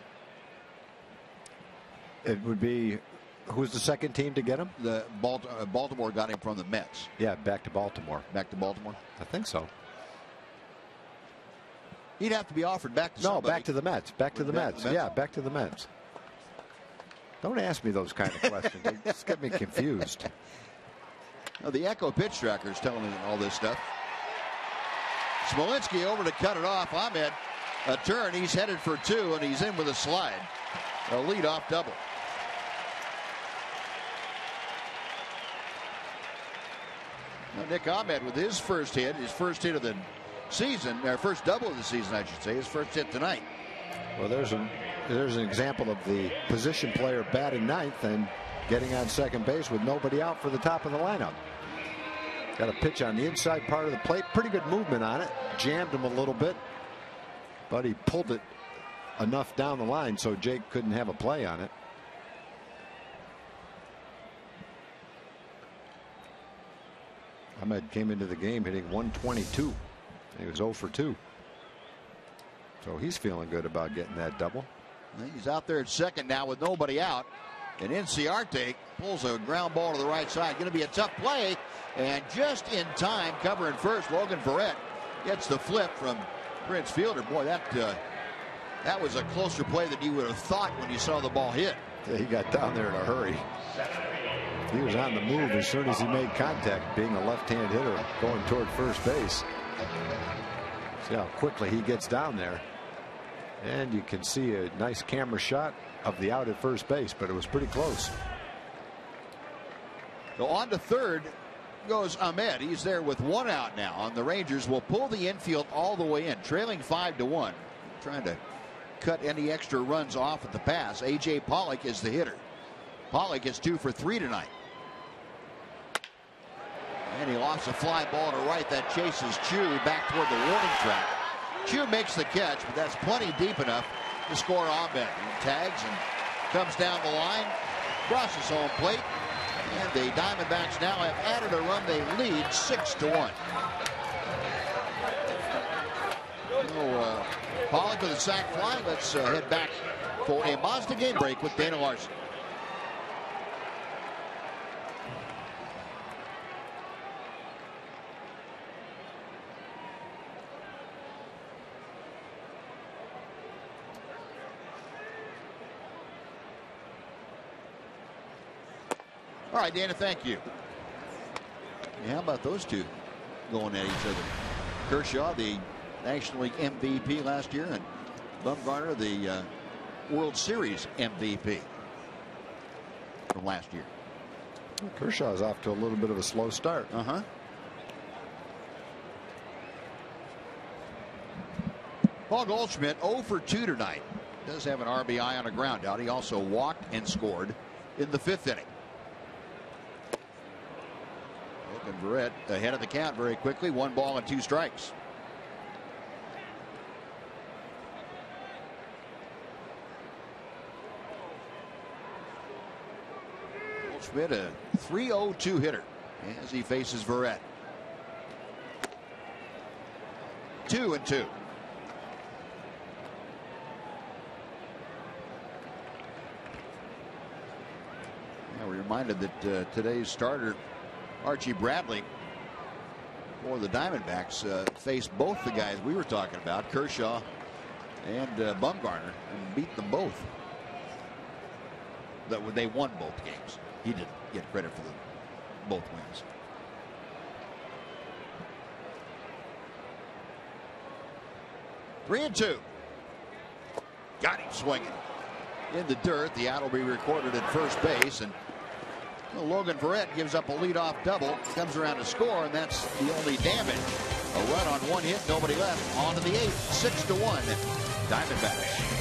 It would be, who's the second team to get him? The Baltimore got him from the Mets. Yeah, back to Baltimore. Back to Baltimore? I think so. He'd have to be offered back to somebody. No, back to the Mets. Back to the Mets. Yeah, back to the Mets. Don't ask me those kind of questions. They just get me confused. No, the Echo pitch tracker is telling me all this stuff. Smolinski over to cut it off. Ahmed, a turn. He's headed for 2, and he's in with a slide. A leadoff double. Now, Nick Ahmed with his first hit of the season, or first double of the season, I should say, his first hit tonight. Well, there's an example of the position player batting ninth and getting on second base with nobody out for the top of the lineup. Got a pitch on the inside part of the plate. Pretty good movement on it. Jammed him a little bit, but he pulled it enough down the line so Jake couldn't have a play on it. Ahmed came into the game hitting 122. He was 0 for 2. So he's feeling good about getting that double. He's out there at second now with nobody out. And Inciarte pulls a ground ball to the right side. Going to be a tough play. And just in time, covering first, Logan Verrett gets the flip from Prince Fielder. Boy, that was a closer play than you would have thought when you saw the ball hit. Yeah, he got down there in a hurry. He was on the move as soon as he made contact, being a left-hand hitter going toward first base. See how quickly he gets down there. And you can see a nice camera shot of the out at first base, but it was pretty close. So on to third goes Ahmed. He's there with one out now. And the Rangers will pull the infield all the way in, trailing 5-1. Trying to cut any extra runs off at the pass. A.J. Pollock is the hitter. Pollock is 2 for 3 tonight. And he lost a fly ball to right that chases Chu back toward the warning track. Chu makes the catch, but that's plenty deep enough to score Ahmed. He tags and comes down the line, crosses home plate, and the Diamondbacks now have added a run. They lead 6-1. Pollock with a sac fly. Let's head back for a Mazda game break with Dana Larson. All right, Dana, thank you. Yeah, how about those two going at each other? Kershaw, the National League MVP last year, and Bumgarner, the World Series MVP from last year. Kershaw's off to a little bit of a slow start. Paul Goldschmidt 0 for 2 tonight. Does have an RBI on a ground out. He also walked and scored in the 5th inning. And Verrett ahead of the count very quickly. 1 ball and 2 strikes. Goldschmidt, a 3-0-2 hitter as he faces Verrett. 2-2. Now we're reminded that today's starter Archie Bradley for the Diamondbacks faced both the guys we were talking about, Kershaw and Bumgarner, and beat them both. They won both games. He didn't get credit for both wins. Three and 2. Got him swinging in the dirt. The out will be recorded at first base, and Logan Verrett gives up a leadoff double, comes around to score, and that's the only damage. A run on 1 hit, nobody left. On to the 8th, 6-1. Diamondbacks.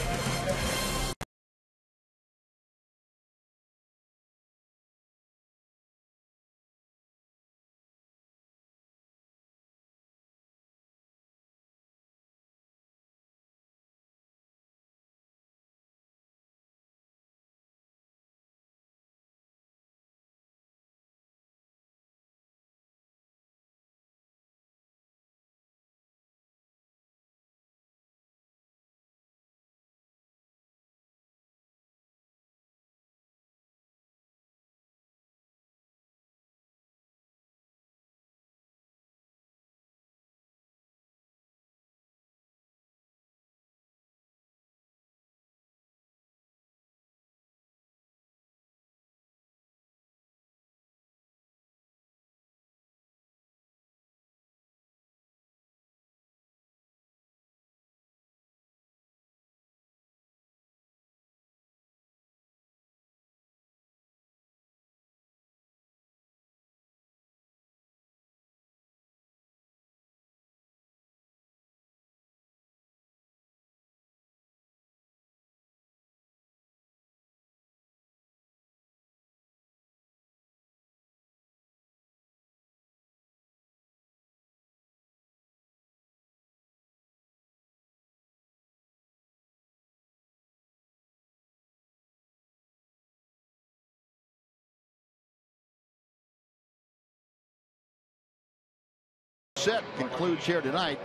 Set concludes here tonight.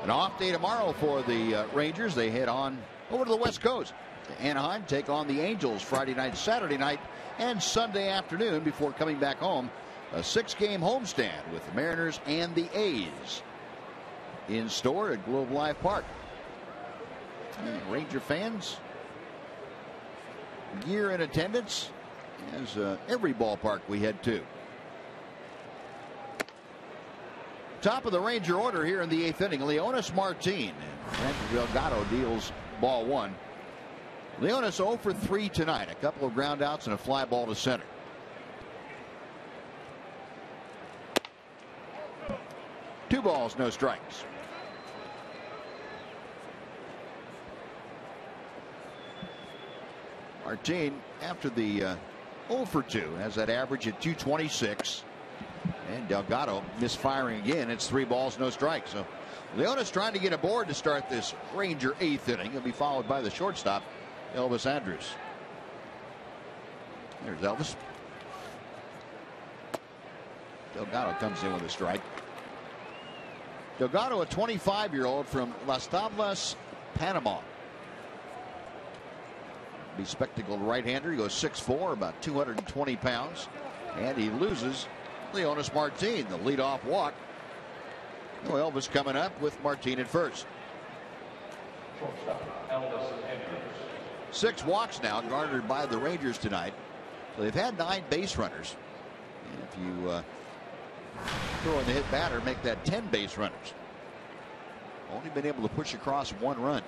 An off day tomorrow for the Rangers. They head on over to the West Coast. Anaheim take on the Angels Friday night, Saturday night, and Sunday afternoon before coming back home. A 6-game homestand with the Mariners and the A's in store at Globe Life Park. And Ranger fans, gear in attendance as every ballpark we head to. Top of the Ranger order here in the 8th inning, Leonis Martin. And Delgado deals ball 1. Leonis 0 for 3 tonight. A couple of ground outs and a fly ball to center. Two balls, no strikes. Martin, after the 0 for 2, has that average at 226. And Delgado misfiring again. It's 3 balls, no strikes. So Leonis trying to get aboard to start this Ranger 8th inning. He'll be followed by the shortstop, Elvis Andrus. There's Elvis. Delgado comes in with a strike. Delgado, a 25-year-old from Las Tablas, Panama. Bespectacled right-hander. He goes 6'4", about 220 pounds. And he loses Leonis Martin, the leadoff walk. Well, Elvis coming up with Martin at first. 6 walks now garnered by the Rangers tonight. So they've had 9 base runners. And if you throw in the hit batter, make that 10 base runners. Only been able to push across 1 run.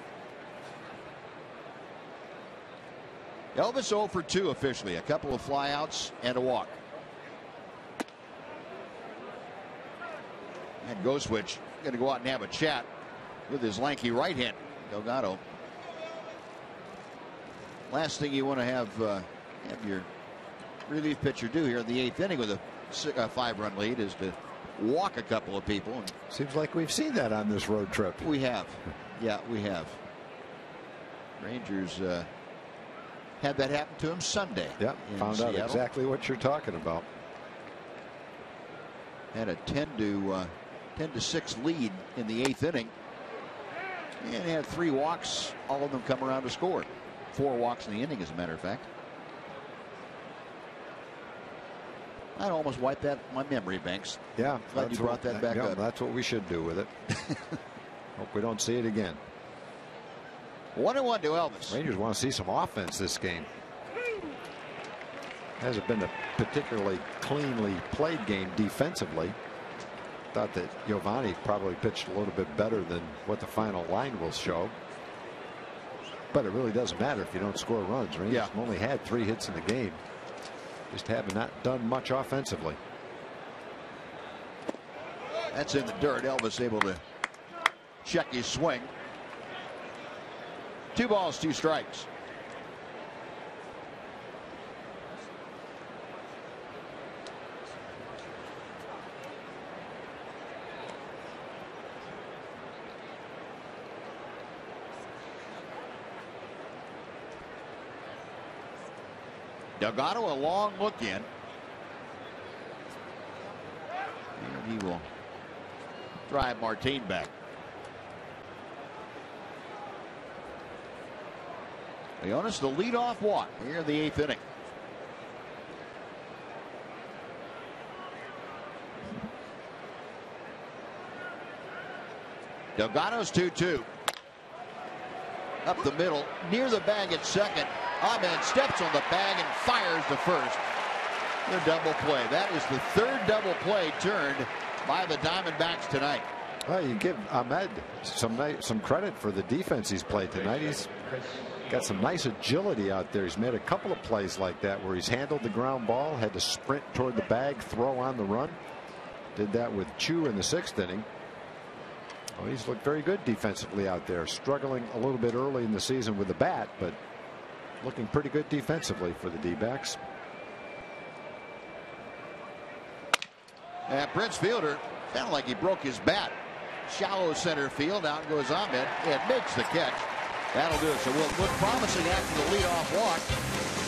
Elvis 0 for 2 officially. A couple of flyouts and a walk. And Goswitch going to go out and have a chat with his lanky right hand, Delgado. Last thing you want to have your relief pitcher do here in the 8th inning with a 5-run lead is to walk a couple of people. And seems like we've seen that on this road trip. We have. Yeah, we have. Rangers had that happen to him Sunday. Yeah, found Seattle. out exactly what you're talking about. Had a 10 to 6 lead in the 8th inning, and had 3 walks. All of them come around to score. 4 walks in the inning, as a matter of fact. I'd almost wipe that my memory banks. Yeah, glad you brought that back up. That's what we should do with it. Hope we don't see it again. 1-1 to Elvis. Rangers want to see some offense this game. Hasn't been a particularly cleanly played game defensively. Thought that Giovanni probably pitched a little bit better than what the final line will show. But it really doesn't matter if you don't score runs. Rangers have only had 3 hits in the game. Just have not done much offensively. That's in the dirt. Elvis able to check his swing. 2 balls, 2 strikes. Delgado, a long look in. And he will drive Martin back. Leonis, the leadoff walk here in the 8th inning. Delgado's 2-2. Up the middle, near the bag at second. Ahmed steps on the bag and fires to first. The double play. That is the 3rd double play turned by the Diamondbacks tonight. Well, you give Ahmed some credit for the defense he's played tonight. He's got some nice agility out there. He's made a couple of plays like that where he's handled the ground ball, had to sprint toward the bag, throw on the run. Did that with Chu in the 6th inning. Well, he's looked very good defensively out there. Struggling a little bit early in the season with the bat, but looking pretty good defensively for the D-backs. And Prince Fielder sounded like he broke his bat. Shallow center field. Out goes Ahmed and makes the catch. That'll do it. So we'll look promising after the leadoff walk.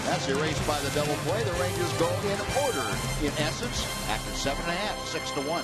That's erased by the double play. The Rangers go in order, in essence, after 7.5, 6-1.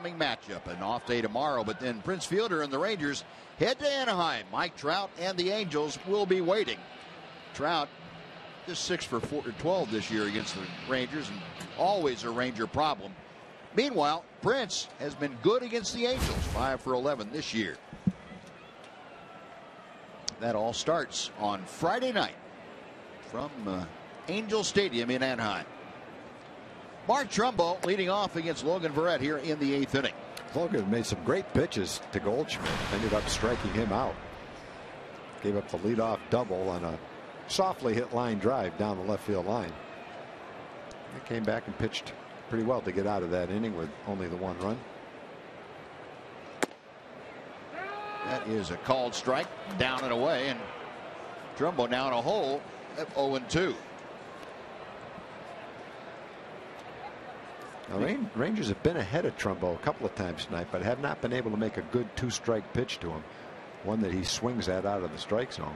upcoming matchup. An off day tomorrow, but then Prince Fielder and the Rangers head to Anaheim. Mike Trout and the Angels will be waiting. Trout just 6 for 12 this year against the Rangers, and always a Ranger problem. Meanwhile, Prince has been good against the Angels, 5 for 11 this year. That all starts on Friday night from Angel Stadium in Anaheim. Mark Trumbo leading off against Logan Verrett here in the 8th inning. Logan made some great pitches to Goldschmidt. Ended up striking him out. Gave up the leadoff double on a softly hit line drive down the left field line. He came back and pitched pretty well to get out of that inning with only the 1 run. That is a called strike, down and away, and Trumbo now in a hole at 0-2. Now, Rangers have been ahead of Trumbo a couple of times tonight, but have not been able to make a good 2-strike pitch to him. One that he swings at out of the strike zone.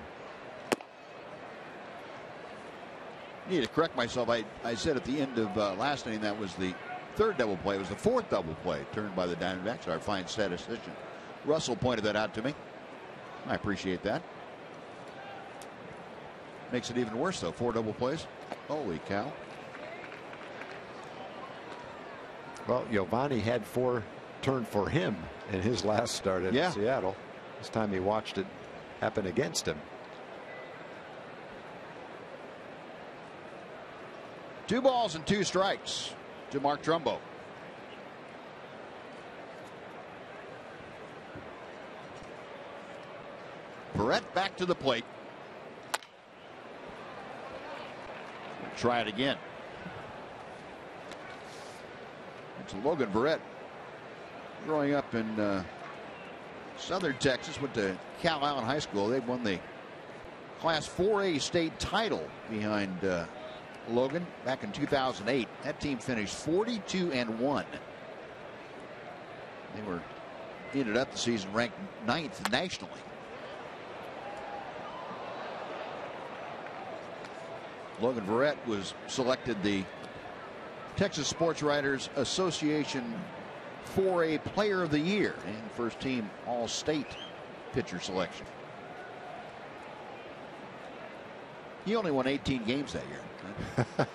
I need to correct myself. I said at the end of last inning that was the 3rd double play. It was the 4th double play turned by the Diamondbacks. Our fine statistician Russell pointed that out to me. I appreciate that. Makes it even worse though. 4 double plays. Holy cow. Well, Giovanni had 4 turned for him in his last start at Seattle. This time he watched it happen against him. 2 balls and 2 strikes to Mark Trumbo. Verrett back to the plate. Try it again. It's Logan Verrett, growing up in southern Texas, went to Cal Allen High School. They won the Class 4A state title behind Logan back in 2008. That team finished 42-1. They ended up the season ranked 9th nationally. Logan Verrett was selected the Texas Sports Writers Association 4A Player of the Year and first team All-State pitcher selection. He only won 18 games that year.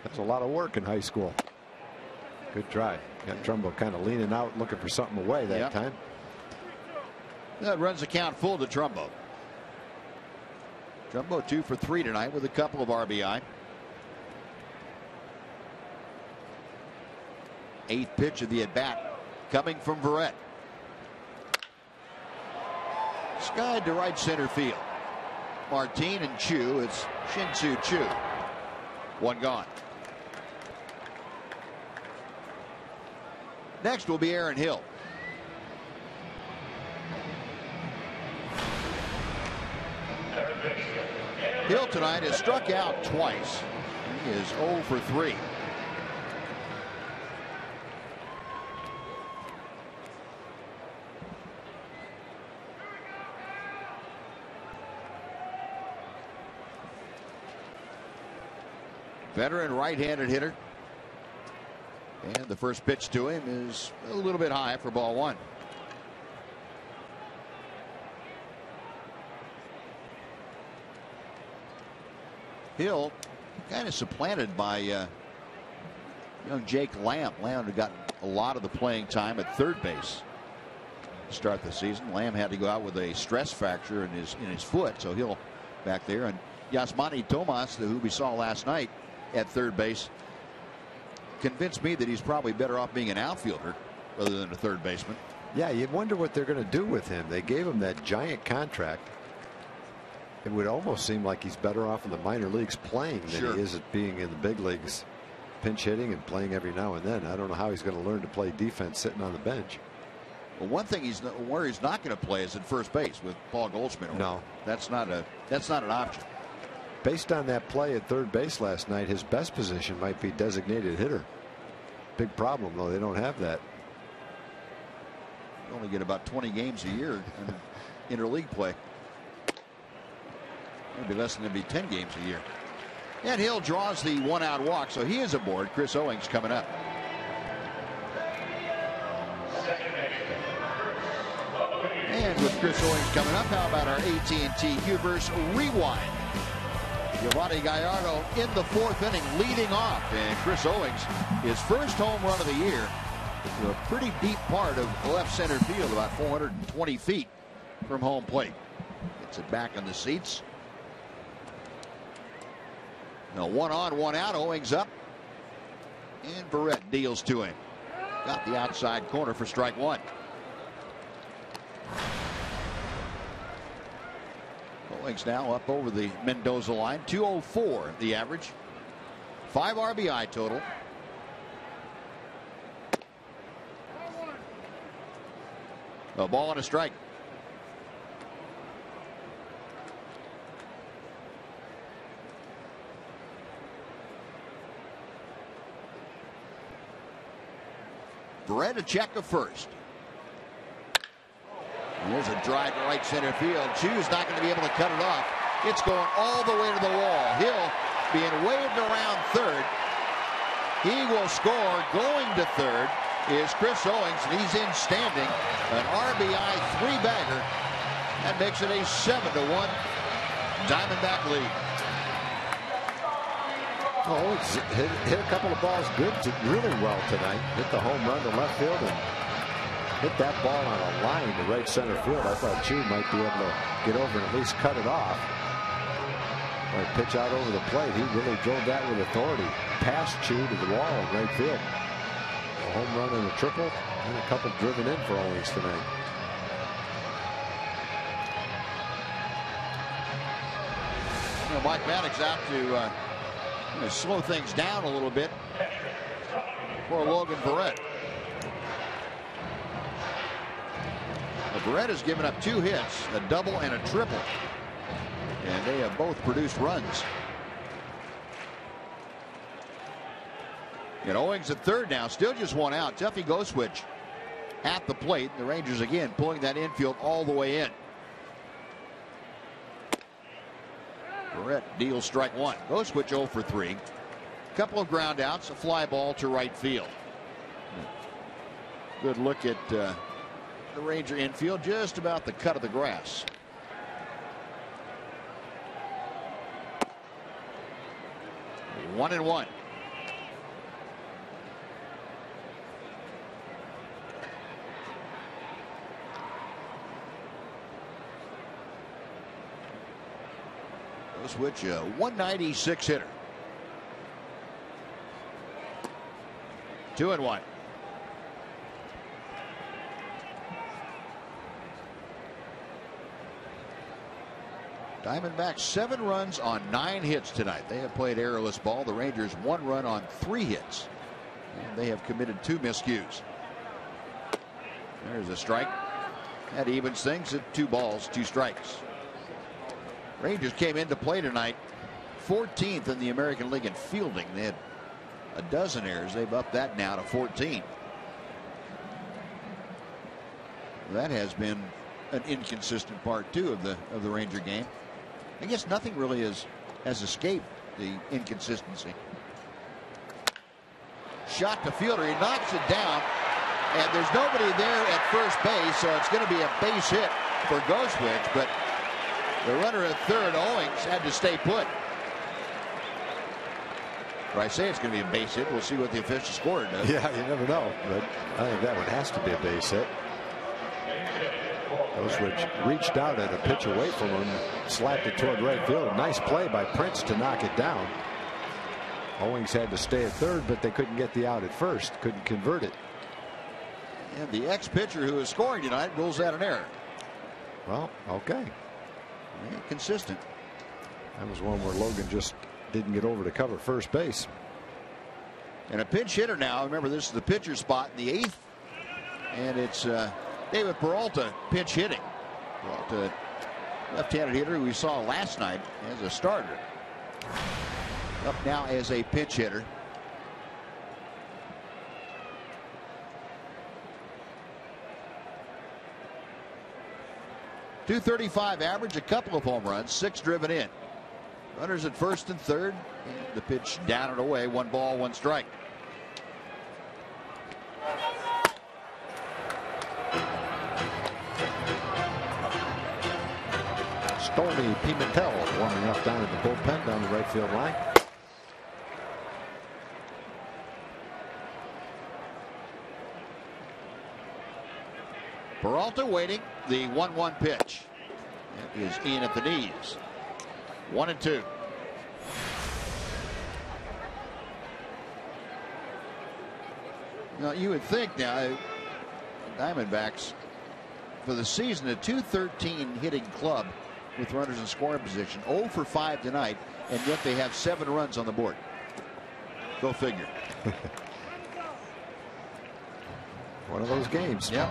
That's a lot of work in high school. Good try. Got Trumbo kind of leaning out looking for something away that time. That runs the count full to Trumbo. Trumbo 2 for 3 tonight with a couple of RBI. 8th pitch of the at-bat coming from Verrett. Skied to right center field. Martin and Chu. It's Shin-Soo Choo. 1 gone. Next will be Aaron Hill. Hill tonight has struck out twice. He is 0 for 3. Veteran right-handed hitter. And the first pitch to him is a little bit high for ball 1. Hill kind of supplanted by young Jake Lamb. Lamb had gotten a lot of the playing time at third base to start the season. Lamb had to go out with a stress fracture in his foot, so Hill back there. And Yasmani Tomas, who we saw last night at third base, convinced me that he's probably better off being an outfielder rather than a third baseman. Yeah, you wonder what they're going to do with him. They gave him that giant contract. It would almost seem like he's better off in the minor leagues playing than he is at being in the big leagues, pinch hitting and playing every now and then. I don't know how he's going to learn to play defense sitting on the bench. Well, one thing where he's not going to play is at first base with Paul Goldschmidt. No, that's not an option. Based on that play at third base last night, his best position might be designated hitter. Big problem though, they don't have that. You only get about 20 games a year in interleague play. Maybe less than 10 games a year. And Hill draws the 1-out walk, so he is aboard. Chris Owings coming up. And with Chris Owings coming up, how about our AT&T Uverse Rewind? Giovanni Gallardo in the 4th inning leading off, and Chris Owings, his first home run of the year, to a pretty deep part of left center field, about 420 feet from home plate. Gets it back in the seats. Now 1 on, 1 out. Owings up, and Barrett deals to him. Got the outside corner for strike 1. Owings now up over the Mendoza line. 204 the average. 5 RBI total. A ball and a strike. Barrett a check of first. And there's a drive to right center field. Chu's not going to be able to cut it off. It's going all the way to the wall. Hill being waved around third. He will score. Going to third is Chris Owings, and he's in standing. An RBI 3-bagger. That makes it a 7-1 Diamondback lead. Owings hit a couple of balls really well tonight. Hit the home run to left field and hit that ball on a line to right center field. I thought Chu might be able to get over and at least cut it off. Or pitch out over the plate. He really drove that with authority. Past Chu to the wall in right field. A home run and a triple, and a couple driven in for Owings tonight. You know, Mike Maddox out to slow things down a little bit for Logan Barrett. Barrett has given up 2 hits, a double and a triple, and they have both produced runs. And Owings at third now, still just 1 out. Tuffy Goswitch at the plate. The Rangers again pulling that infield all the way in. Barrett deals strike 1. Goswitch 0 for 3. Couple of ground outs, a fly ball to right field. Good look at the Ranger infield, just about the cut of the grass. One and one. Switch a 196 hitter. 2-1. Diamondbacks 7 runs on 9 hits tonight. They have played errorless ball. The Rangers 1 run on 3 hits. And they have committed 2 miscues. There's a strike. That evens things at 2 balls, 2 strikes. Rangers came into play tonight 14th in the American League in fielding. They had a dozen errors. They've upped that now to 14. That has been an inconsistent part too of the Ranger game. I guess nothing really has escaped the inconsistency. Shot to fielder. He knocks it down, and there's nobody there at first base, so it's going to be a base hit for Goswitch, but the runner at third, Owings, had to stay put. Or I say it's going to be a base hit. We'll see what the official score does. Yeah, you never know, but I think that one has to be a base hit. Goswitch reached out at a pitch away from him, slapped it toward right field. Nice play by Prince to knock it down. Owings had to stay at third, but they couldn't get the out at first, couldn't convert it. And the ex-pitcher who is scoring tonight rules out an error. Well, okay. Yeah, consistent. That was one where Logan just didn't get over to cover first base. And a pinch hitter now. Remember, this is the pitcher spot in the 8th. And it's David Peralta pinch hitting. Peralta, left-handed hitter who we saw last night as a starter. Up now as a pinch hitter. .235 average, a couple of home runs, 6 driven in. Runners at first and third. And the pitch down and away. 1 ball, 1 strike. Pimentel warming up down in the bullpen down the right field line. Peralta waiting. The 1-1 pitch. That is in at the knees. 1-2. Now you would think now Diamondbacks for the season a .213 hitting club with runners in scoring position, 0 for 5 tonight, and yet they have 7 runs on the board. Go figure. One of those games. Yep.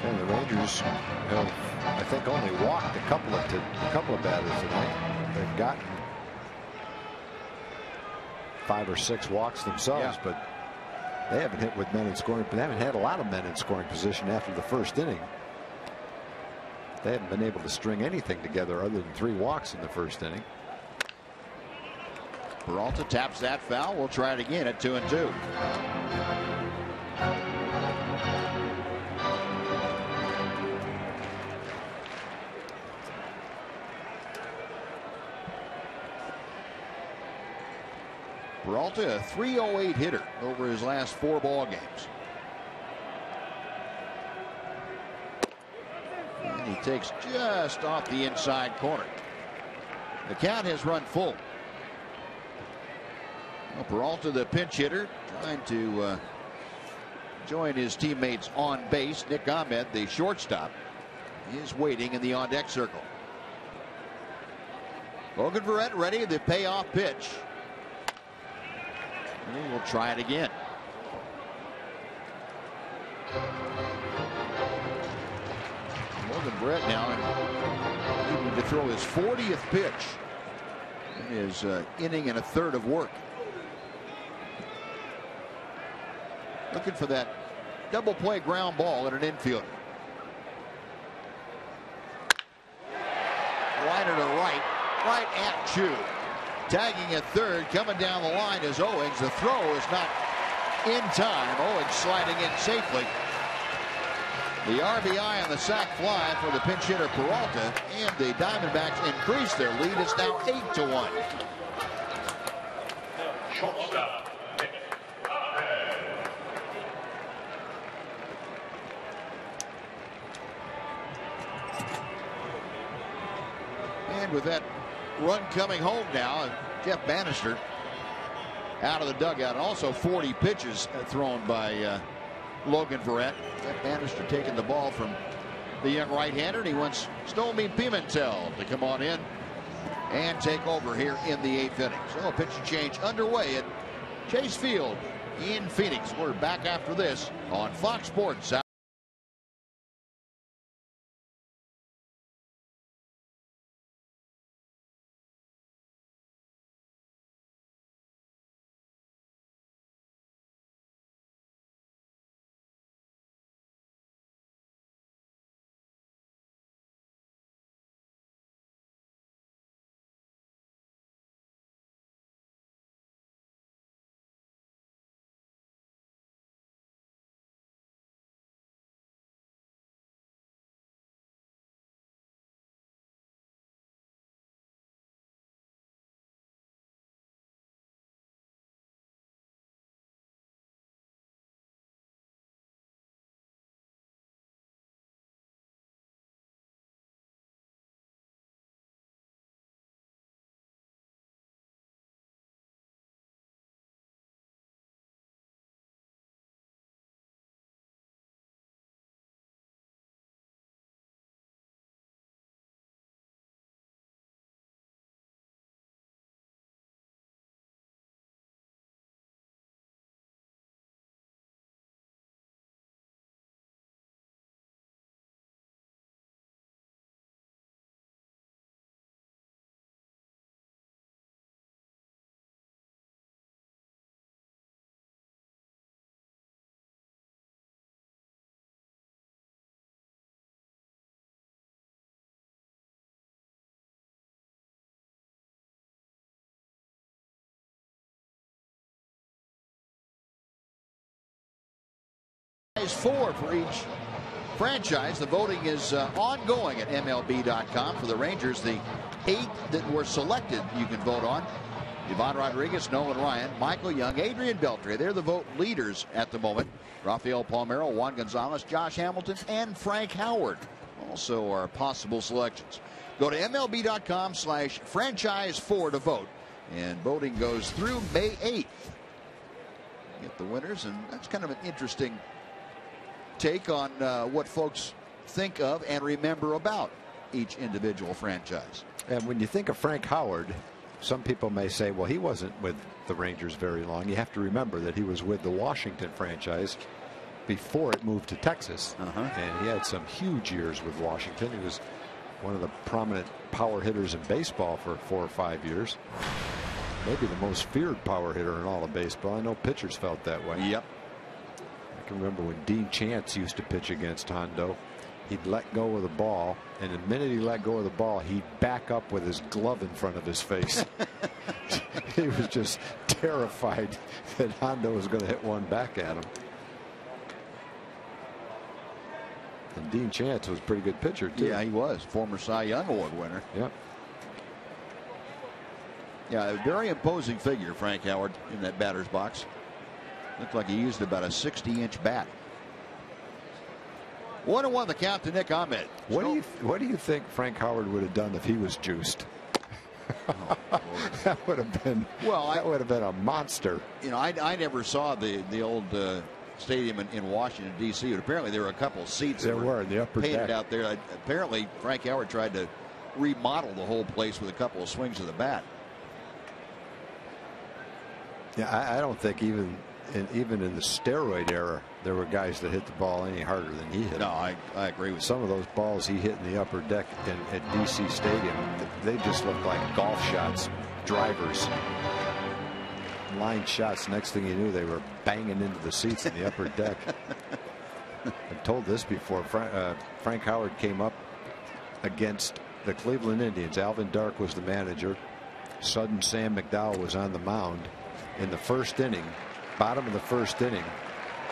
And the Rangers have, I think, only walked a couple of batters tonight. They've gotten 5 or 6 walks themselves, but they haven't hit with men in scoring. They haven't had a lot of men in scoring position after the first inning. They haven't been able to string anything together other than 3 walks in the first inning. Peralta taps that foul. We'll try it again at 2-2. Peralta, a .308 hitter over his last 4 ball games. And he takes just off the inside corner. The count has run full. Well, Peralta, the pinch hitter, trying to join his teammates on base. Nick Ahmed, the shortstop, is waiting in the on-deck circle. Logan Verrett ready, the payoff pitch. And we'll try it again. Logan Verrett now needing to throw his 40th pitch in his inning and a third of work. Looking for that double play ground ball at an infielder. Liner to right at Chu. Tagging at third, coming down the line is Owings. The throw is not in time. Owings sliding in safely. The RBI on the sac fly for the pinch hitter Peralta, and the Diamondbacks increase their lead. It's now 8-1. Shortstop. And with that run coming home now, Jeff Bannister out of the dugout. Also 40 pitches thrown by Logan Verrett. Jeff Bannister taking the ball from the young right-hander, and he wants Stolmy Pimentel to come on in and take over here in the 8th inning. So a pitch change underway at Chase Field in Phoenix. We're back after this on Fox Sports. Is 4 for each franchise. The voting is ongoing at MLB.com for the Rangers. The 8 that were selected you can vote on: Ivan Rodriguez, Nolan Ryan, Michael Young, Adrian Beltre. They're the vote leaders at the moment. Rafael Palmeiro, Juan Gonzalez, Josh Hamilton, and Frank Howard also are possible selections. Go to MLB.com/franchise4 to vote. And voting goes through May 8th. Get the winners, and that's kind of an interesting take on what folks think of and remember about each individual franchise. And when you think of Frank Howard, some people may say, well, he wasn't with the Rangers very long. You have to remember that he was with the Washington franchise before it moved to Texas. And he had some huge years with Washington. He was one of the prominent power hitters in baseball for 4 or 5 years. Maybe the most feared power hitter in all of baseball. I know pitchers felt that way. Yep. I can remember when Dean Chance used to pitch against Hondo. He'd let go of the ball, and the minute he let go of the ball, he'd back up with his glove in front of his face. He was just terrified that Hondo was going to hit one back at him. And Dean Chance was a pretty good pitcher, too. Yeah, he was. Former Cy Young Award winner. Yep. Yeah, a very imposing figure, Frank Howard, in that batter's box. Looked like he used about a 60-inch bat. 1-1 the count to Nick Ahmed. What do you think Frank Howard would have done if he was juiced? Oh, that would have been that would have been a monster. You know, I never saw the old stadium in Washington D.C. But apparently there were a couple seats There were in the upper painted deck out there. Apparently Frank Howard tried to remodel the whole place with a couple of swings of the bat. Yeah, I don't think even in the steroid era there were guys that hit the ball any harder than he hit. No, I agree with some of those balls he hit in the upper deck at DC Stadium. They just looked like golf shots, drivers, line shots. Next thing you knew, they were banging into the seats in the upper deck. I've told this before. Frank Howard came up against the Cleveland Indians. Alvin Dark was the manager. Sudden Sam McDowell was on the mound in the first inning. Bottom of the first inning,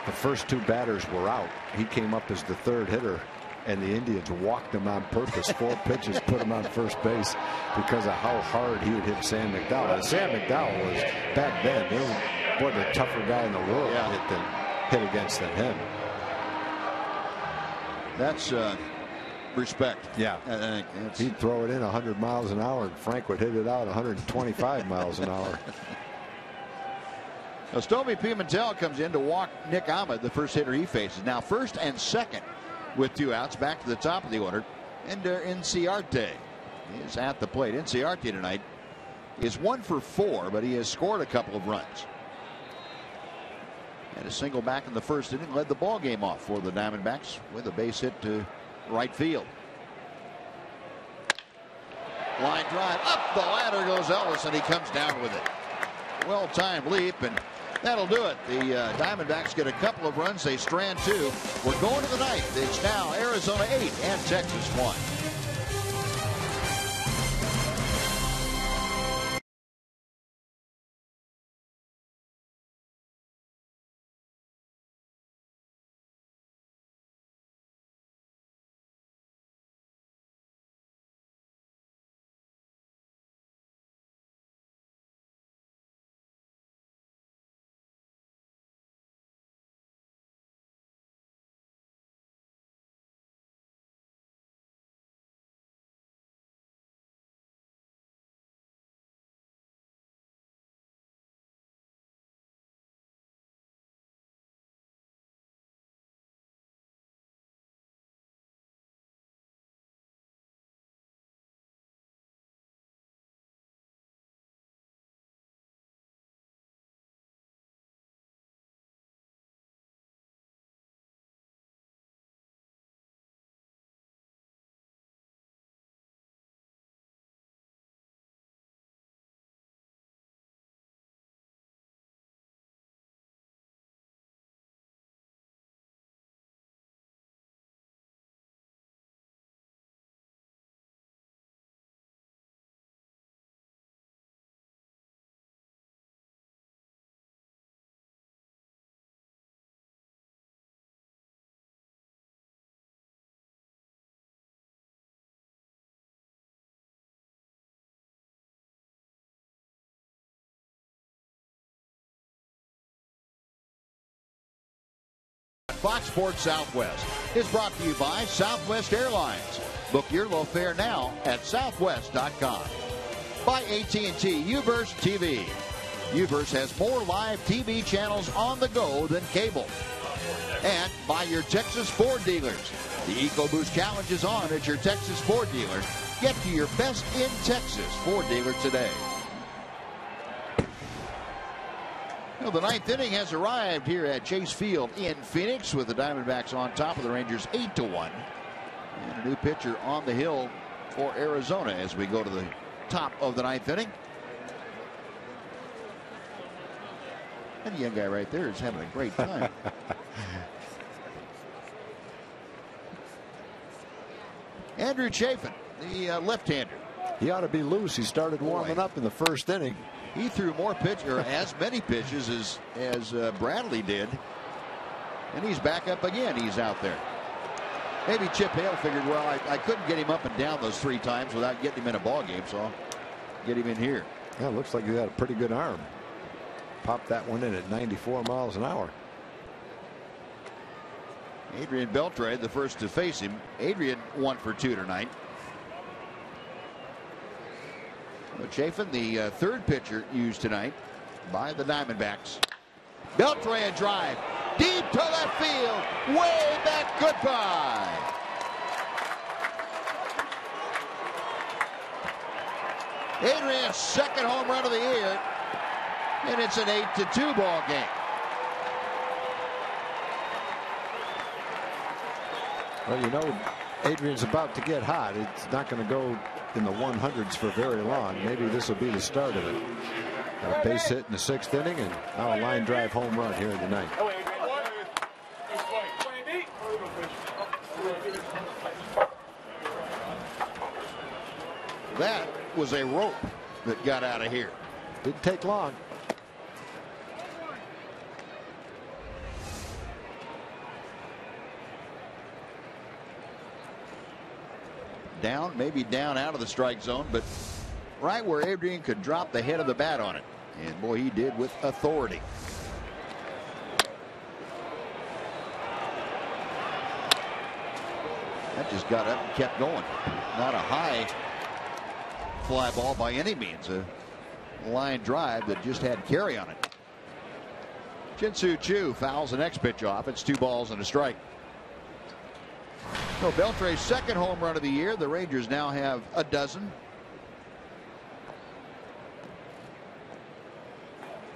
the first 2 batters were out. He came up as the 3rd hitter, and the Indians walked him on purpose. 4 pitches, put him on first base because of how hard he had hit Sam McDowell. And Sam McDowell was, back then, the tougher guy in the world hit against than him. That's respect. Yeah. He'd throw it in 100 miles an hour, and Frank would hit it out 125 miles an hour. Now, Stovey Pimentel comes in to walk Nick Ahmed, the first hitter he faces. Now, first and second with 2 outs, back to the top of the order. Ender Inciarte is at the plate. Inciarte tonight is 1 for 4, but he has scored a couple of runs. And a single back in the first inning led the ball game off for the Diamondbacks with a base hit to right field. Line drive up the ladder goes Ellis, and he comes down with it. Well-timed leap, and that'll do it. The Diamondbacks get a couple of runs. They strand 2. We're going to the 9th. It's now Arizona 8 and Texas 1. Fox Sports Southwest is brought to you by Southwest Airlines. Book your low fare now at southwest.com. By AT&T UVerse TV. UVerse has more live TV channels on the go than cable. And by your Texas Ford dealers. The EcoBoost Challenge is on at your Texas Ford dealer. Get to your best in Texas Ford dealer today. Well, the ninth inning has arrived here at Chase Field in Phoenix with the Diamondbacks on top of the Rangers 8-1. And a new pitcher on the hill for Arizona as we go to the top of the ninth inning. And the young guy right there is having a great time. Andrew Chafin, the left-hander. He ought to be loose. He started warming up in the first inning. He threw more pitch, or as many pitches as Bradley did. And he's back up again. He's out there. Maybe Chip Hale figured, well, I couldn't get him up and down those 3 times without getting him in a ball game, so I'll get him in here. Yeah, it looks like he got a pretty good arm. Popped that one in at 94 miles an hour. Adrian Beltre, the first to face him. Adrian 1 for 2 tonight. Chafin, the third pitcher used tonight by the Diamondbacks. Beltre a drive deep to left field, way back, goodbye. Adrian's second home run of the year, and it's an 8-2 ball game. Well, you know, Adrian's about to get hot. It's not going to go in the 100s for very long. Maybe this will be the start of it. Got a base hit in the 6th inning, and now a line drive home run here in the 9th. That was a rope that got out of here. Didn't take long. Down, maybe down out of the strike zone, but right where Adrian could drop the head of the bat on it. And boy, he did with authority. That just got up and kept going. Not a high fly ball by any means. A line drive that just had carry on it. Jin-Soo Choo fouls the next pitch off. It's 2 balls and a strike. So Beltre's second home run of the year. The Rangers now have a dozen.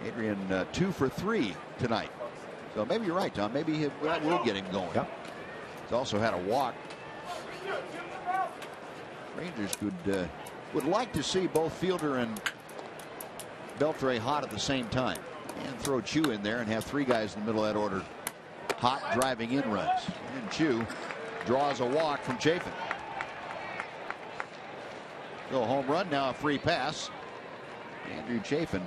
Adrian 2 for 3 tonight. So maybe you're right, Tom. Maybe that will get him going. Yep. He's also had a walk. Rangers would like to see both Fielder and Beltre hot at the same time, and throw Choo in there and have 3 guys in the middle of that order hot, driving in runs. And Choo draws a walk from Chafin. So a home run, now a free pass. Andrew Chafin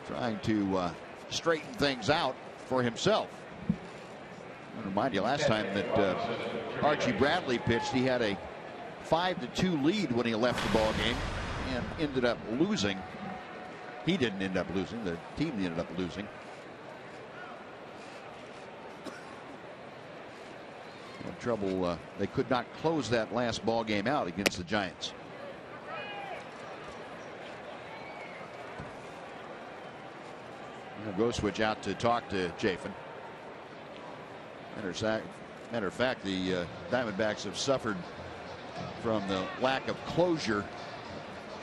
trying to straighten things out for himself. I remind you, last time that Archie Bradley pitched, he had a 5-2 lead when he left the ball game and ended up losing. He didn't end up losing. The team ended up losing. Had trouble. They could not close that last ball game out against the Giants. Go switch out to talk to Chafin. Matter of fact, the Diamondbacks have suffered from the lack of closure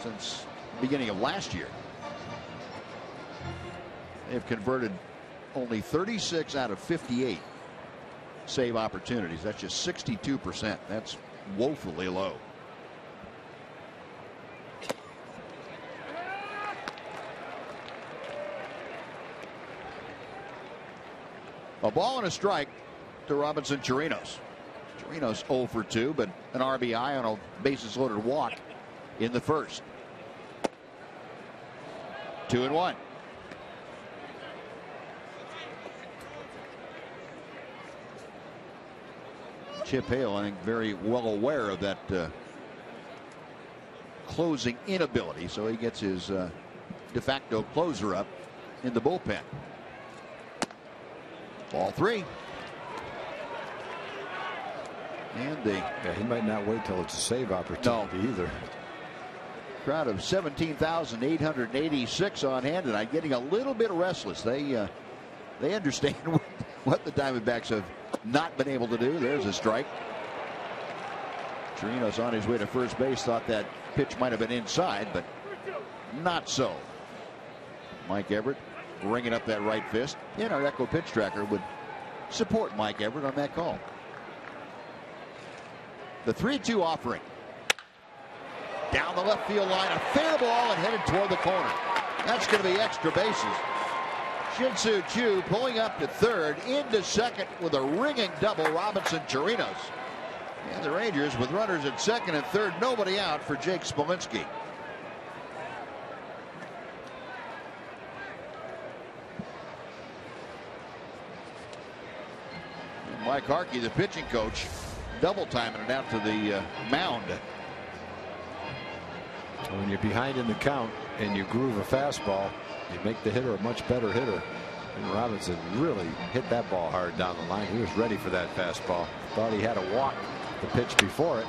since the beginning of last year. They've converted only 36 out of 58 save opportunities. That's just 62%. That's woefully low. A ball and a strike to Robinson Chirinos. Chirinos 0 for 2, but an RBI on a bases loaded walk in the first. 2-1. Chip Hale, I think, very well aware of that closing inability, so he gets his de facto closer up in the bullpen. Ball 3. And he might not wait till it's a save opportunity either. Crowd of 17,886 on hand tonight, getting a little bit restless. They understand what the Diamondbacks have not been able to do. There's a strike. Chirinos on his way to first base thought that pitch might have been inside, but not so. Mike Everett ringing up that right fist, and our Echo pitch tracker would support Mike Everett on that call. The 3-2 offering. Down the left field line, a fair ball and headed toward the corner. That's going to be extra bases. Shin-Soo Choo pulling up to third, into second with a ringing double. Robinson Chirinos. And the Rangers with runners at second and third, nobody out for Jake Smolinski. And Mike Harkey, the pitching coach, double timing it out to the mound. When you're behind in the count and you groove a fastball, you make the hitter a much better hitter. And Robinson really hit that ball hard down the line. He was ready for that fastball. Thought he had to walk the pitch before it.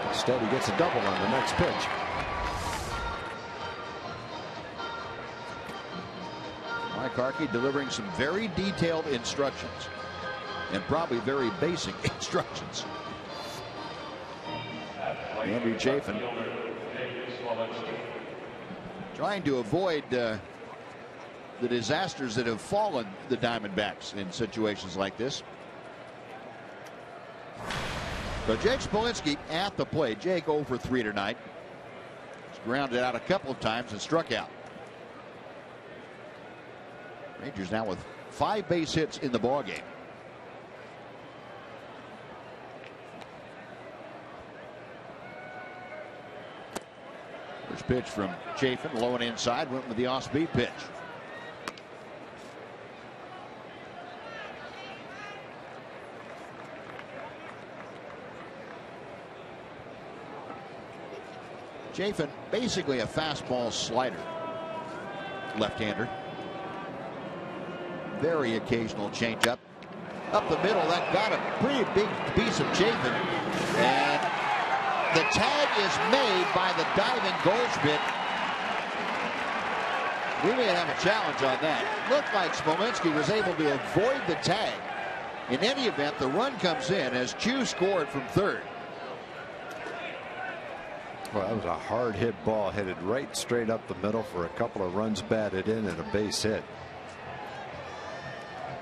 Instead, he gets a double on the next pitch. Mike Harkey delivering some very detailed instructions, and probably very basic instructions. Andrew Chafin trying to avoid the disasters that have fallen the Diamondbacks in situations like this. So Jake Smolinski at the plate. Jake 0 for 3 tonight. He's grounded out a couple of times and struck out. Rangers now with 5 base hits in the ballgame. First pitch from Chafin, low and inside, went with the off-speed pitch. Chafin, basically a fastball slider. Left-hander. Very occasional changeup. Up the middle, that got a pretty big piece of Chafin. And the tag is made by the diving Goldschmidt. We may have a challenge on that. Looked like Smolinski was able to avoid the tag. In any event, the run comes in as Choo scored from third. Well, that was a hard hit ball, headed right straight up the middle for a couple of runs batted in and a base hit.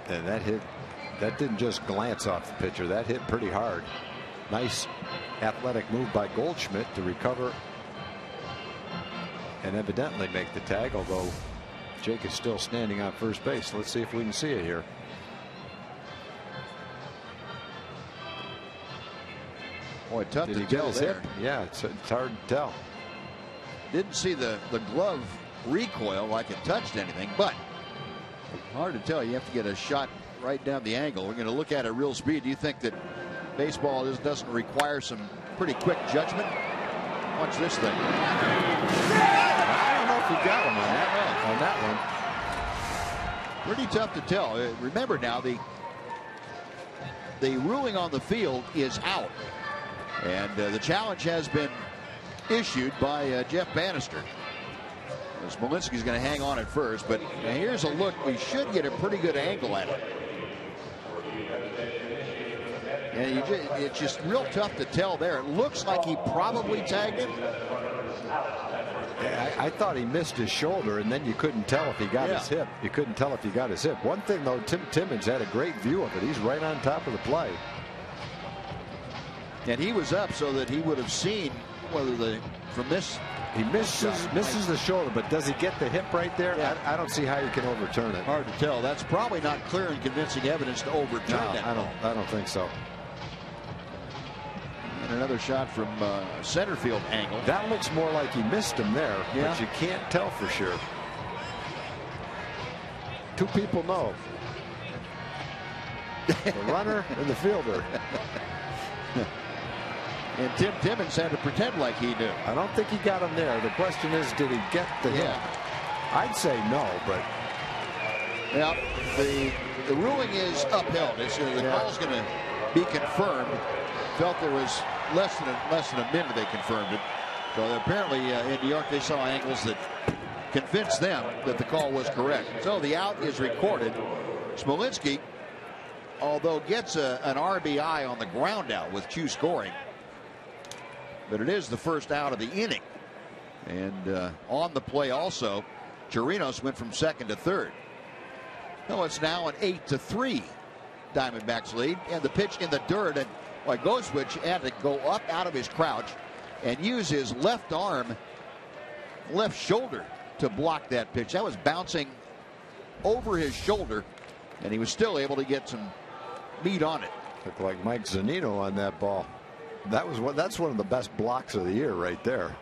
And that didn't just glance off the pitcher. That hit pretty hard. Nice athletic move by Goldschmidt to recover and evidently make the tag, although Jake is still standing on first base. Let's see if we can see it here. Boy, tough Did to he get tell his there. hip? Yeah, it's hard to tell. Didn't see the glove recoil like it touched anything, but hard to tell. You have to get a shot right down the angle. We're going to look at it real speed. Do you think that baseball doesn't require some pretty quick judgment? Watch this thing. I don't know if he got him on that one. Pretty tough to tell. Remember now, the ruling on the field is out, and the challenge has been issued by Jeff Bannister. Smolinski's going to hang on at first, but here's a look. We should get a pretty good angle at it. And it's just real tough to tell there. It looks like he probably tagged him. Yeah, I thought he missed his shoulder, and then you couldn't tell if he got his hip. You couldn't tell if he got his hip. One thing, though, Tim Timmons had a great view of it. He's right on top of the play. And he was up so that he would have seen whether from this. He misses the shoulder, but does he get the hip right there? Yeah. I don't see how you can overturn it. Hard to tell. That's probably not clear and convincing evidence to overturn that. I don't think so. And another shot from center field angle. That looks more like he missed him there, but you can't tell for sure. Two people know. The runner and the fielder. And Tim Timmons had to pretend like he knew. I don't think he got him there. The question is, did he get the hit? I'd say no, but yeah, the the ruling is upheld. The call's going to be confirmed. Felt there was less than a minute they confirmed it. So apparently in New York they saw angles that convinced them that the call was correct. So the out is recorded. Smolinski, although gets an RBI on the ground out with Q scoring, but it is the first out of the inning. And on the play also, Chirinos went from second to third. No, it's now an 8-3 Diamondbacks lead, and the pitch in the dirt, and Goswich had to go up out of his crouch and use his left arm, left shoulder to block that pitch. That was bouncing over his shoulder, and he was still able to get some meat on it. Looked like Mike Zunino on that ball. That's one of the best blocks of the year right there.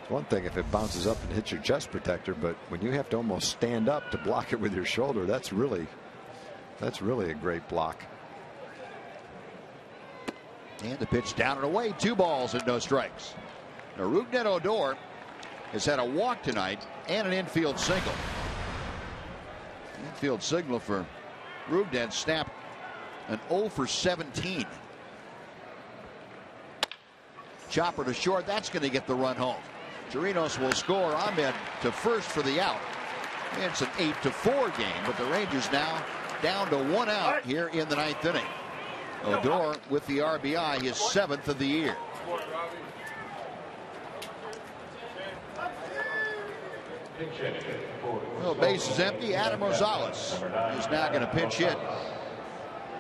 It's one thing if it bounces up and hits your chest protector, but when you have to almost stand up to block it with your shoulder, that's really a great block. And the pitch down and away, 2 balls and no strikes. Now Rougned Odor has had a walk tonight and an infield single. Infield signal for Rougned snapped an 0 for 17. Chopper to short, that's going to get the run home. Chirinos will score. Ahmed to first for the out. It's an 8-4 game, but the Rangers now down to 1 out here in the 9th inning. Odor with the RBI, his 7th of the year. Well, base is empty. Adam Rosales is now going to pinch hit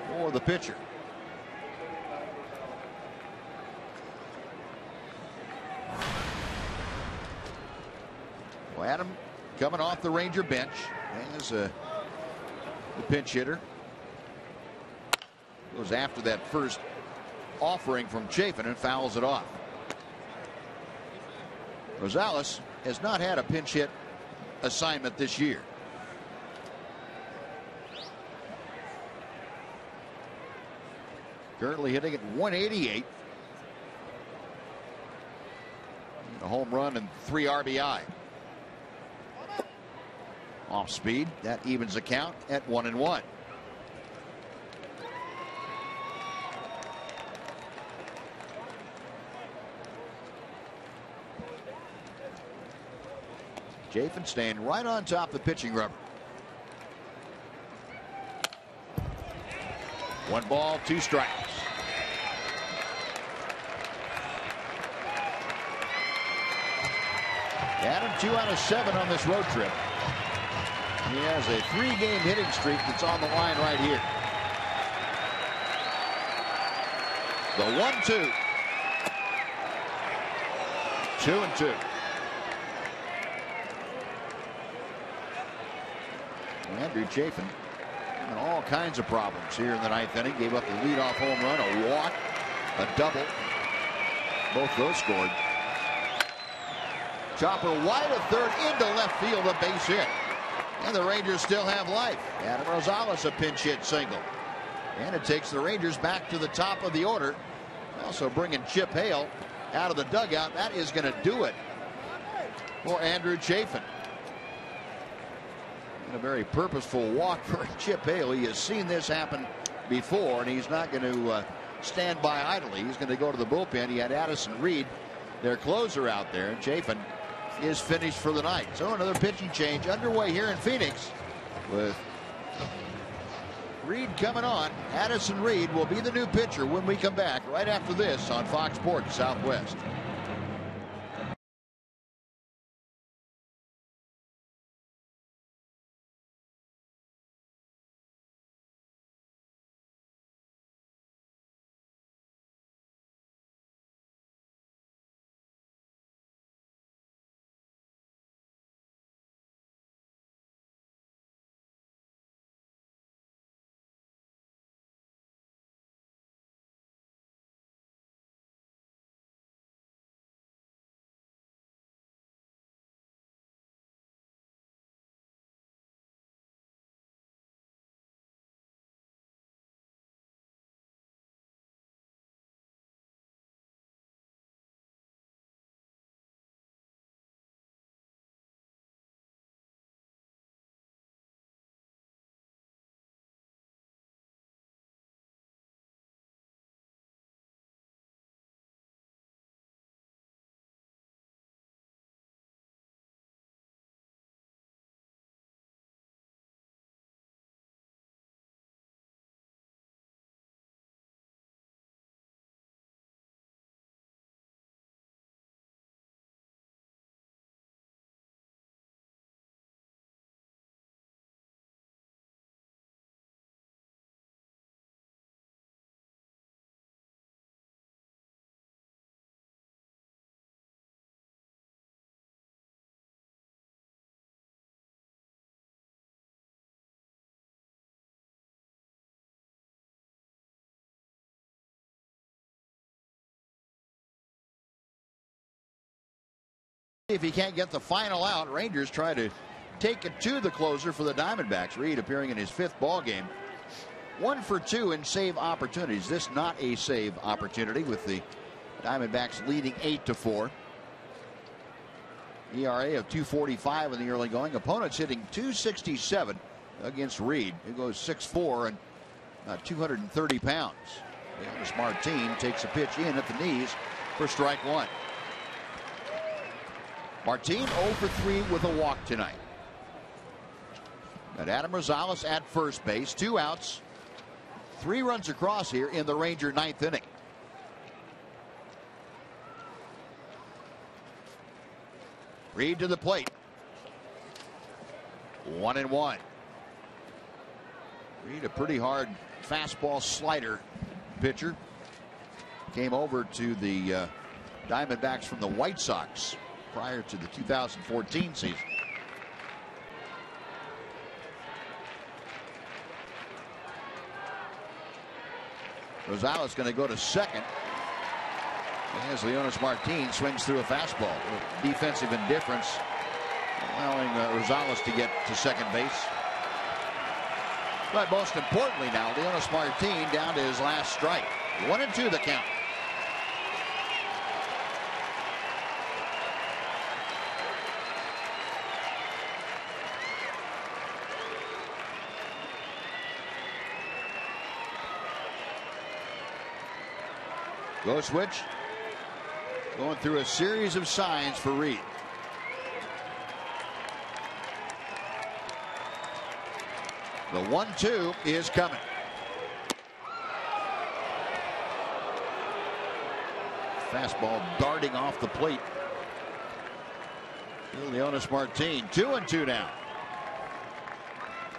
for the pitcher. Well, Adam coming off the Ranger bench as the pinch hitter. Goes after that first offering from Chafin and fouls it off. Rosales has not had a pinch hit assignment this year. Currently hitting at 188. A home run and 3 RBI. Off speed, that evens the count at 1-1. Chafin staying right on top of the pitching rubber. 1 ball, 2 strikes. Adam 2 out of 7 on this road trip. He has a 3-game hitting streak that's on the line right here. The 1-2. 2-2. Andrew Chafin having all kinds of problems here in the 9th inning. Gave up a leadoff home run, a walk, a double. Both those scored. Chopper wide of third into left field, a base hit. And the Rangers still have life. Adam Rosales a pinch hit single. And it takes the Rangers back to the top of the order. Also bringing Chip Hale out of the dugout. That is going to do it for Andrew Chafin. A very purposeful walk for Chip Hale. He has seen this happen before, and he's not going to stand by idly. He's going to go to the bullpen. He had Addison Reed, their closer, out there. And Chafin is finished for the night. So another pitching change underway here in Phoenix with Reed coming on. Addison Reed will be the new pitcher when we come back right after this on Fox Sports Southwest. If he can't get the final out, Rangers try to take it to the closer for the Diamondbacks. Reed appearing in his 5th ball game. 1 for 2 in save opportunities. This not a save opportunity, with the Diamondbacks leading 8-4. ERA of 2.45 in the early going. Opponents hitting 2.67 against Reed, who goes 6'4" and 230 pounds. Leonis Martin takes a pitch in at the knees for strike 1. Martin 0 for 3 with a walk tonight. Got Adam Rosales at first base. 2 outs. 3 runs across here in the Ranger 9th inning. Reed to the plate. 1-1. Reed, a pretty hard fastball slider pitcher. Came over to the Diamondbacks from the White Sox prior to the 2014 season. Rosales going to go to second as Leonis Martin swings through a fastball. Defensive indifference allowing Rosales to get to second base. But most importantly now, Leonis Martin down to his last strike. 1-2 the count. Go switch. Going through a series of signs for Reed. The 1-2 is coming. Fastball darting off the plate. Leonis Martin, 2-2 now.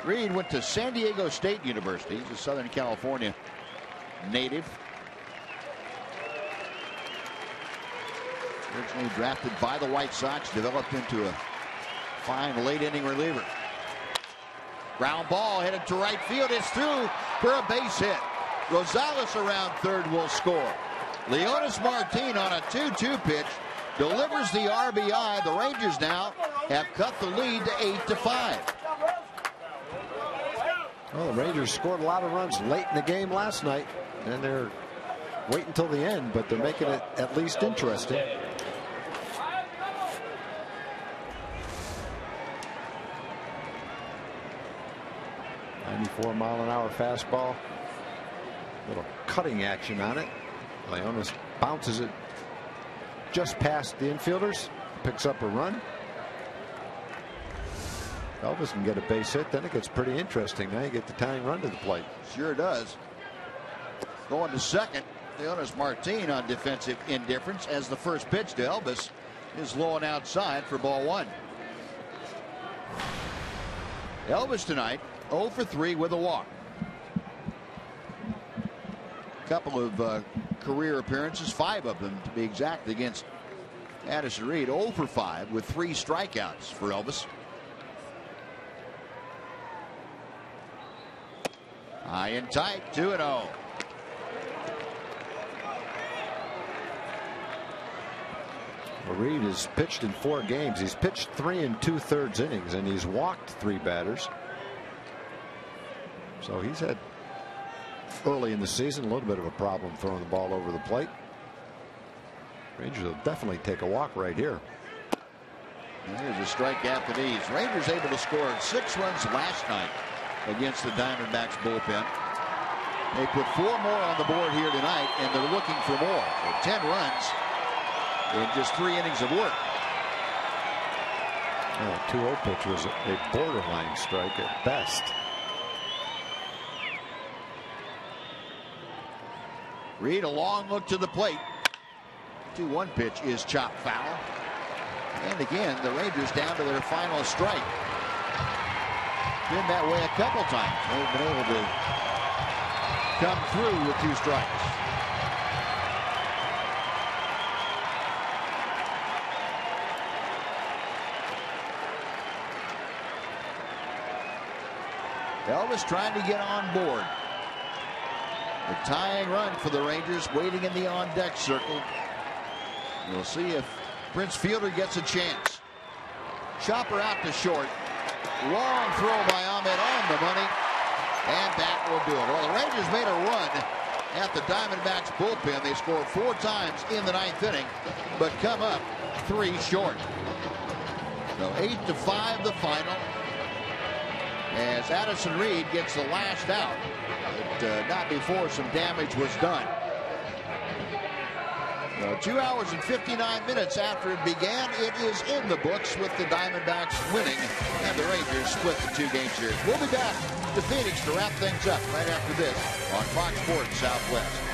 Reed went to San Diego State University. He's a Southern California native. Originally drafted by the White Sox, developed into a fine late inning reliever. Ground ball headed to right field. It's through for a base hit. Rosales around third will score. Leonis Martin on a 2-2 pitch delivers the RBI. The Rangers now have cut the lead to 8-5. Well, the Rangers scored a lot of runs late in the game last night, and they're waiting until the end, but they're making it at least interesting. .94-mile-an-hour fastball. Little cutting action on it. Leonis bounces it just past the infielders. Picks up a run. Elvis can get a base hit. Then it gets pretty interesting. Now you get the tying run to the plate. Sure does. Going to second. Leonis Martin on defensive indifference as the first pitch to Elvis is low and outside for ball 1. Elvis tonight 0 for 3 with a walk. Couple of career appearances, 5 of them to be exact, against Addison Reed. 0 for 5 with 3 strikeouts for Elvis. High and tight, 2-0. Reed has pitched in 4 games. He's pitched 3 2/3 innings, and he's walked 3 batters. So he's had, early in the season, a little bit of a problem throwing the ball over the plate. Rangers will definitely take a walk right here. And here's a strike at the knees. Rangers able to score 6 runs last night against the Diamondbacks bullpen. They put 4 more on the board here tonight, and they're looking for more. So 10 runs in just 3 innings of work. Oh, 2-0 pitch was a borderline strike at best. Reed, a long look to the plate. 2-1 pitch is chopped foul. And again, the Rangers down to their final strike. Been that way a couple times. They've been able to come through with 2 strikes. Elvis trying to get on board. The tying run for the Rangers waiting in the on-deck circle. We'll see if Prince Fielder gets a chance. Chopper out to short. Long throw by Ahmed on the money. And that will do it. Well, the Rangers made a run at the Diamondbacks bullpen. They scored 4 times in the 9th inning, but come up 3 short. So 8-5 the final, as Addison Reed gets the last out, but not before some damage was done. 2 hours and 59 minutes after it began, it is in the books with the Diamondbacks winning and the Rangers split the 2-game series. We'll be back to Phoenix to wrap things up right after this on Fox Sports Southwest.